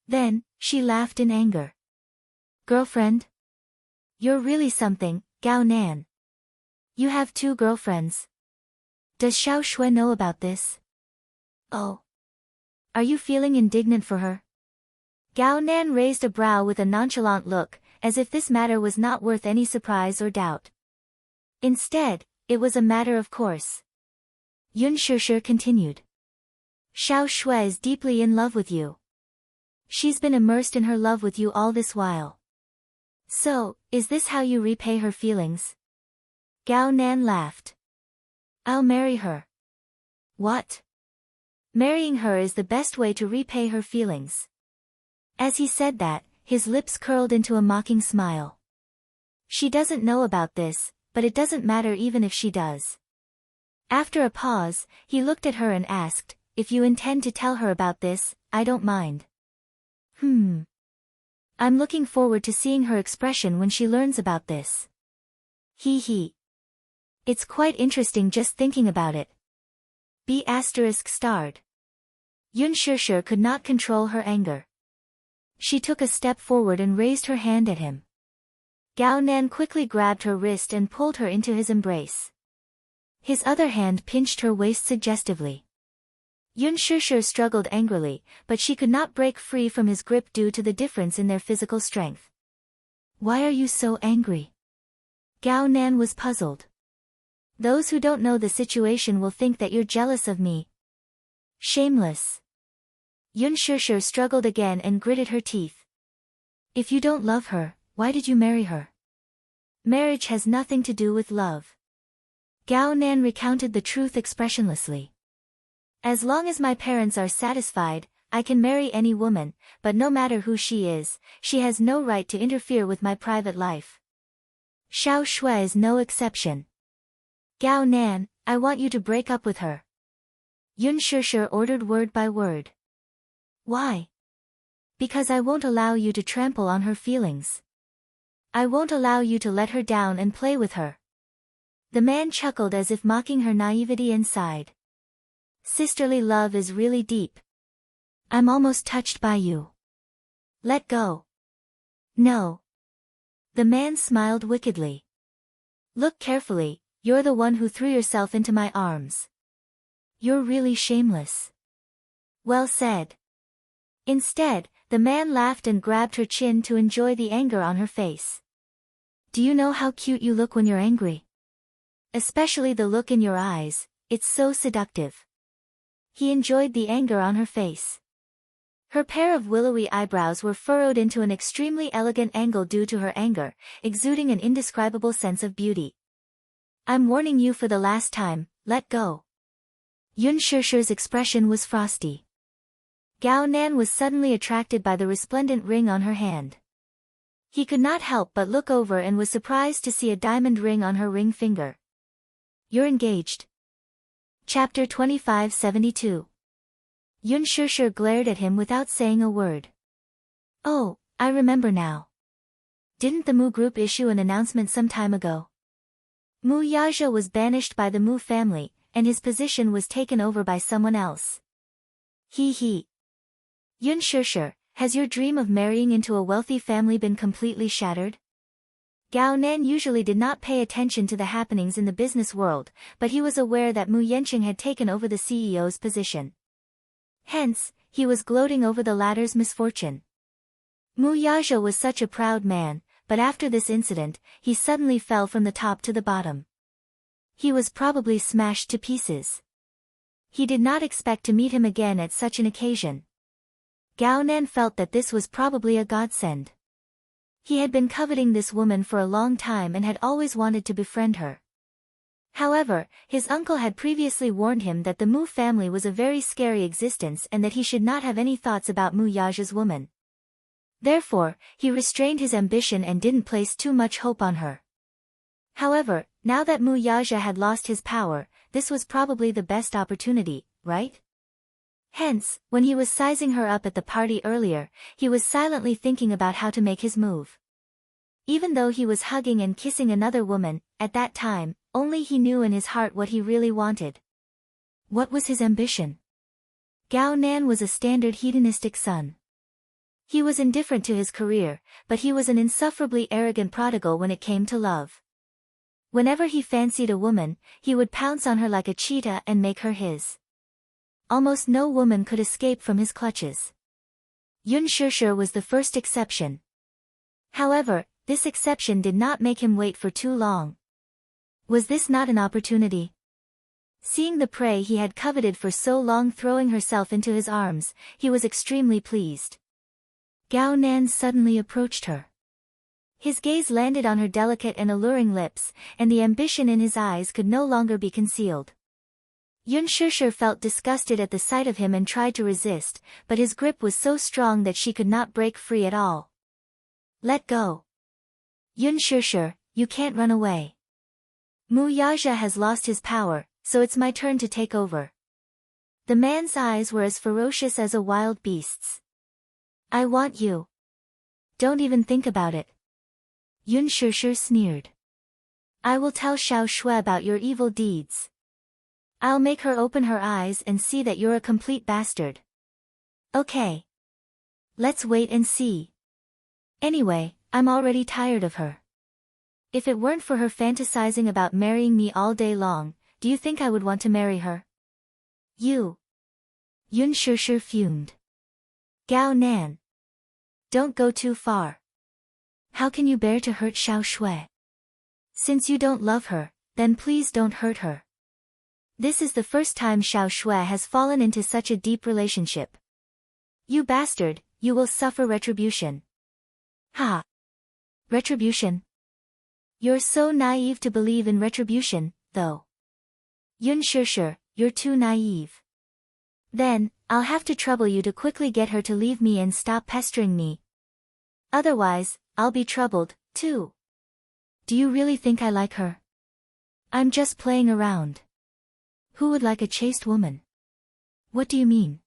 Then, she laughed in anger. Girlfriend? You're really something, Gao Nan. You have 2 girlfriends. Does Xiao Shui know about this? Oh. Are you feeling indignant for her? Gao Nan raised a brow with a nonchalant look, as if this matter was not worth any surprise or doubt. Instead, it was a matter of course. Yun Shishir continued. Xiao Shui is deeply in love with you. She's been immersed in her love with you all this while. So, is this how you repay her feelings? Gao Nan laughed. I'll marry her. What? Marrying her is the best way to repay her feelings. As he said that, his lips curled into a mocking smile. She doesn't know about this, but it doesn't matter even if she does. After a pause, he looked at her and asked, if you intend to tell her about this, I don't mind. I'm looking forward to seeing her expression when she learns about this. He. It's quite interesting just thinking about it. B****. Yun Shishir could not control her anger. She took a step forward and raised her hand at him. Gao Nan quickly grabbed her wrist and pulled her into his embrace. His other hand pinched her waist suggestively. Yun Shishir struggled angrily, but she could not break free from his grip due to the difference in their physical strength. Why are you so angry? Gao Nan was puzzled. Those who don't know the situation will think that you're jealous of me. Shameless. Yun Shishir struggled again and gritted her teeth. If you don't love her, why did you marry her? Marriage has nothing to do with love. Gao Nan recounted the truth expressionlessly. As long as my parents are satisfied, I can marry any woman, but no matter who she is, she has no right to interfere with my private life. Xiao Shui is no exception. Gao Nan, I want you to break up with her. Yun Shishir ordered word by word. Why? Because I won't allow you to trample on her feelings. I won't allow you to let her down and play with her. The man chuckled as if mocking her naivety and sighed. Sisterly love is really deep. I'm almost touched by you. Let go. No. The man smiled wickedly. Look carefully, you're the one who threw yourself into my arms. You're really shameless. Well said. Instead, the man laughed and grabbed her chin to enjoy the anger on her face. Do you know how cute you look when you're angry? Especially the look in your eyes, it's so seductive. He enjoyed the anger on her face. Her pair of willowy eyebrows were furrowed into an extremely elegant angle due to her anger, exuding an indescribable sense of beauty. I'm warning you for the last time, let go. Yun Shishir's expression was frosty. Gao Nan was suddenly attracted by the resplendent ring on her hand. He could not help but look over and was surprised to see a diamond ring on her ring finger. You're engaged. Chapter 2572. Yun Shishir glared at him without saying a word. Oh, I remember now. Didn't the Mu group issue an announcement some time ago? Mu Yaja was banished by the Mu family, and his position was taken over by someone else. He. Yun Shishir, has your dream of marrying into a wealthy family been completely shattered? Gao Nan usually did not pay attention to the happenings in the business world, but he was aware that Mu Yanqing had taken over the CEO's position. Hence, he was gloating over the latter's misfortune. Mu Yaja was such a proud man, but after this incident, he suddenly fell from the top to the bottom. He was probably smashed to pieces. He did not expect to meet him again at such an occasion. Gao Nan felt that this was probably a godsend. He had been coveting this woman for a long time and had always wanted to befriend her. However, his uncle had previously warned him that the Mu family was a very scary existence and that he should not have any thoughts about Mu Yaja's woman. Therefore, he restrained his ambition and didn't place too much hope on her. However, now that Mu Yaja had lost his power, this was probably the best opportunity, right? Hence, when he was sizing her up at the party earlier, he was silently thinking about how to make his move. Even though he was hugging and kissing another woman, at that time, only he knew in his heart what he really wanted. What was his ambition? Gao Nan was a standard hedonistic son. He was indifferent to his career, but he was an insufferably arrogant prodigal when it came to love. Whenever he fancied a woman, he would pounce on her like a cheetah and make her his. Almost no woman could escape from his clutches. Yun Shishir was the first exception. However, this exception did not make him wait for too long. Was this not an opportunity? Seeing the prey he had coveted for so long throwing herself into his arms, he was extremely pleased. Gao Nan suddenly approached her. His gaze landed on her delicate and alluring lips, and the ambition in his eyes could no longer be concealed. Yun Shishir felt disgusted at the sight of him and tried to resist, but his grip was so strong that she could not break free at all. Let go. Yun Shishir, you can't run away. Mu Yaja has lost his power, so it's my turn to take over. The man's eyes were as ferocious as a wild beast's. I want you Don't even think about it. Yun Shishir sneered. I will tell Xiao Shui about your evil deeds. I'll make her open her eyes and see that you're a complete bastard. Okay. Let's wait and see. Anyway, I'm already tired of her. If it weren't for her fantasizing about marrying me all day long, do you think I would want to marry her? You. Yun Shishir fumed. Gao Nan. Don't go too far. How can you bear to hurt Xiao Shui? Since you don't love her, then please don't hurt her. This is the first time Xiao Shui has fallen into such a deep relationship. You bastard, you will suffer retribution. Ha! Retribution? You're so naive to believe in retribution, though. Yun Shishir, you're too naive. Then, I'll have to trouble you to quickly get her to leave me and stop pestering me. Otherwise, I'll be troubled, too. Do you really think I like her? I'm just playing around. Who would like a chaste woman? What do you mean?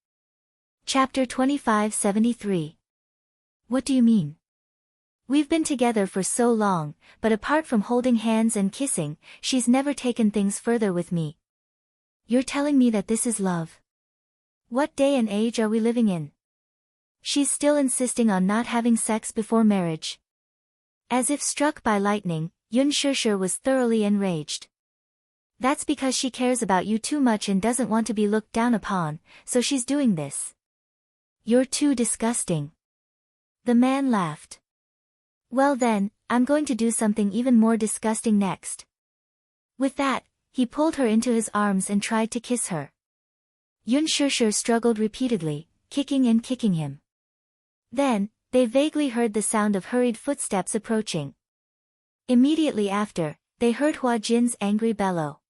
Chapter 2573. What do you mean? We've been together for so long, but apart from holding hands and kissing, she's never taken things further with me. You're telling me that this is love? What day and age are we living in? She's still insisting on not having sex before marriage. As if struck by lightning, Yun Shishir was thoroughly enraged. That's because she cares about you too much and doesn't want to be looked down upon, so she's doing this. You're too disgusting. The man laughed. Well then, I'm going to do something even more disgusting next. With that, he pulled her into his arms and tried to kiss her. Yun Shishir struggled repeatedly, kicking and kicking him. Then, they vaguely heard the sound of hurried footsteps approaching. Immediately after, they heard Hua Jin's angry bellow.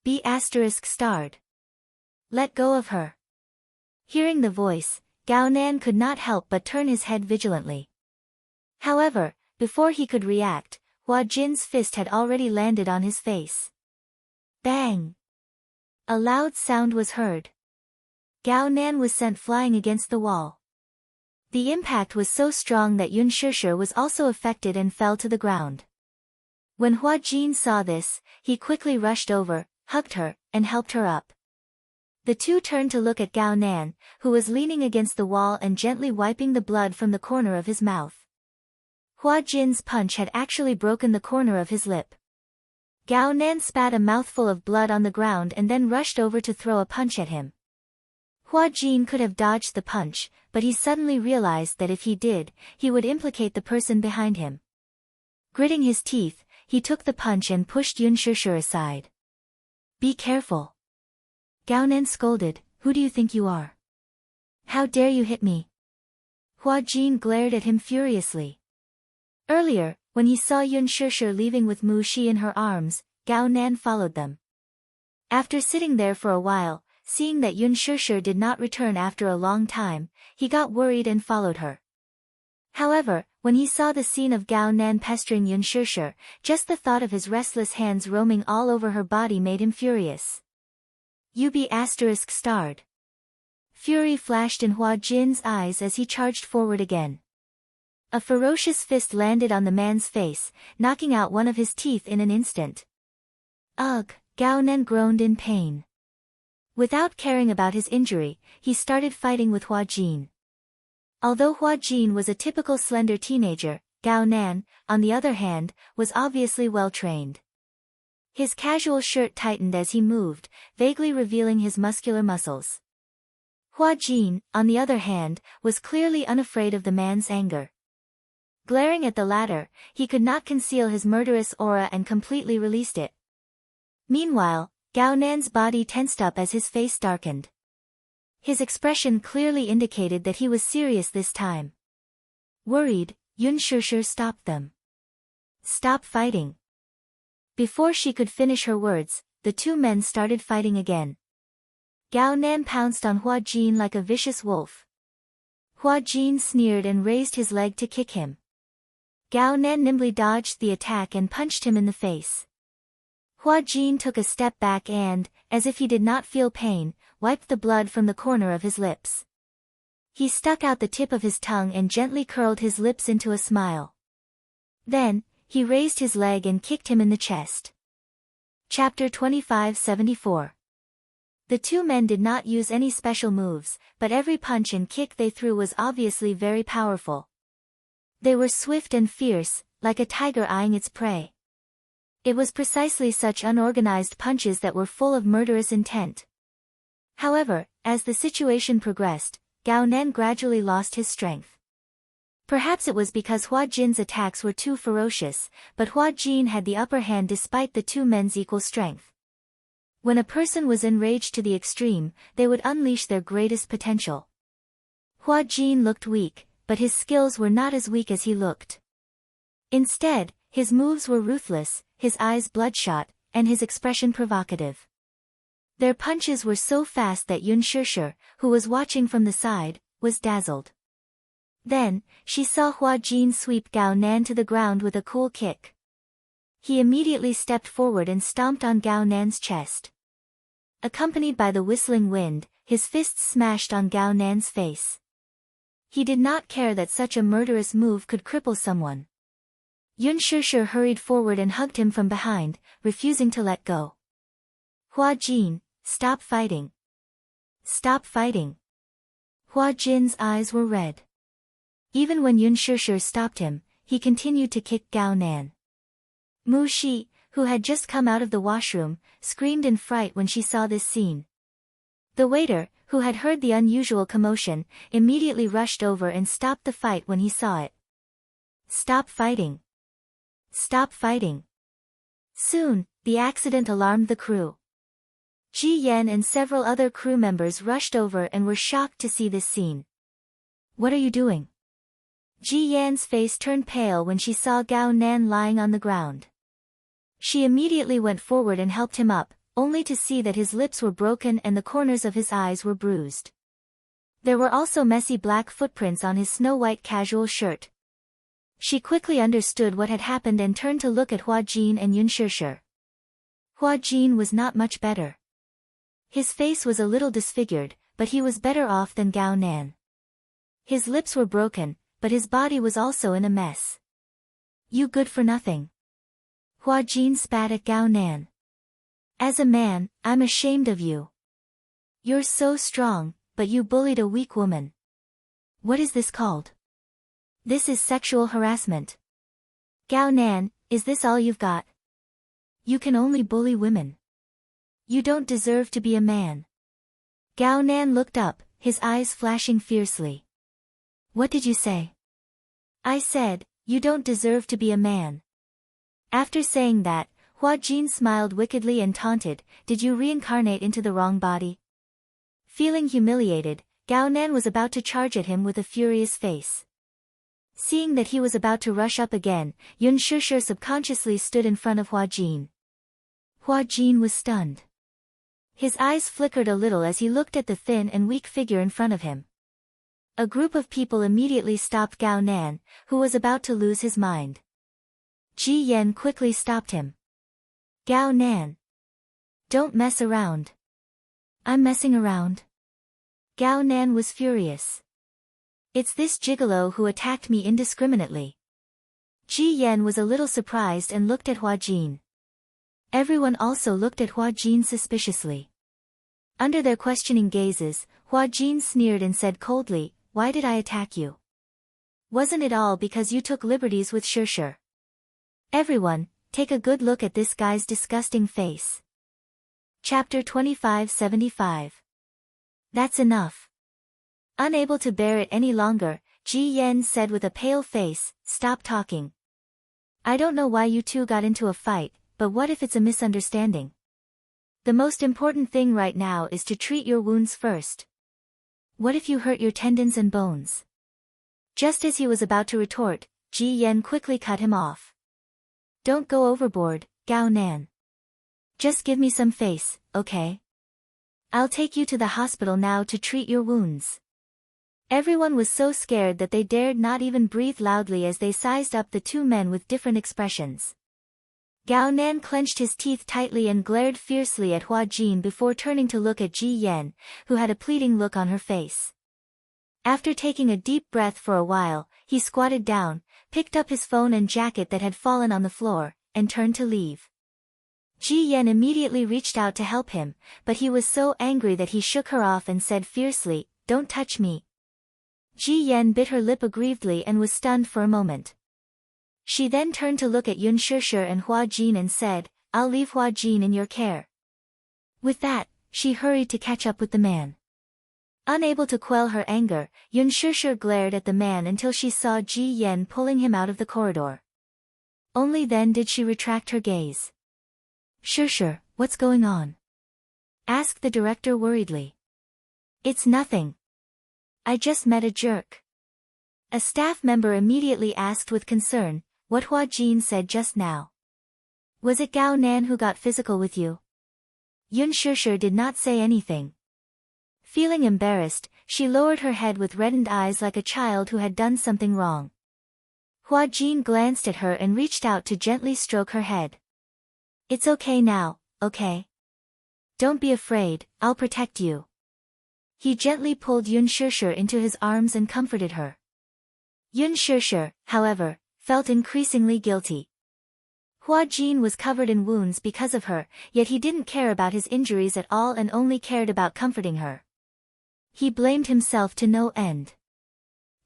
Be ****. Let go of her. Hearing the voice, Gao Nan could not help but turn his head vigilantly. However, before he could react, Hua Jin's fist had already landed on his face. Bang! A loud sound was heard. Gao Nan was sent flying against the wall. The impact was so strong that Yun Shishir was also affected and fell to the ground. When Hua Jin saw this, he quickly rushed over, hugged her, and helped her up. The two turned to look at Gao Nan, who was leaning against the wall and gently wiping the blood from the corner of his mouth. Hua Jin's punch had actually broken the corner of his lip. Gao Nan spat a mouthful of blood on the ground and then rushed over to throw a punch at him. Hua Jin could have dodged the punch, but he suddenly realized that if he did, he would implicate the person behind him. Gritting his teeth, he took the punch and pushed Yun Shishir aside. Be careful. Gao Nan scolded, who do you think you are? How dare you hit me? Hua Jin glared at him furiously. Earlier, when he saw Yun Shishir leaving with Mu Shi in her arms, Gao Nan followed them. After sitting there for a while, seeing that Yun Shishir did not return after a long time, he got worried and followed her. However, when he saw the scene of Gao Nan pestering Yun Shishir, just the thought of his restless hands roaming all over her body made him furious. You be ****. Fury flashed in Hua Jin's eyes as he charged forward again. A ferocious fist landed on the man's face, knocking out one of his teeth in an instant. Ugh, Gao Nan groaned in pain. Without caring about his injury, he started fighting with Hua Jin. Although Hua Jin was a typical slender teenager, Gao Nan, on the other hand, was obviously well-trained. His casual shirt tightened as he moved, vaguely revealing his muscular muscles. Hua Jin, on the other hand, was clearly unafraid of the man's anger. Glaring at the latter, he could not conceal his murderous aura and completely released it. Meanwhile, Gao Nan's body tensed up as his face darkened. His expression clearly indicated that he was serious this time. Worried, Yun Shishir stopped them. Stop fighting. Before she could finish her words, the two men started fighting again. Gao Nan pounced on Hua Jin like a vicious wolf. Hua Jin sneered and raised his leg to kick him. Gao Nan nimbly dodged the attack and punched him in the face. Hua Jin took a step back and, as if he did not feel pain, wiped the blood from the corner of his lips. He stuck out the tip of his tongue and gently curled his lips into a smile. Then, he raised his leg and kicked him in the chest. Chapter 2574. The two men did not use any special moves, but every punch and kick they threw was obviously very powerful. They were swift and fierce, like a tiger eyeing its prey. It was precisely such unorganized punches that were full of murderous intent. However, as the situation progressed, Gao Nan gradually lost his strength. Perhaps it was because Hua Jin's attacks were too ferocious, but Hua Jin had the upper hand despite the two men's equal strength. When a person was enraged to the extreme, they would unleash their greatest potential. Hua Jin looked weak, but his skills were not as weak as he looked. Instead, his moves were ruthless, his eyes bloodshot, and his expression provocative. Their punches were so fast that Yun Shishir, who was watching from the side, was dazzled. Then, she saw Hua Jin sweep Gao Nan to the ground with a cool kick. He immediately stepped forward and stomped on Gao Nan's chest. Accompanied by the whistling wind, his fists smashed on Gao Nan's face. He did not care that such a murderous move could cripple someone. Yun Shishir hurried forward and hugged him from behind, refusing to let go. Hua Jin, stop fighting. Stop fighting. Hua Jin's eyes were red. Even when Yun Shishir stopped him, he continued to kick Gao Nan. Mu Shi, who had just come out of the washroom, screamed in fright when she saw this scene. The waiter, who had heard the unusual commotion, immediately rushed over and stopped the fight when he saw it. Stop fighting. Stop fighting. Soon, the accident alarmed the crew. Ji Yan and several other crew members rushed over and were shocked to see this scene. What are you doing? Ji Yan's face turned pale when she saw Gao Nan lying on the ground. She immediately went forward and helped him up, only to see that his lips were broken and the corners of his eyes were bruised. There were also messy black footprints on his snow-white casual shirt. She quickly understood what had happened and turned to look at Hua Jin and Yun Shishir. Hua Jin was not much better. His face was a little disfigured, but he was better off than Gao Nan. His lips were broken, but his body was also in a mess. You good for nothing. Hua Jin spat at Gao Nan. As a man, I'm ashamed of you. You're so strong, but you bullied a weak woman. What is this called? This is sexual harassment. Gao Nan, is this all you've got? You can only bully women. You don't deserve to be a man. Gao Nan looked up, his eyes flashing fiercely. What did you say? I said, you don't deserve to be a man. After saying that, Hua Jin smiled wickedly and taunted, did you reincarnate into the wrong body? Feeling humiliated, Gao Nan was about to charge at him with a furious face. Seeing that he was about to rush up again, Yun Shishir subconsciously stood in front of Hua Jin. Hua Jin was stunned. His eyes flickered a little as he looked at the thin and weak figure in front of him. A group of people immediately stopped Gao Nan, who was about to lose his mind. Ji Yan quickly stopped him. Gao Nan. Don't mess around. I'm messing around. Gao Nan was furious. It's this gigolo who attacked me indiscriminately. Ji Yan was a little surprised and looked at Hua Jin. Everyone also looked at Hua Jin suspiciously. Under their questioning gazes, Hua Jin sneered and said coldly, why did I attack you? Wasn't it all because you took liberties with Shishir? Everyone, take a good look at this guy's disgusting face. Chapter 2575. That's enough. Unable to bear it any longer, Ji Yan said with a pale face, stop talking. I don't know why you two got into a fight, but what if it's a misunderstanding? The most important thing right now is to treat your wounds first. What if you hurt your tendons and bones? Just as he was about to retort, Ji Yan quickly cut him off. Don't go overboard, Gao Nan. Just give me some face, okay? I'll take you to the hospital now to treat your wounds. Everyone was so scared that they dared not even breathe loudly as they sized up the two men with different expressions. Gao Nan clenched his teeth tightly and glared fiercely at Hua Jin before turning to look at Ji Yan, who had a pleading look on her face. After taking a deep breath for a while, he squatted down, picked up his phone and jacket that had fallen on the floor, and turned to leave. Ji Yen immediately reached out to help him, but he was so angry that he shook her off and said fiercely, "Don't touch me." Ji Yen bit her lip aggrievedly and was stunned for a moment. She then turned to look at Yun Shishir and Hua Jin and said, "I'll leave Hua Jin in your care." With that, she hurried to catch up with the man. Unable to quell her anger, Yun Shishir glared at the man until she saw Ji Yen pulling him out of the corridor. Only then did she retract her gaze. "Shishir, what's going on?" asked the director worriedly. "It's nothing. I just met a jerk." A staff member immediately asked with concern, "What Hua Jin said just now? Was it Gao Nan who got physical with you?" Yun Shishir did not say anything. Feeling embarrassed, she lowered her head with reddened eyes like a child who had done something wrong. Hua Jin glanced at her and reached out to gently stroke her head. "It's okay now, okay? Don't be afraid, I'll protect you." He gently pulled Yun Shishir into his arms and comforted her. Yun Shishir, however, felt increasingly guilty. Hua Jin was covered in wounds because of her, yet he didn't care about his injuries at all and only cared about comforting her. He blamed himself to no end.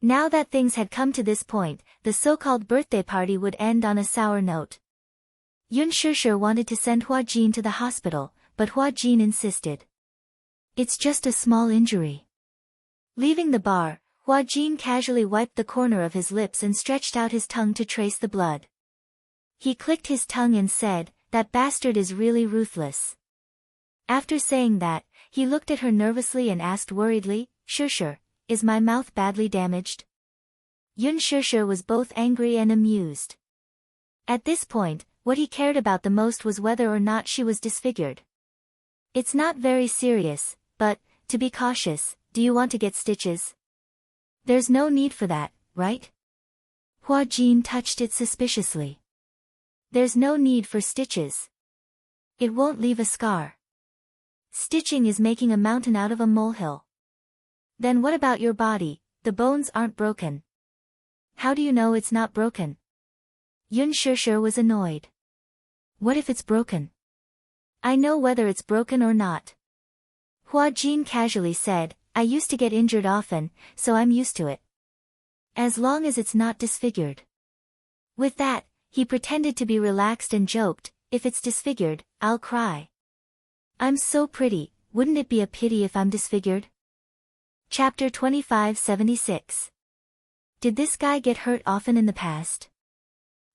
Now that things had come to this point, the so-called birthday party would end on a sour note. Yun Shishir wanted to send Hua Jin to the hospital, but Hua Jin insisted. "It's just a small injury." Leaving the bar, Hua Jin casually wiped the corner of his lips and stretched out his tongue to trace the blood. He clicked his tongue and said, "That bastard is really ruthless." After saying that, he looked at her nervously and asked worriedly, "Shishir, is my mouth badly damaged?" Yun Shishir was both angry and amused. At this point, what he cared about the most was whether or not she was disfigured. "It's not very serious, but, to be cautious, do you want to get stitches?" "There's no need for that, right?" Hua Jin touched it suspiciously. "There's no need for stitches. It won't leave a scar. Stitching is making a mountain out of a molehill." "Then what about your body? The bones aren't broken." "How do you know it's not broken?" Yun Shishir was annoyed. "What if it's broken?" "I know whether it's broken or not." Hua Jin casually said, "I used to get injured often, so I'm used to it. As long as it's not disfigured." With that, he pretended to be relaxed and joked, "If it's disfigured, I'll cry. I'm so pretty, wouldn't it be a pity if I'm disfigured?" Chapter 2576. Did this guy get hurt often in the past?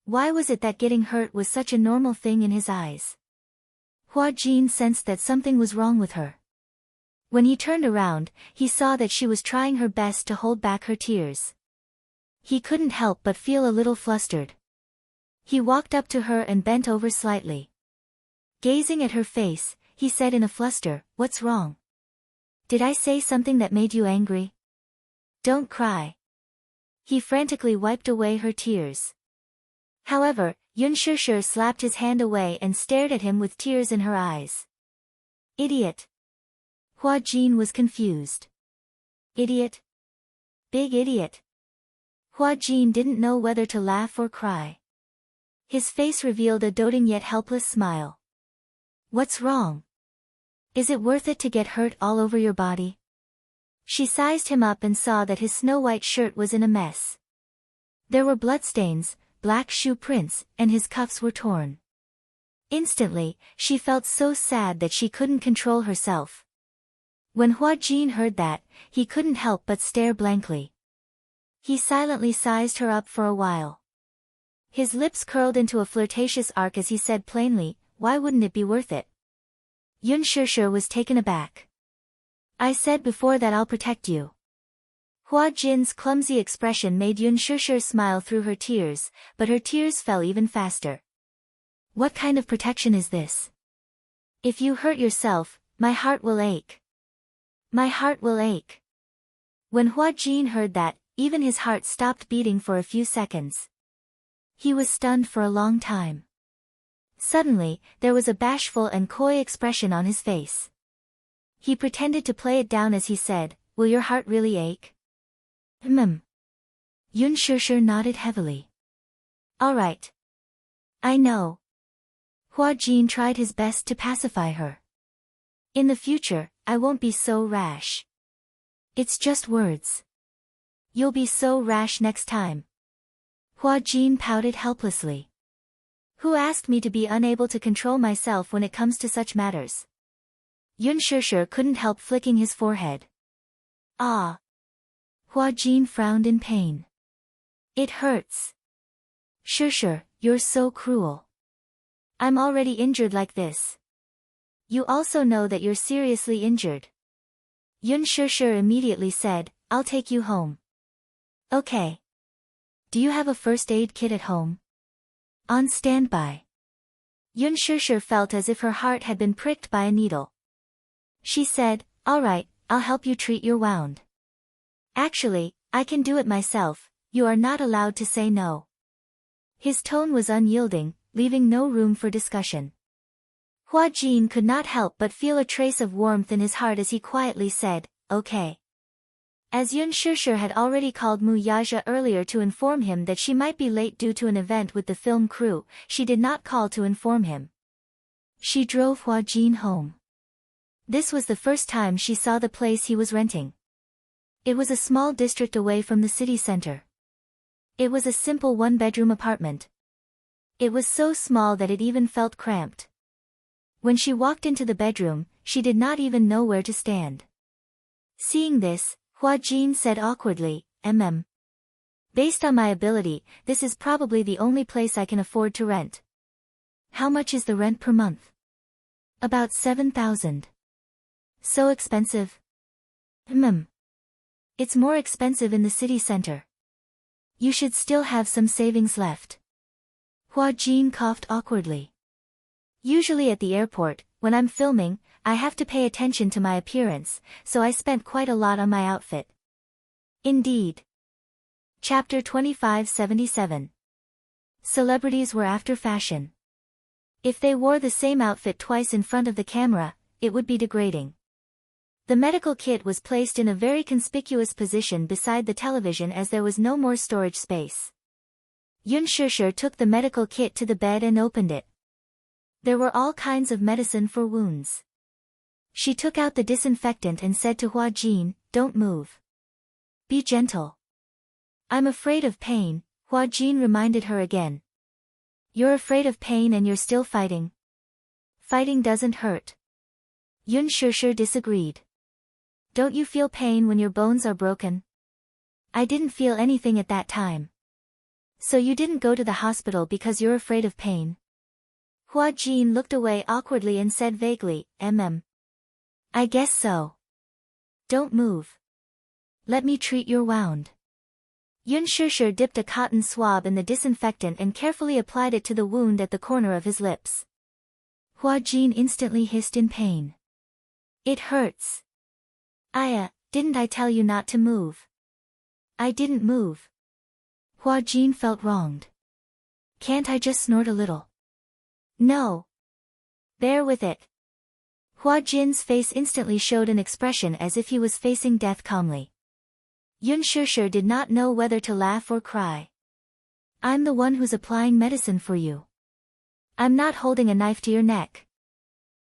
Why was it that getting hurt was such a normal thing in his eyes? Hua Jin sensed that something was wrong with her. When he turned around, he saw that she was trying her best to hold back her tears. He couldn't help but feel a little flustered. He walked up to her and bent over slightly. Gazing at her face, he said in a fluster, "What's wrong? Did I say something that made you angry? Don't cry." He frantically wiped away her tears. However, Yun Shishir slapped his hand away and stared at him with tears in her eyes. "Idiot." Hua Jin was confused. "Idiot? Big idiot." Hua Jin didn't know whether to laugh or cry. His face revealed a doting yet helpless smile. "What's wrong? Is it worth it to get hurt all over your body?" She sized him up and saw that his snow-white shirt was in a mess. There were bloodstains, black shoe prints, and his cuffs were torn. Instantly, she felt so sad that she couldn't control herself. When Hua Jin heard that, he couldn't help but stare blankly. He silently sized her up for a while. His lips curled into a flirtatious arc as he said plainly, "Why wouldn't it be worth it?" Yun Shishir was taken aback. "I said before that I'll protect you." Hua Jin's clumsy expression made Yun Shishir smile through her tears, but her tears fell even faster. "What kind of protection is this? If you hurt yourself, my heart will ache. My heart will ache." When Hua Jin heard that, even his heart stopped beating for a few seconds. He was stunned for a long time. Suddenly, there was a bashful and coy expression on his face. He pretended to play it down as he said, "Will your heart really ache?" Yun Shusher nodded heavily. All right. I know. Hua Jin tried his best to pacify her. In the future, I won't be so rash. It's just words. You'll be so rash next time. Hua Jin pouted helplessly. Who asked me to be unable to control myself when it comes to such matters? Yun Shusher couldn't help flicking his forehead. Ah. Hua Jin frowned in pain. It hurts. Shusher, you're so cruel. I'm already injured like this. You also know that you're seriously injured. Yun Shusher immediately said, I'll take you home. Okay. Do you have a first aid kit at home? On standby. Yun Shusher felt as if her heart had been pricked by a needle. She said, all right, I'll help you treat your wound. Actually, I can do it myself, you are not allowed to say no. His tone was unyielding, leaving no room for discussion. Hua Jin could not help but feel a trace of warmth in his heart as he quietly said, okay. As Yun Shusher had already called Mu Yaja earlier to inform him that she might be late due to an event with the film crew, she did not call to inform him. She drove Hua Jin home. This was the first time she saw the place he was renting. It was a small district away from the city center. It was a simple one-bedroom apartment. It was so small that it even felt cramped. When she walked into the bedroom, she did not even know where to stand. Seeing this, Hua Jin said awkwardly, Based on my ability, this is probably the only place I can afford to rent. How much is the rent per month? About 7,000. So expensive? It's more expensive in the city center. You should still have some savings left. Hua Jin coughed awkwardly. Usually at the airport, when I'm filming, I have to pay attention to my appearance, so I spent quite a lot on my outfit. Indeed. Chapter 2577. Celebrities were after fashion. If they wore the same outfit twice in front of the camera, it would be degrading. The medical kit was placed in a very conspicuous position beside the television as there was no more storage space. Yun Shusher took the medical kit to the bed and opened it. There were all kinds of medicine for wounds. She took out the disinfectant and said to Hua Jin, don't move. Be gentle. I'm afraid of pain, Hua Jin reminded her again. You're afraid of pain and you're still fighting. Fighting doesn't hurt. Yun Shusher disagreed. Don't you feel pain when your bones are broken? I didn't feel anything at that time. So you didn't go to the hospital because you're afraid of pain? Hua Jin looked away awkwardly and said vaguely, I guess so. Don't move. Let me treat your wound. Yun Shusher dipped a cotton swab in the disinfectant and carefully applied it to the wound at the corner of his lips. Hua Jin instantly hissed in pain. It hurts. Didn't I tell you not to move? I didn't move. Hua Jin felt wronged. Can't I just snort a little? No. Bear with it. Hua Jin's face instantly showed an expression as if he was facing death calmly. Yun Shusher did not know whether to laugh or cry. I'm the one who's applying medicine for you. I'm not holding a knife to your neck.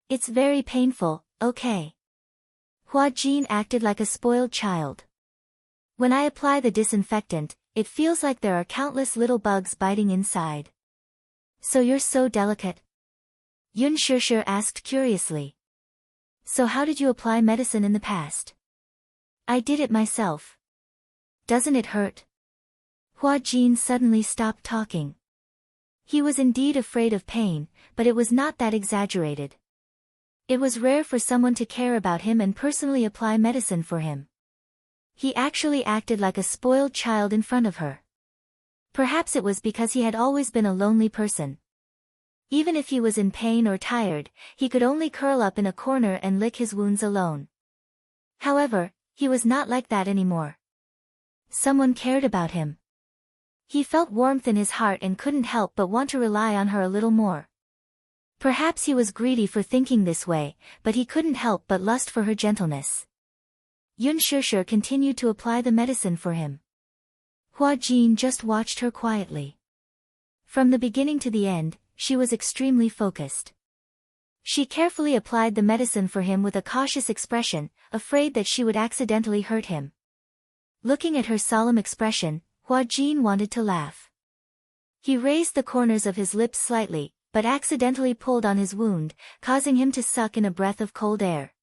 It's very painful, okay? Hua Jin acted like a spoiled child. When I apply the disinfectant, it feels like there are countless little bugs biting inside. So you're so delicate? Yun Shusher asked curiously. So how did you apply medicine in the past? I did it myself. Doesn't it hurt? Hua Jin suddenly stopped talking. He was indeed afraid of pain, but it was not that exaggerated. It was rare for someone to care about him and personally apply medicine for him. He actually acted like a spoiled child in front of her. Perhaps it was because he had always been a lonely person. Even if he was in pain or tired, he could only curl up in a corner and lick his wounds alone. However, he was not like that anymore. Someone cared about him. He felt warmth in his heart and couldn't help but want to rely on her a little more. Perhaps he was greedy for thinking this way, but he couldn't help but lust for her gentleness. Yun Shusher continued to apply the medicine for him. Hua Jin just watched her quietly. From the beginning to the end, she was extremely focused. She carefully applied the medicine for him with a cautious expression, afraid that she would accidentally hurt him. Looking at her solemn expression, Hua Jin wanted to laugh. He raised the corners of his lips slightly, but accidentally pulled on his wound, causing him to suck in a breath of cold air.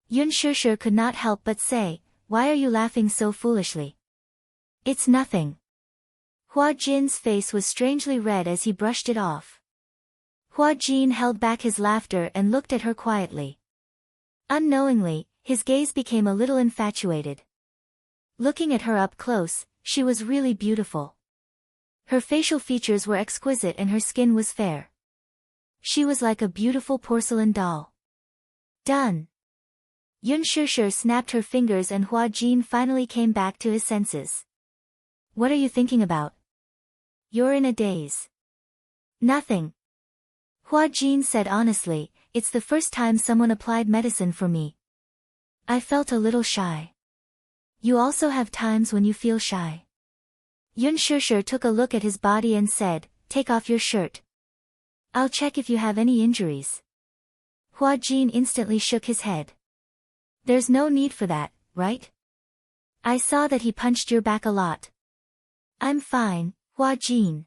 Yun Shusher could not help but say, "Why are you laughing so foolishly?" "It's nothing." Hua Jin's face was strangely red as he brushed it off. Hua Jin held back his laughter and looked at her quietly. Unknowingly, his gaze became a little infatuated. Looking at her up close, she was really beautiful. Her facial features were exquisite and her skin was fair. She was like a beautiful porcelain doll. Done. Yun Shusher snapped her fingers and Hua Jin finally came back to his senses. "What are you thinking about? You're in a daze." "Nothing." Hua Jin said honestly, "It's the first time someone applied medicine for me. I felt a little shy." "You also have times when you feel shy." Yun Shusher took a look at his body and said, "Take off your shirt. I'll check if you have any injuries." Hua Jin instantly shook his head. "There's no need for that, right? I saw that he punched your back a lot." "I'm fine, Hua Jin."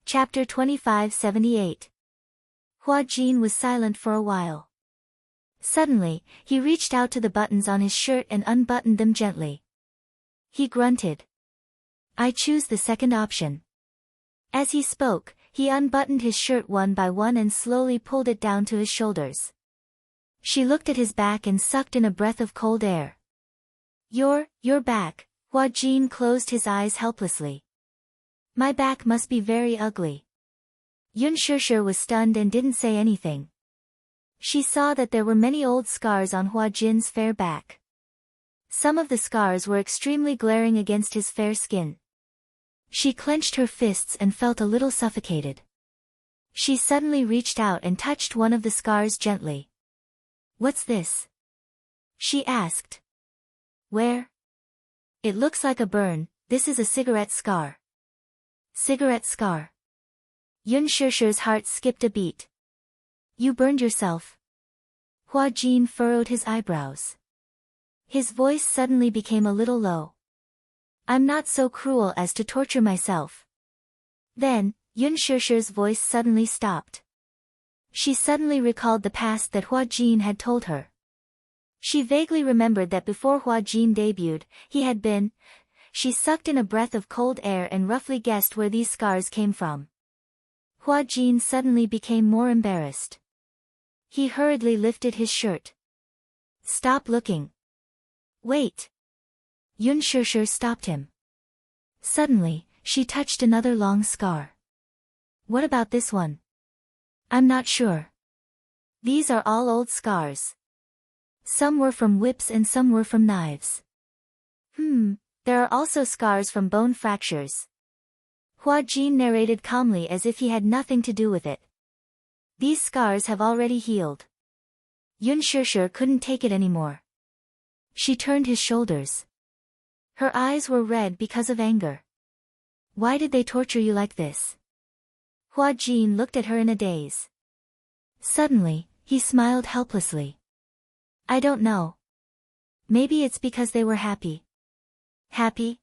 Chapter 2578. Hua Jin was silent for a while. Suddenly, he reached out to the buttons on his shirt and unbuttoned them gently. He grunted. "I choose the second option." As he spoke, he unbuttoned his shirt one by one and slowly pulled it down to his shoulders. She looked at his back and sucked in a breath of cold air. Your back." Hua Jin closed his eyes helplessly. "My back must be very ugly." Yun Shusher was stunned and didn't say anything. She saw that there were many old scars on Hua Jin's fair back. Some of the scars were extremely glaring against his fair skin. She clenched her fists and felt a little suffocated. She suddenly reached out and touched one of the scars gently. "What's this?" she asked. "Where?" "It looks like a burn. This is a cigarette scar." "Cigarette scar?" Yun Shusher's heart skipped a beat. "You burned yourself?" Hua Jin furrowed his eyebrows. His voice suddenly became a little low. "I'm not so cruel as to torture myself." Then, Yun Shusher's voice suddenly stopped. She suddenly recalled the past that Hua Jin had told her. She vaguely remembered that before Hua Jin debuted, he had been. She sucked in a breath of cold air and roughly guessed where these scars came from. Hua Jin suddenly became more embarrassed. He hurriedly lifted his shirt. "Stop looking." "Wait." Yun Shusher stopped him. Suddenly, she touched another long scar. "What about this one?" "I'm not sure. These are all old scars. Some were from whips and some were from knives. There are also scars from bone fractures." Hua Jin narrated calmly as if he had nothing to do with it. "These scars have already healed." Yun Shusher couldn't take it anymore. She turned his shoulders. Her eyes were red because of anger. "Why did they torture you like this?" Hua Jin looked at her in a daze. Suddenly, he smiled helplessly. "I don't know. Maybe it's because they were happy." "Happy?"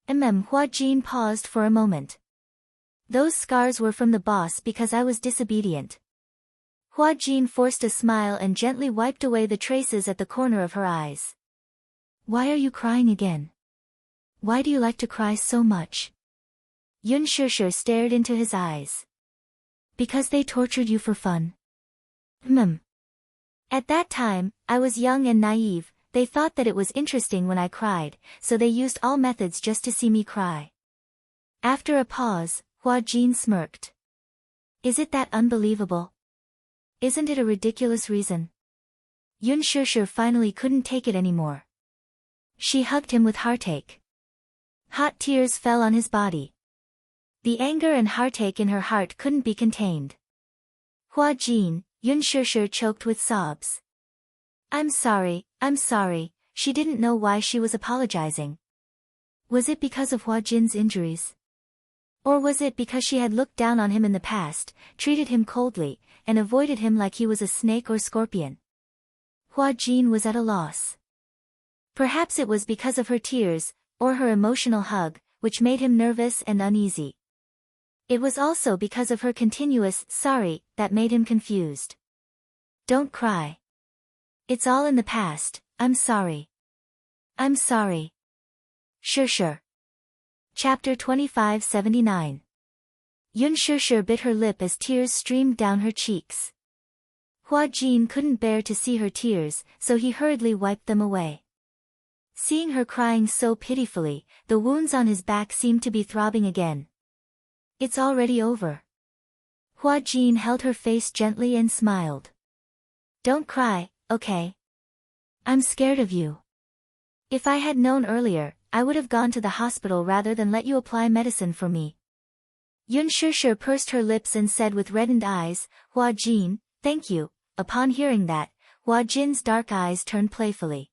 Hua Jin paused for a moment. "Those scars were from the boss because I was disobedient." Hua Jin forced a smile and gently wiped away the traces at the corner of her eyes. "Why are you crying again? Why do you like to cry so much?" Yun Shusher stared into his eyes. "Because they tortured you for fun." At that time, I was young and naive. They thought that it was interesting when I cried, so they used all methods just to see me cry." After a pause, Hua Jin smirked. "Is it that unbelievable? Isn't it a ridiculous reason?" Yun Shusher finally couldn't take it anymore. She hugged him with heartache. Hot tears fell on his body. The anger and heartache in her heart couldn't be contained. "Hua Jin," Yun Shusher choked with sobs. I'm sorry," she didn't know why she was apologizing. Was it because of Hua Jin's injuries? Or was it because she had looked down on him in the past, treated him coldly, and avoided him like he was a snake or scorpion? Hua Jin was at a loss. Perhaps it was because of her tears, or her emotional hug, which made him nervous and uneasy. It was also because of her continuous "sorry" that made him confused. Don't cry. It's all in the past, I'm sorry. I'm sorry. Sure. Chapter 2579. Yun Sure bit her lip as tears streamed down her cheeks. Hua Jin couldn't bear to see her tears, so he hurriedly wiped them away. Seeing her crying so pitifully, the wounds on his back seemed to be throbbing again. It's already over. Hua Jin held her face gently and smiled. Don't cry, okay? I'm scared of you. If I had known earlier, I would have gone to the hospital rather than let you apply medicine for me. Yun Sure pursed her lips and said with reddened eyes, Hua Jin, thank you. Upon hearing that, Hua Jin's dark eyes turned playfully.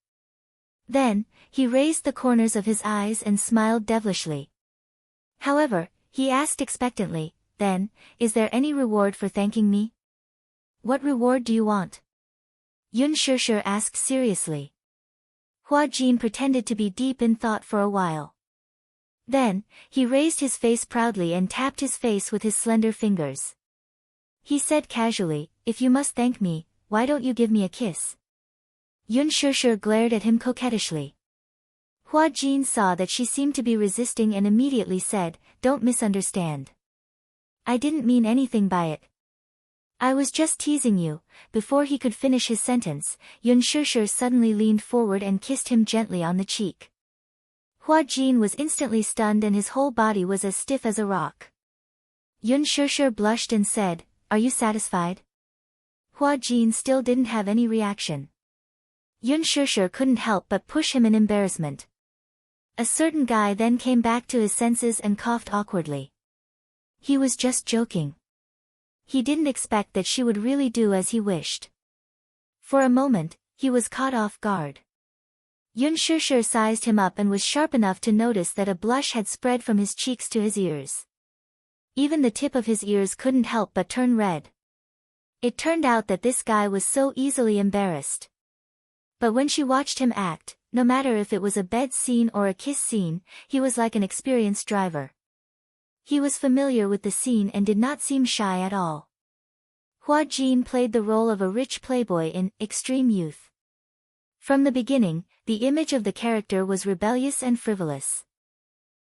Then, he raised the corners of his eyes and smiled devilishly. However, he asked expectantly, then, is there any reward for thanking me? What reward do you want? Yun Sure asked seriously. Hua Jin pretended to be deep in thought for a while. Then, he raised his face proudly and tapped his face with his slender fingers. He said casually, if you must thank me, why don't you give me a kiss? Yun Sure glared at him coquettishly. Hua Jin saw that she seemed to be resisting and immediately said, don't misunderstand. I didn't mean anything by it. I was just teasing you. Before he could finish his sentence, Yun Sure suddenly leaned forward and kissed him gently on the cheek. Hua Jin was instantly stunned and his whole body was as stiff as a rock. Yun Sure blushed and said, are you satisfied? Hua Jin still didn't have any reaction. Yun Sure couldn't help but push him in embarrassment. A certain guy then came back to his senses and coughed awkwardly. He was just joking. He didn't expect that she would really do as he wished. For a moment, he was caught off guard. Yun Sure sized him up and was sharp enough to notice that a blush had spread from his cheeks to his ears. Even the tip of his ears couldn't help but turn red. It turned out that this guy was so easily embarrassed. But when she watched him act, no matter if it was a bed scene or a kiss scene, he was like an experienced driver. He was familiar with the scene and did not seem shy at all. Hua Jin played the role of a rich playboy in Extreme Youth. From the beginning, the image of the character was rebellious and frivolous.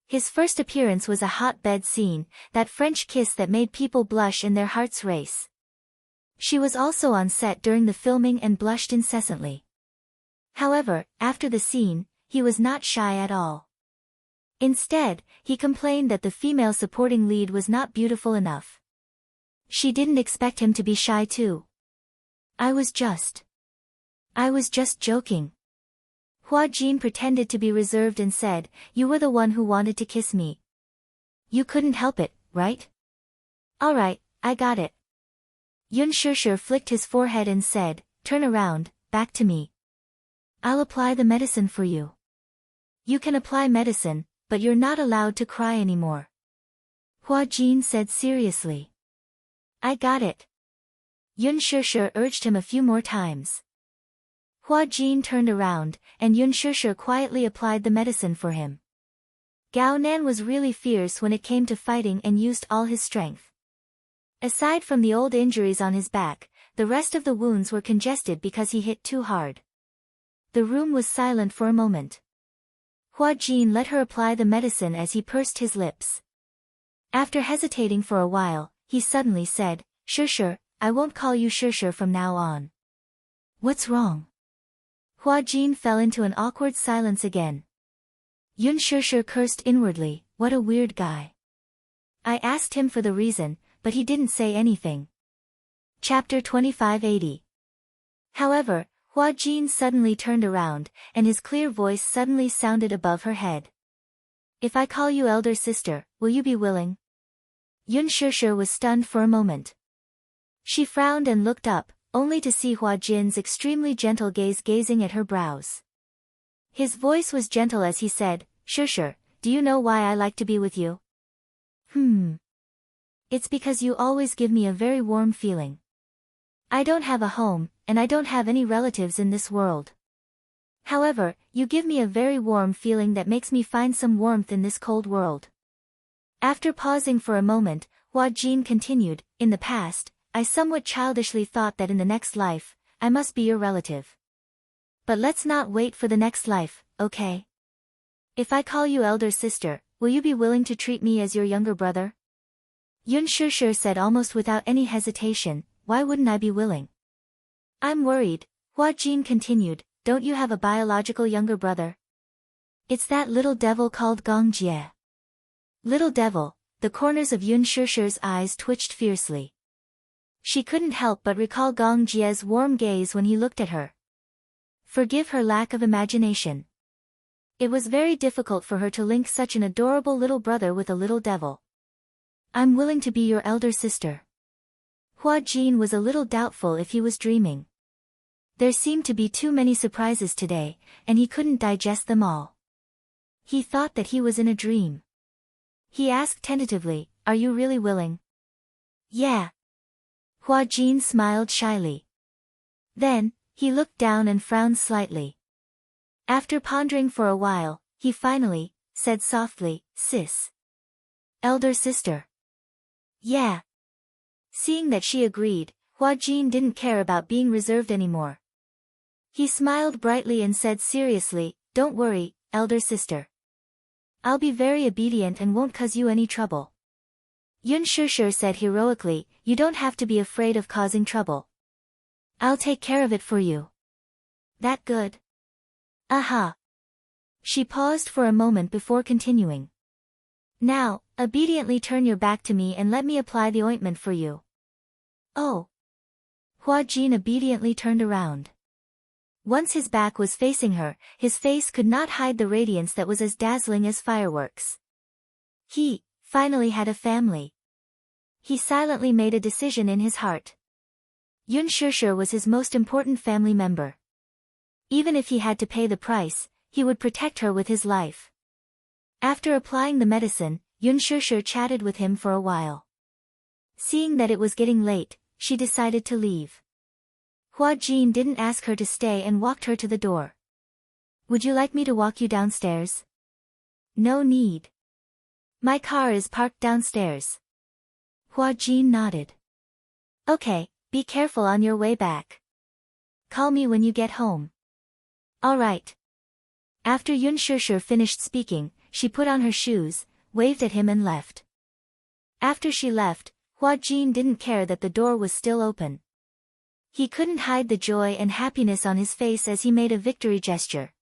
His first appearance was a hot bed scene, that French kiss that made people blush and their hearts race. She was also on set during the filming and blushed incessantly. However, after the scene, he was not shy at all. Instead, he complained that the female supporting lead was not beautiful enough. She didn't expect him to be shy too. I was just joking. Hua Jin pretended to be reserved and said, you were the one who wanted to kiss me. You couldn't help it, right? Alright, I got it. Yun Sure flicked his forehead and said, turn around, back to me. I'll apply the medicine for you. You can apply medicine, but you're not allowed to cry anymore. Hua Jin said seriously. I got it. Yun Sure urged him a few more times. Hua Jin turned around, and Yun Sure quietly applied the medicine for him. Gao Nan was really fierce when it came to fighting and used all his strength. Aside from the old injuries on his back, the rest of the wounds were congested because he hit too hard. The room was silent for a moment. Hua Jin let her apply the medicine as he pursed his lips. After hesitating for a while, he suddenly said, Sure, I won't call you Sure from now on. What's wrong? Hua Jin fell into an awkward silence again. Yun Sure cursed inwardly, what a weird guy. I asked him for the reason, but he didn't say anything. Chapter 2580. However, Hua Jin suddenly turned around, and his clear voice suddenly sounded above her head. If I call you elder sister, will you be willing? Yun Sure was stunned for a moment. She frowned and looked up, only to see Hua Jin's extremely gentle gaze gazing at her brows. His voice was gentle as he said, Sure, do you know why I like to be with you? It's because you always give me a very warm feeling. I don't have a home, and I don't have any relatives in this world. However, you give me a very warm feeling that makes me find some warmth in this cold world. After pausing for a moment, Hua Jin continued, in the past, I somewhat childishly thought that in the next life, I must be your relative. But let's not wait for the next life, okay? If I call you elder sister, will you be willing to treat me as your younger brother? Yun Shishir said almost without any hesitation, why wouldn't I be willing? I'm worried, Hua Jin continued, don't you have a biological younger brother? It's that little devil called Gong Jie. Little devil, the corners of Yun Shishir's eyes twitched fiercely. She couldn't help but recall Gong Jie's warm gaze when he looked at her. Forgive her lack of imagination. It was very difficult for her to link such an adorable little brother with a little devil. I'm willing to be your elder sister. Hua Jin was a little doubtful if he was dreaming. There seemed to be too many surprises today, and he couldn't digest them all. He thought that he was in a dream. He asked tentatively, are you really willing? Yeah. Hua Jin smiled shyly. Then, he looked down and frowned slightly. After pondering for a while, he finally said softly, sis. Elder sister. Yeah. Seeing that she agreed, Hua Jin didn't care about being reserved anymore. He smiled brightly and said seriously, don't worry, elder sister. I'll be very obedient and won't cause you any trouble. Yun Shishir said heroically, you don't have to be afraid of causing trouble. I'll take care of it for you. That good? Aha. She paused for a moment before continuing. Now, obediently turn your back to me and let me apply the ointment for you. Oh. Hua Jin obediently turned around. Once his back was facing her, his face could not hide the radiance that was as dazzling as fireworks. He, finally had a family. He silently made a decision in his heart. Yun Shishir was his most important family member. Even if he had to pay the price, he would protect her with his life. After applying the medicine, Yun Shishir chatted with him for a while. Seeing that it was getting late, she decided to leave. Hua Jin didn't ask her to stay and walked her to the door. Would you like me to walk you downstairs? No need. My car is parked downstairs. Hua Jin nodded. Okay, be careful on your way back. Call me when you get home. All right. After Yun Shishir finished speaking, she put on her shoes, waved at him and left. After she left, Hua Jin didn't care that the door was still open. He couldn't hide the joy and happiness on his face as he made a victory gesture.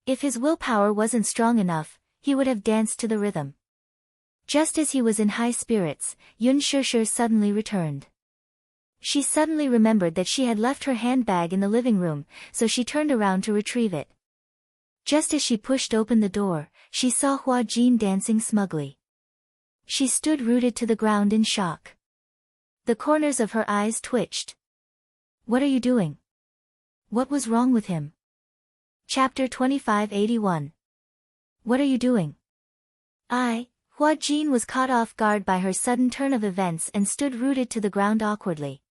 If his willpower wasn't strong enough, he would have danced to the rhythm. Just as he was in high spirits, Yun Shishir suddenly returned. She suddenly remembered that she had left her handbag in the living room, so she turned around to retrieve it. Just as she pushed open the door, she saw Hua Jin dancing smugly. She stood rooted to the ground in shock. The corners of her eyes twitched. What are you doing? What was wrong with him? Chapter 2581. What are you doing? Hua Jin was caught off guard by her sudden turn of events and stood rooted to the ground awkwardly.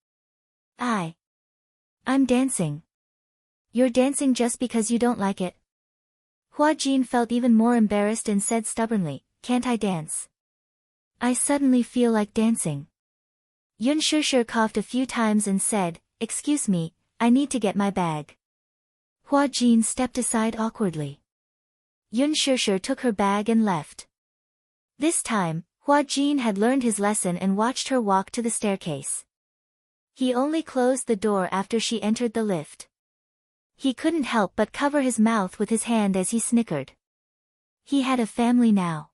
I'm dancing. You're dancing just because you don't like it? Hua Jin felt even more embarrassed and said stubbornly, can't I dance? I suddenly feel like dancing. Yun Shishir coughed a few times and said, excuse me, I need to get my bag. Hua Jin stepped aside awkwardly. Yun Shishir took her bag and left. This time, Hua Jin had learned his lesson and watched her walk to the staircase. He only closed the door after she entered the lift. He couldn't help but cover his mouth with his hand as he snickered. He had a family now.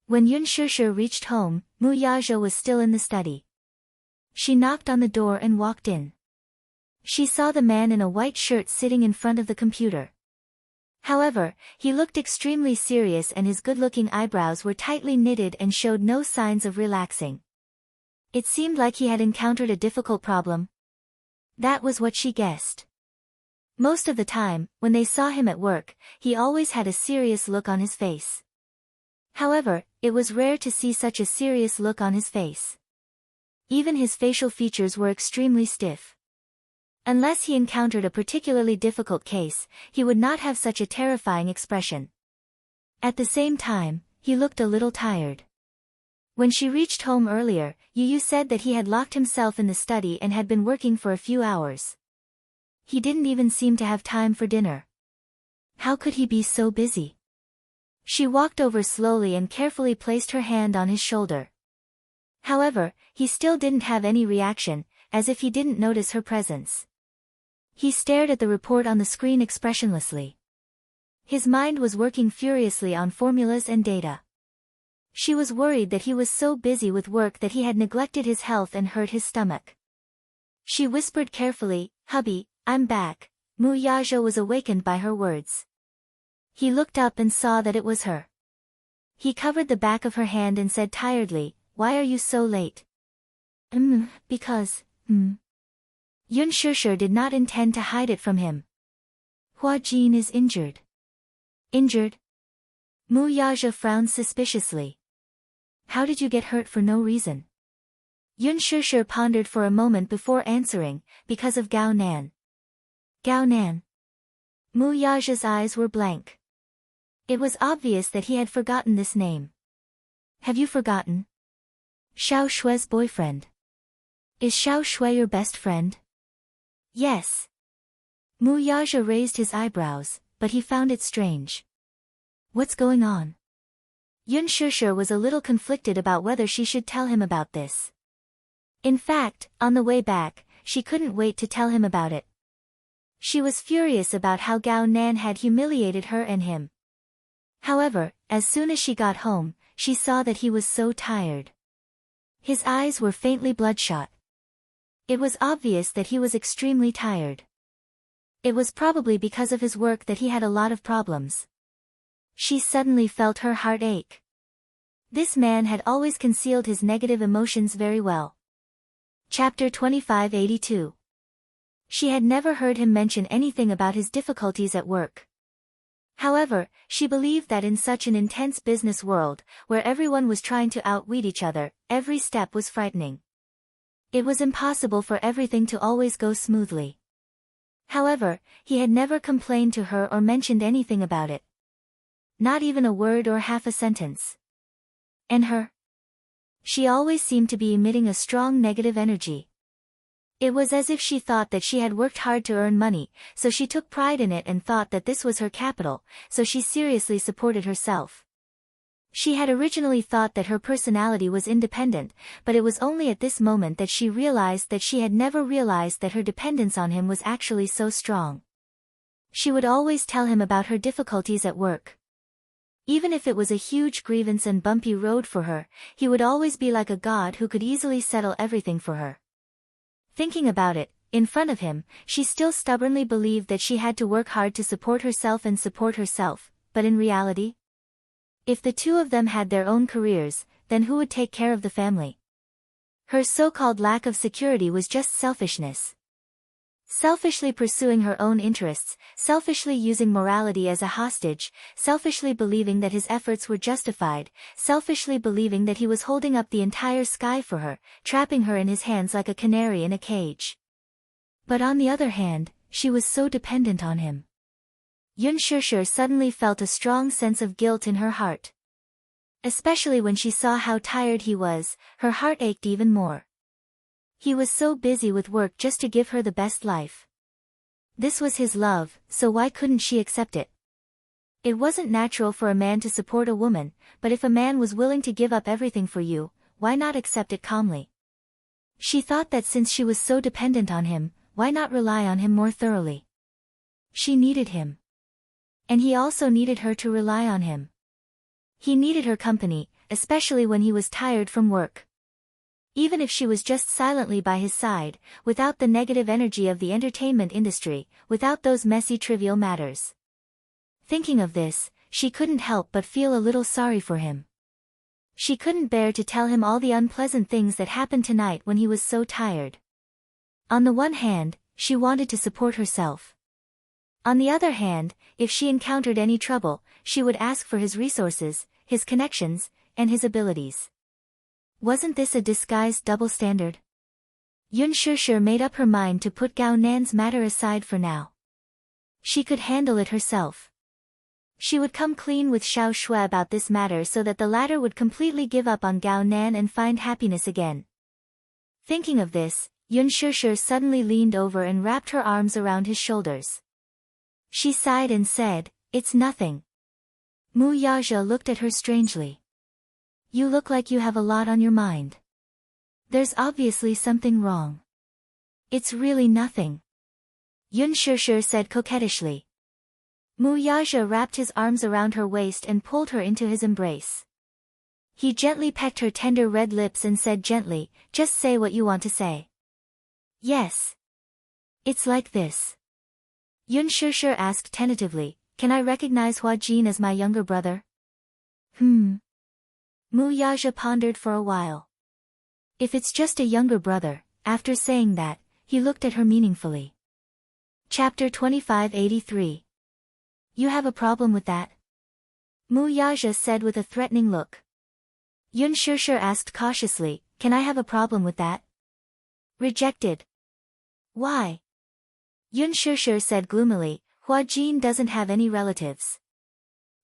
When Yun Shishir reached home, Mu Yazhe was still in the study. She knocked on the door and walked in. She saw the man in a white shirt sitting in front of the computer. However, he looked extremely serious and his good-looking eyebrows were tightly knitted and showed no signs of relaxing. It seemed like he had encountered a difficult problem. That was what she guessed. Most of the time, when they saw him at work, he always had a serious look on his face. However, it was rare to see such a serious look on his face. Even his facial features were extremely stiff. Unless he encountered a particularly difficult case, he would not have such a terrifying expression. At the same time, he looked a little tired. When she reached home earlier, Yu said that he had locked himself in the study and had been working for a few hours. He didn't even seem to have time for dinner. How could he be so busy? She walked over slowly and carefully placed her hand on his shoulder. However, he still didn't have any reaction, as if he didn't notice her presence. He stared at the report on the screen expressionlessly. His mind was working furiously on formulas and data. She was worried that he was so busy with work that he had neglected his health and hurt his stomach. She whispered carefully, "Hubby, I'm back." Mu Yaja was awakened by her words. He looked up and saw that it was her. He covered the back of her hand and said tiredly, "Why are you so late?" Because. Yun Shishir did not intend to hide it from him. Hua Jin is injured. Injured? Mu Yaja frowned suspiciously. How did you get hurt for no reason? Yun Shishir pondered for a moment before answering, because of Gao Nan. Gao Nan. Mu Yaja's eyes were blank. It was obvious that he had forgotten this name. Have you forgotten? Xiao Shui's boyfriend. Is Xiao Shui your best friend? Yes. Mu Yaja raised his eyebrows, but he found it strange. What's going on? Yun Shishir was a little conflicted about whether she should tell him about this. In fact, on the way back, she couldn't wait to tell him about it. She was furious about how Gao Nan had humiliated her and him. However, as soon as she got home, she saw that he was so tired. His eyes were faintly bloodshot. It was obvious that he was extremely tired. It was probably because of his work that he had a lot of problems. She suddenly felt her heart ache. This man had always concealed his negative emotions very well. Chapter 2582. She had never heard him mention anything about his difficulties at work. However, she believed that in such an intense business world, where everyone was trying to outwit each other, every step was frightening. It was impossible for everything to always go smoothly. However, he had never complained to her or mentioned anything about it. Not even a word or half a sentence. And her? She always seemed to be emitting a strong negative energy. It was as if she thought that she had worked hard to earn money, so she took pride in it and thought that this was her capital, so she seriously supported herself. She had originally thought that her personality was independent, but it was only at this moment that she realized that she had never realized that her dependence on him was actually so strong. She would always tell him about her difficulties at work. Even if it was a huge grievance and bumpy road for her, he would always be like a god who could easily settle everything for her. Thinking about it, in front of him, she still stubbornly believed that she had to work hard to support herself, but in reality? If the two of them had their own careers, then who would take care of the family? Her so-called lack of security was just selfishness. Selfishly pursuing her own interests, selfishly using morality as a hostage, selfishly believing that his efforts were justified, selfishly believing that he was holding up the entire sky for her, trapping her in his hands like a canary in a cage. But on the other hand, she was so dependent on him. Yun Shishir suddenly felt a strong sense of guilt in her heart. Especially when she saw how tired he was, her heart ached even more. He was so busy with work just to give her the best life. This was his love, so why couldn't she accept it? It wasn't natural for a man to support a woman, but if a man was willing to give up everything for you, why not accept it calmly? She thought that since she was so dependent on him, why not rely on him more thoroughly? She needed him. And he also needed her to rely on him. He needed her company, especially when he was tired from work. Even if she was just silently by his side, without the negative energy of the entertainment industry, without those messy trivial matters. Thinking of this, she couldn't help but feel a little sorry for him. She couldn't bear to tell him all the unpleasant things that happened tonight when he was so tired. On the one hand, she wanted to support herself. On the other hand, if she encountered any trouble, she would ask for his resources, his connections, and his abilities. Wasn't this a disguised double standard? Yun Shusher made up her mind to put Gao Nan's matter aside for now. She could handle it herself. She would come clean with Xiao Shui about this matter so that the latter would completely give up on Gao Nan and find happiness again. Thinking of this, Yun Shusher suddenly leaned over and wrapped her arms around his shoulders. She sighed and said, "It's nothing." Mu Yaja looked at her strangely. "You look like you have a lot on your mind. There's obviously something wrong." "It's really nothing," Yun Shusher said coquettishly. Mu Yaja wrapped his arms around her waist and pulled her into his embrace. He gently pecked her tender red lips and said gently, "Just say what you want to say." "Yes. It's like this." Yun Shusher asked tentatively, "Can I recognize Hua Jin as my younger brother?" Mu Yaja pondered for a while. If it's just a younger brother, after saying that, he looked at her meaningfully. Chapter 2583. You have a problem with that? Mu Yaja said with a threatening look. Yun Shusher asked cautiously, "Can I have a problem with that?" Rejected. Why? Yun Shusher said gloomily, "Hua Jin doesn't have any relatives.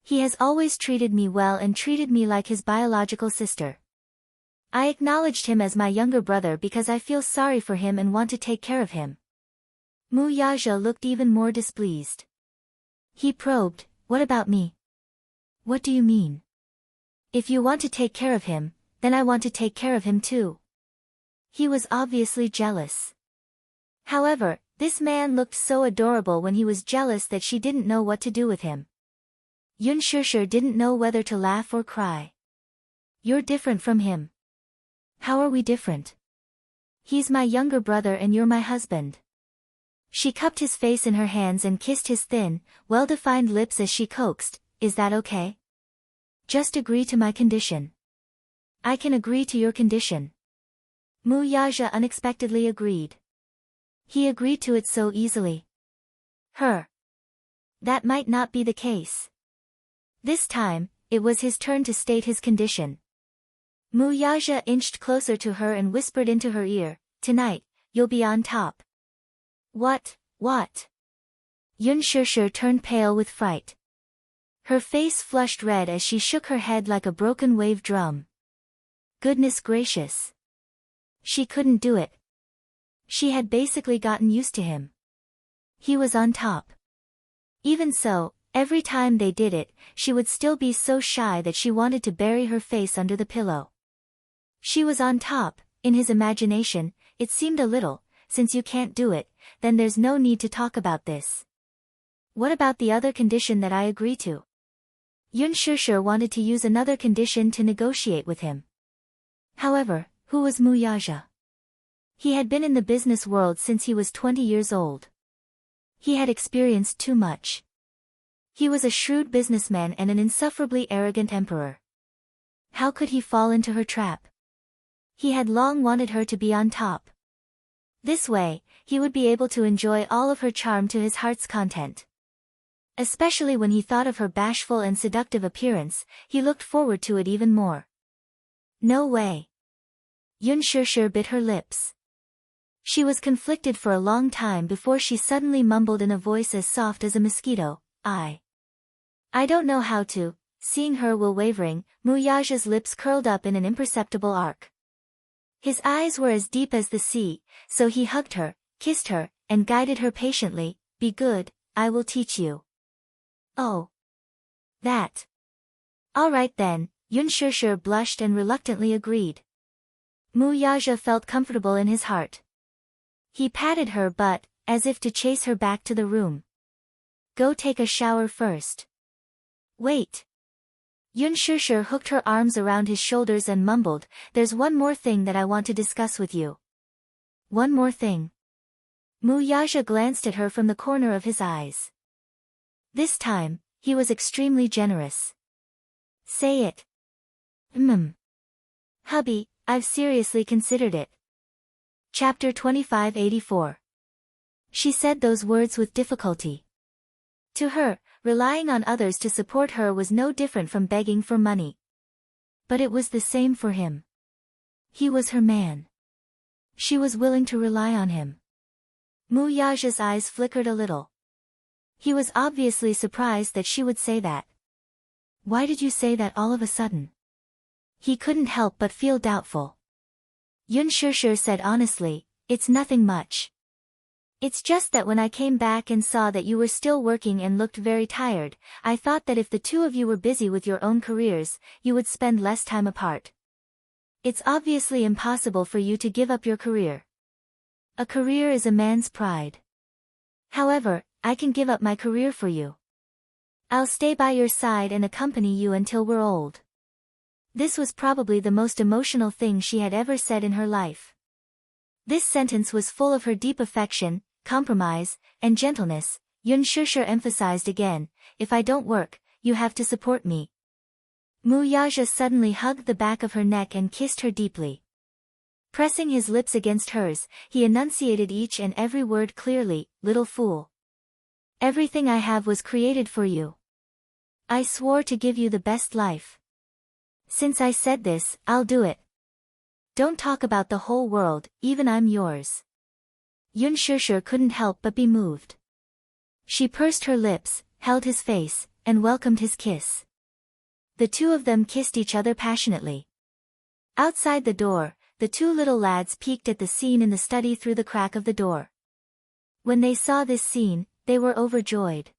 He has always treated me well and treated me like his biological sister. I acknowledged him as my younger brother because I feel sorry for him and want to take care of him." Mu Yaja looked even more displeased. He probed, "What about me?" "What do you mean?" "If you want to take care of him, then I want to take care of him too." He was obviously jealous. However, this man looked so adorable when he was jealous that she didn't know what to do with him. Yun Shusher didn't know whether to laugh or cry. "You're different from him." "How are we different?" "He's my younger brother and you're my husband." She cupped his face in her hands and kissed his thin, well-defined lips as she coaxed, "Is that okay? Just agree to my condition." "I can agree to your condition." Mu Yaja unexpectedly agreed. He agreed to it so easily. That might not be the case. This time, it was his turn to state his condition. Mu Yaja inched closer to her and whispered into her ear, "Tonight, you'll be on top." What? Yun Shusher turned pale with fright. Her face flushed red as she shook her head like a broken wave drum. Goodness gracious. She couldn't do it. She had basically gotten used to him. He was on top. Even so, every time they did it, she would still be so shy that she wanted to bury her face under the pillow. She was on top, in his imagination, it seemed a little. Since you can't do it, then there's no need to talk about this. What about the other condition that I agree to? Yun Shusher wanted to use another condition to negotiate with him. However, who was Mu Yaja? He had been in the business world since he was 20 years old. He had experienced too much. He was a shrewd businessman and an insufferably arrogant emperor. How could he fall into her trap? He had long wanted her to be on top. This way, he would be able to enjoy all of her charm to his heart's content. Especially when he thought of her bashful and seductive appearance, he looked forward to it even more. No way. Yun Shusher bit her lips. She was conflicted for a long time before she suddenly mumbled in a voice as soft as a mosquito, I don't know how to." Seeing her will wavering, Mu Yaja's lips curled up in an imperceptible arc. His eyes were as deep as the sea, so he hugged her, kissed her, and guided her patiently, "Be good, I will teach you." "Oh. That. All right then," Yun Shusher blushed and reluctantly agreed. Mu Yaja felt comfortable in his heart. He patted her butt, as if to chase her back to the room. "Go take a shower first." "Wait." Yun Shusher hooked her arms around his shoulders and mumbled, "There's one more thing that I want to discuss with you." "One more thing?" Mu Yaja glanced at her from the corner of his eyes. This time, he was extremely generous. "Say it." Hubby, I've seriously considered it." Chapter 2584. She said those words with difficulty. To her, relying on others to support her was no different from begging for money. But it was the same for him. He was her man. She was willing to rely on him. Mu Yaja's eyes flickered a little. He was obviously surprised that she would say that. Why did you say that all of a sudden? He couldn't help but feel doubtful. Yun Shishir said honestly, it's nothing much. It's just that when I came back and saw that you were still working and looked very tired, I thought that if the two of you were busy with your own careers, you would spend less time apart. It's obviously impossible for you to give up your career. A career is a man's pride. However, I can give up my career for you. I'll stay by your side and accompany you until we're old. This was probably the most emotional thing she had ever said in her life. This sentence was full of her deep affection, compromise, and gentleness. Yun Shishir emphasized again, if I don't work, you have to support me. Mu Yaja suddenly hugged the back of her neck and kissed her deeply. Pressing his lips against hers, he enunciated each and every word clearly, little fool. Everything I have was created for you. I swore to give you the best life. Since I said this, I'll do it. Don't talk about the whole world, even I'm yours. Yun Shishir couldn't help but be moved. She pursed her lips, held his face, and welcomed his kiss. The two of them kissed each other passionately. Outside the door, the two little lads peeked at the scene in the study through the crack of the door. When they saw this scene, they were overjoyed.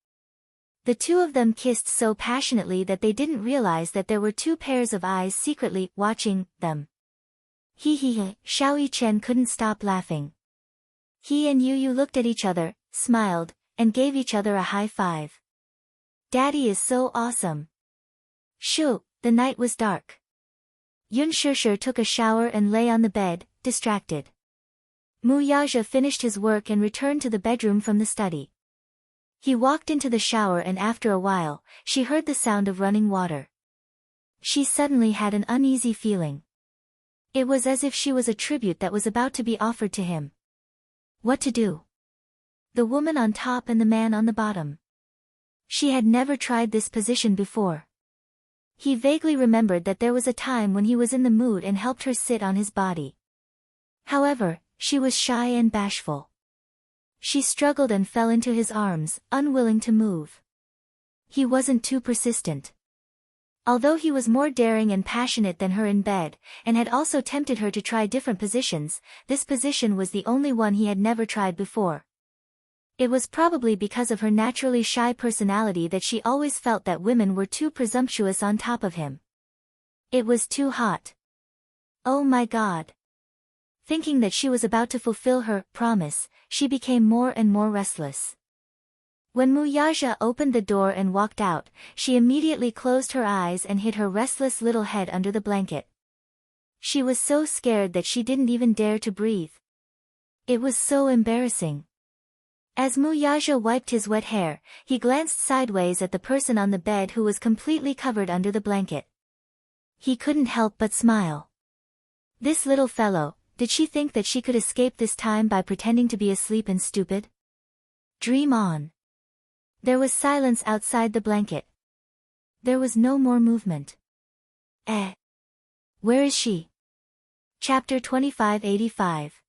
The two of them kissed so passionately that they didn't realize that there were two pairs of eyes secretly watching them. He, Xiao Chen couldn't stop laughing. He and Yu looked at each other, smiled, and gave each other a high five. Daddy is so awesome. Shoo, the night was dark. Yun Shishir took a shower and lay on the bed, distracted. Mu Yaja finished his work and returned to the bedroom from the study. He walked into the shower and after a while, she heard the sound of running water. She suddenly had an uneasy feeling. It was as if she was a tribute that was about to be offered to him. What to do? The woman on top and the man on the bottom. She had never tried this position before. He vaguely remembered that there was a time when he was in the mood and helped her sit on his body. However, she was shy and bashful. She struggled and fell into his arms, unwilling to move. He wasn't too persistent. Although he was more daring and passionate than her in bed, and had also tempted her to try different positions, this position was the only one he had never tried before. It was probably because of her naturally shy personality that she always felt that women were too presumptuous on top of him. It was too hot. Oh my God. Thinking that she was about to fulfill her promise, she became more and more restless. When Mu Yaja opened the door and walked out, she immediately closed her eyes and hid her restless little head under the blanket. She was so scared that she didn't even dare to breathe. It was so embarrassing. As Mu Yaja wiped his wet hair, he glanced sideways at the person on the bed who was completely covered under the blanket. He couldn't help but smile. This little fellow, did she think that she could escape this time by pretending to be asleep and stupid? Dream on. There was silence outside the blanket. There was no more movement. Where is she? Chapter 2585.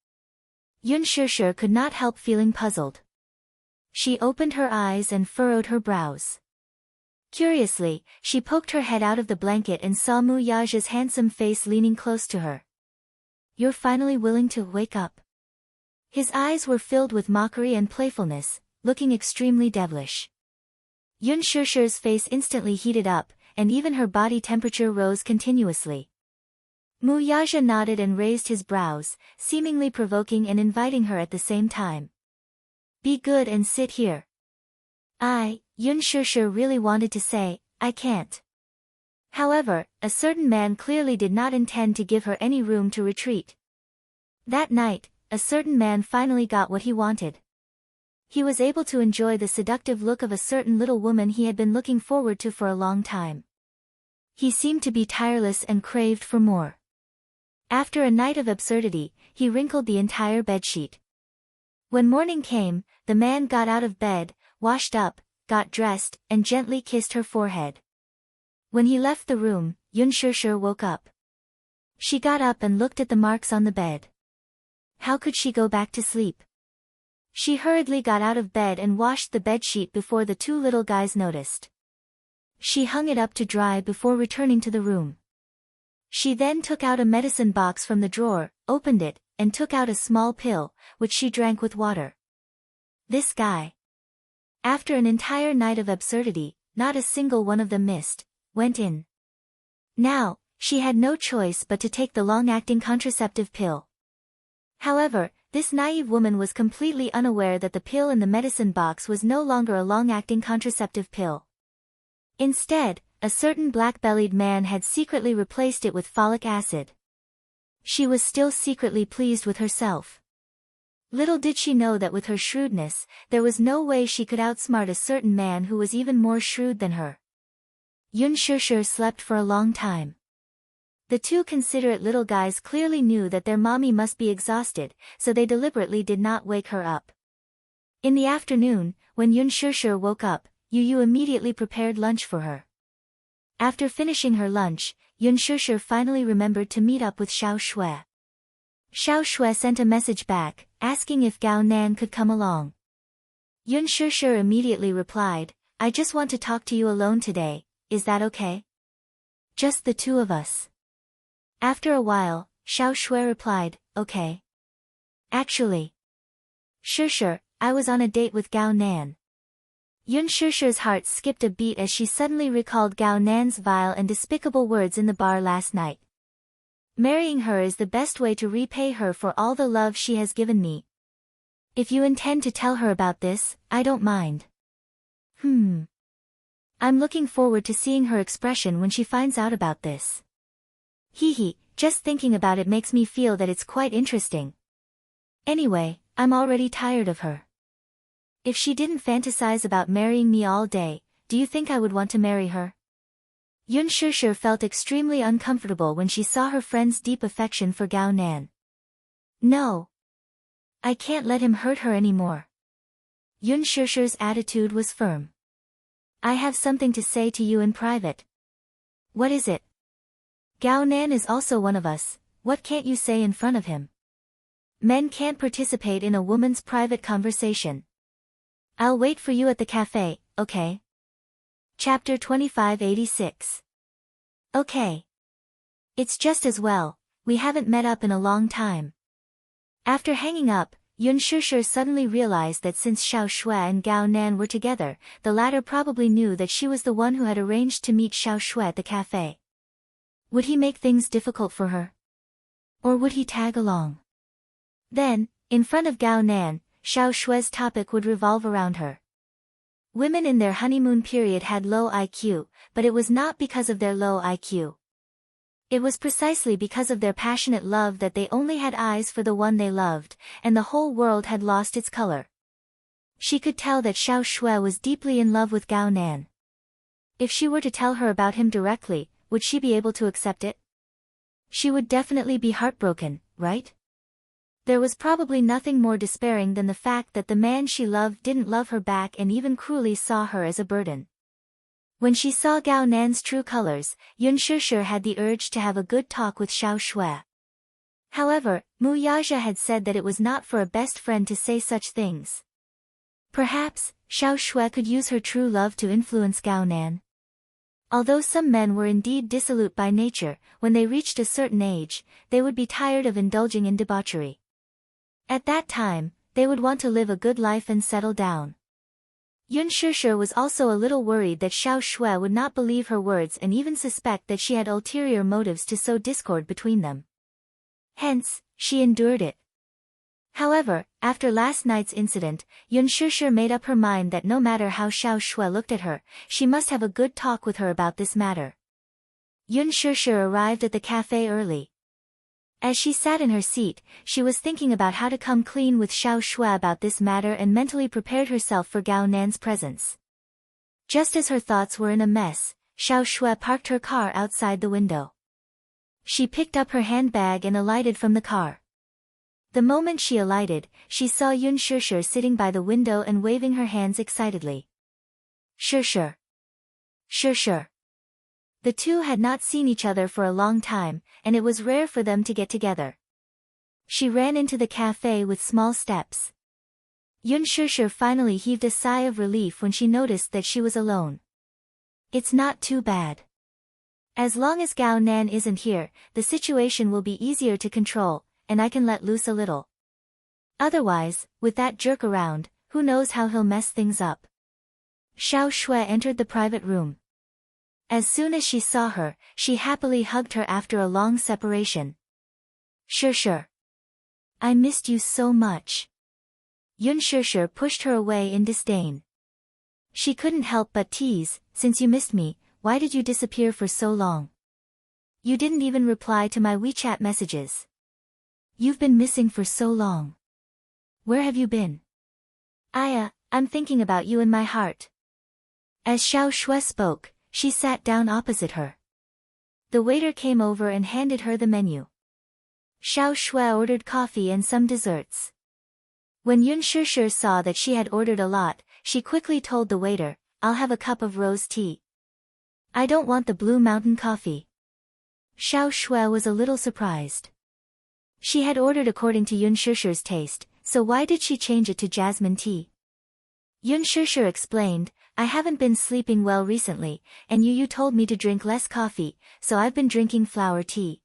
Yun Shishir could not help feeling puzzled. She opened her eyes and furrowed her brows. Curiously, she poked her head out of the blanket and saw Mu Yaja's handsome face leaning close to her. You're finally willing to wake up. His eyes were filled with mockery and playfulness, looking extremely devilish. Yun Shishir's face instantly heated up, and even her body temperature rose continuously. Mu Yaja nodded and raised his brows, seemingly provoking and inviting her at the same time. Be good and sit here. Yun Shishir really wanted to say, I can't. However, a certain man clearly did not intend to give her any room to retreat. That night, a certain man finally got what he wanted. He was able to enjoy the seductive look of a certain little woman he had been looking forward to for a long time. He seemed to be tireless and craved for more. After a night of absurdity, he wrinkled the entire bedsheet. When morning came, the man got out of bed, washed up, got dressed, and gently kissed her forehead. When he left the room, Yun Shishir woke up. She got up and looked at the marks on the bed. How could she go back to sleep? She hurriedly got out of bed and washed the bedsheet before the two little guys noticed. She hung it up to dry before returning to the room. She then took out a medicine box from the drawer, opened it, and took out a small pill, which she drank with water. This guy. After an entire night of absurdity, not a single one of them missed, went in. Now, she had no choice but to take the long-acting contraceptive pill. However, this naive woman was completely unaware that the pill in the medicine box was no longer a long-acting contraceptive pill. Instead, a certain black-bellied man had secretly replaced it with folic acid. She was still secretly pleased with herself. Little did she know that with her shrewdness, there was no way she could outsmart a certain man who was even more shrewd than her. Yun Shishir slept for a long time. The two considerate little guys clearly knew that their mommy must be exhausted, so they deliberately did not wake her up. In the afternoon, when Yun Shishir woke up, Yu immediately prepared lunch for her. After finishing her lunch, Yun Shishir finally remembered to meet up with Xiao Shui. Xiao Shui sent a message back, asking if Gao Nan could come along. Yun Shishir immediately replied, I just want to talk to you alone today, is that okay? Just the two of us. After a while, Xiao Shui replied, okay. Actually, Shishir, I was on a date with Gao Nan. Yun Shishir's heart skipped a beat as she suddenly recalled Gao Nan's vile and despicable words in the bar last night. Marrying her is the best way to repay her for all the love she has given me. If you intend to tell her about this, I don't mind. I'm looking forward to seeing her expression when she finds out about this. Just thinking about it makes me feel that it's quite interesting. Anyway, I'm already tired of her. If she didn't fantasize about marrying me all day, do you think I would want to marry her? Yun Shishir felt extremely uncomfortable when she saw her friend's deep affection for Gao Nan. No. I can't let him hurt her anymore. Yun Shishir's attitude was firm. I have something to say to you in private. What is it? Gao Nan is also one of us, what can't you say in front of him? Men can't participate in a woman's private conversation. I'll wait for you at the cafe, okay? Chapter 2586. Okay. It's just as well, we haven't met up in a long time. After hanging up, Yun Shishir suddenly realized that since Xiao Shui and Gao Nan were together, the latter probably knew that she was the one who had arranged to meet Xiao Shui at the cafe. Would he make things difficult for her? Or would he tag along? Then, in front of Gao Nan, Xiao Shui's topic would revolve around her. Women in their honeymoon period had low IQ, but it was not because of their low IQ. It was precisely because of their passionate love that they only had eyes for the one they loved, and the whole world had lost its color. She could tell that Xiao Shui was deeply in love with Gao Nan. If she were to tell her about him directly, would she be able to accept it? She would definitely be heartbroken, right? There was probably nothing more despairing than the fact that the man she loved didn't love her back and even cruelly saw her as a burden. When she saw Gao Nan's true colors, Yun Shishir had the urge to have a good talk with Xiao Shui. However, Mu Yaja had said that it was not for a best friend to say such things. Perhaps, Xiao Shui could use her true love to influence Gao Nan. Although some men were indeed dissolute by nature, when they reached a certain age, they would be tired of indulging in debauchery. At that time, they would want to live a good life and settle down. Yun Shishir was also a little worried that Xiao Shui would not believe her words and even suspect that she had ulterior motives to sow discord between them. Hence, she endured it. However, after last night's incident, Yun Shishir made up her mind that no matter how Xiao Shui looked at her, she must have a good talk with her about this matter. Yun Shishir arrived at the cafe early. As she sat in her seat, she was thinking about how to come clean with Xiao Shui about this matter and mentally prepared herself for Gao Nan's presence. Just as her thoughts were in a mess, Xiao Shui parked her car outside the window. She picked up her handbag and alighted from the car. The moment she alighted, she saw Yun Shishir sitting by the window and waving her hands excitedly. Sure sure. Sure sure. The two had not seen each other for a long time, and it was rare for them to get together. She ran into the cafe with small steps. Yun Shishir finally heaved a sigh of relief when she noticed that she was alone. It's not too bad. As long as Gao Nan isn't here, the situation will be easier to control, and I can let loose a little. Otherwise, with that jerk around, who knows how he'll mess things up. Xiao Shui entered the private room. As soon as she saw her, she happily hugged her after a long separation. Sure sure. I missed you so much. Yun Shishir pushed her away in disdain. She couldn't help but tease, since you missed me, why did you disappear for so long? You didn't even reply to my WeChat messages. You've been missing for so long. Where have you been? I'm thinking about you in my heart. As Xiao Shui spoke, she sat down opposite her. The waiter came over and handed her the menu. Xiao Shui ordered coffee and some desserts. When Yun Shishir saw that she had ordered a lot, she quickly told the waiter, I'll have a cup of rose tea. I don't want the Blue Mountain coffee. Xiao Shui was a little surprised. She had ordered according to Yun Shishir's taste, so why did she change it to jasmine tea? Yun Shishir explained, I haven't been sleeping well recently, and you told me to drink less coffee, so I've been drinking flower tea.